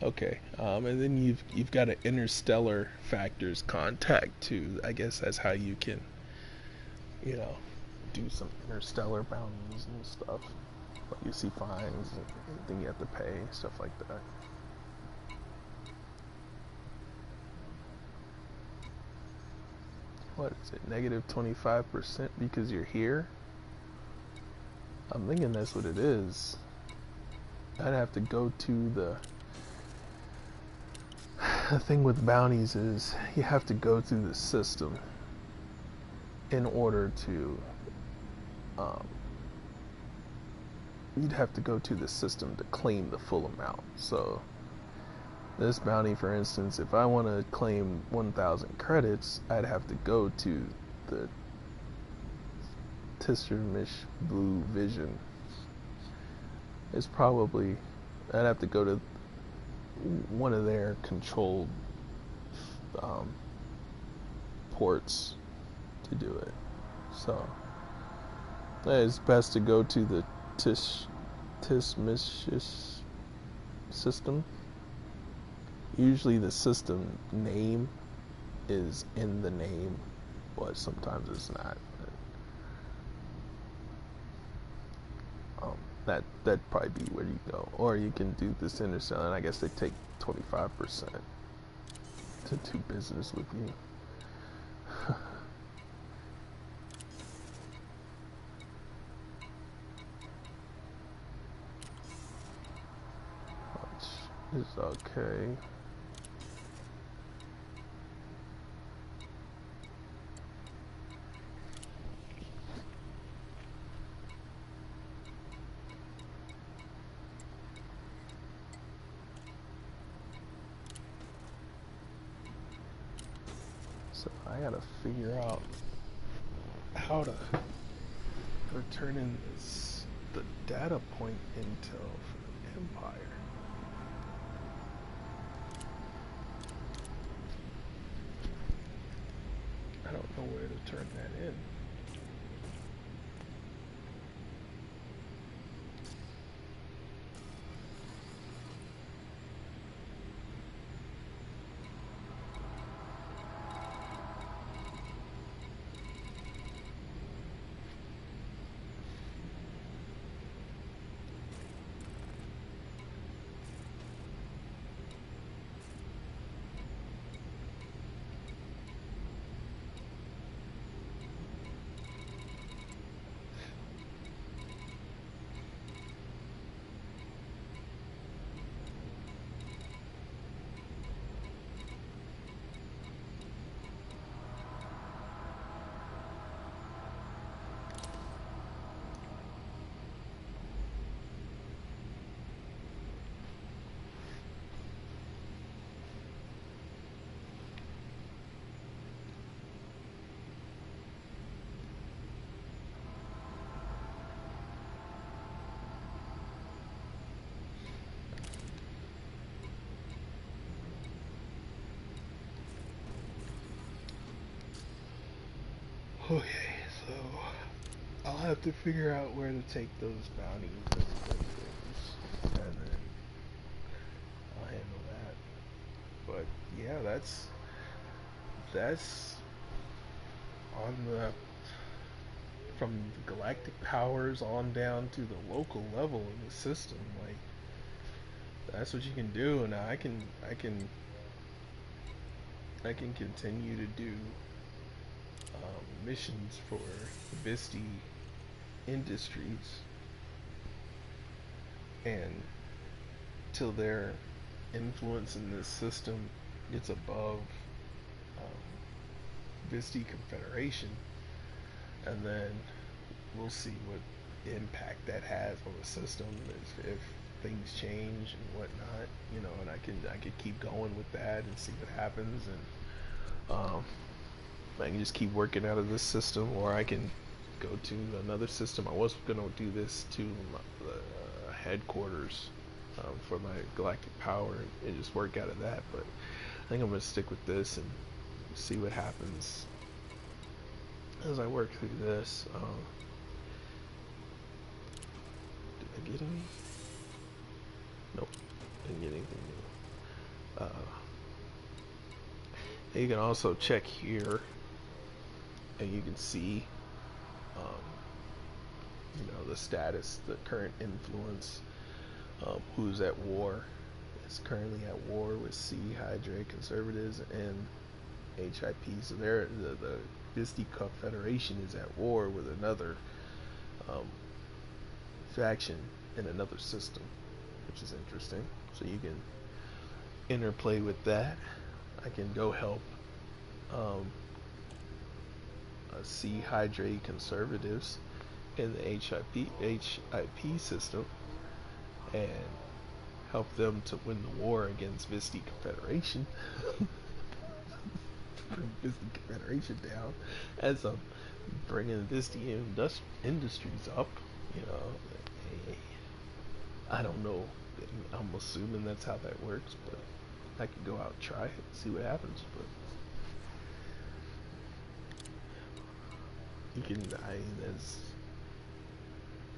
Okay, and then you've got an interstellar factors contact too. I guess that's how you can, do some interstellar bounties and stuff. Like you see fines, anything you have to pay, stuff like that. what is it, negative 25% because you're here? I'm thinking that's what it is. I'd have to go to the thing with bounties is you have to go through the system in order to you'd have to go to the system to claim the full amount. So this bounty, for instance, if I want to claim 1,000 credits, I'd have to go to the Tishamish Blue Vision. It's probably, I'd have to go to one of their controlled ports to do it. So it's best to go to the Tishamish system. Usually the system name is in the name, but sometimes it's not. That'd probably be where you go. Or you can do this intercell, and I guess they take 25% to do business with you. Which is okay. So I gotta figure out how to turn in the data point intel for the Empire. I don't know where to turn that in. Okay, so I'll have to figure out where to take those bounties and things, and then I'll handle that. But yeah, that's on the from the galactic powers on down to the local level in the system. Like that's what you can do, and I can continue to do missions for Visti Industries, and till their influence in this system gets above Visti Confederation, and then we'll see what impact that has on the system if things change and whatnot, you know, and I could keep going with that and see what happens, and I can just keep working out of this system, or I can go to another system. I was gonna do this to the headquarters for my galactic power and just work out of that, but I think I'm gonna stick with this and see what happens as I work through this. Did I get any? Nope, didn't get anything new. You can also check here, and you can see, you know, the status, the current influence, who's at war. It's currently at war with C, Hydra, Conservatives, and HIP. So the Fisty Cup Federation is at war with another um, faction in another system, which is interesting. So you can interplay with that. I can go help C hydrate conservatives in the HIP system and help them to win the war against Visti Confederation. Bring Visti Confederation down as I'm bringing Visti Industries up. You know, I don't know. I'm assuming that's how that works, but I could go out and try it, see what happens. But you can,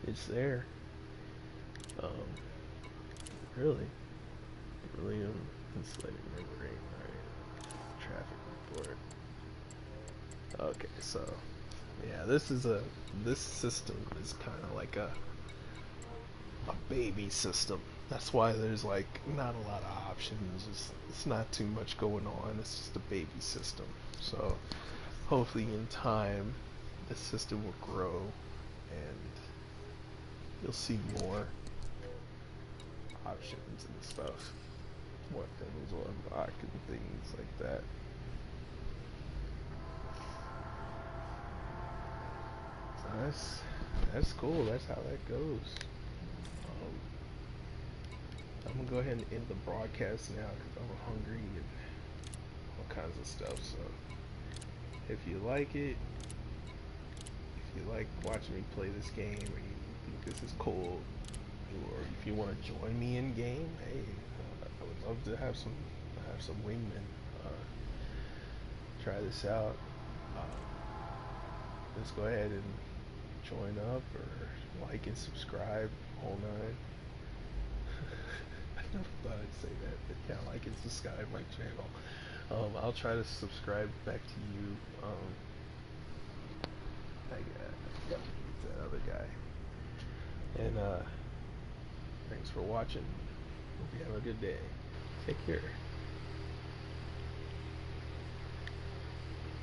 it's there. Um, really, insulated membrane. Alright, traffic report. Okay, so yeah, this system is kind of like a baby system. That's why there's like not a lot of options. It's not too much going on. It's just a baby system. So hopefully in time the system will grow and you'll see more options and stuff. What things will unlock and things like that. So that's cool. That's how that goes. I'm gonna go ahead and end the broadcast now because I'm hungry and all kinds of stuff. So if you like it, if you like watching me play this game, or you think this is cool, or if you want to join me in game, hey, I would love to have some wingmen. Try this out. Just go ahead and join up or like and subscribe, whole nine. I never thought I'd say that, but yeah, like and subscribe my channel. I'll try to subscribe back to you. That other guy. And thanks for watching. Hope you have a good day. Take care.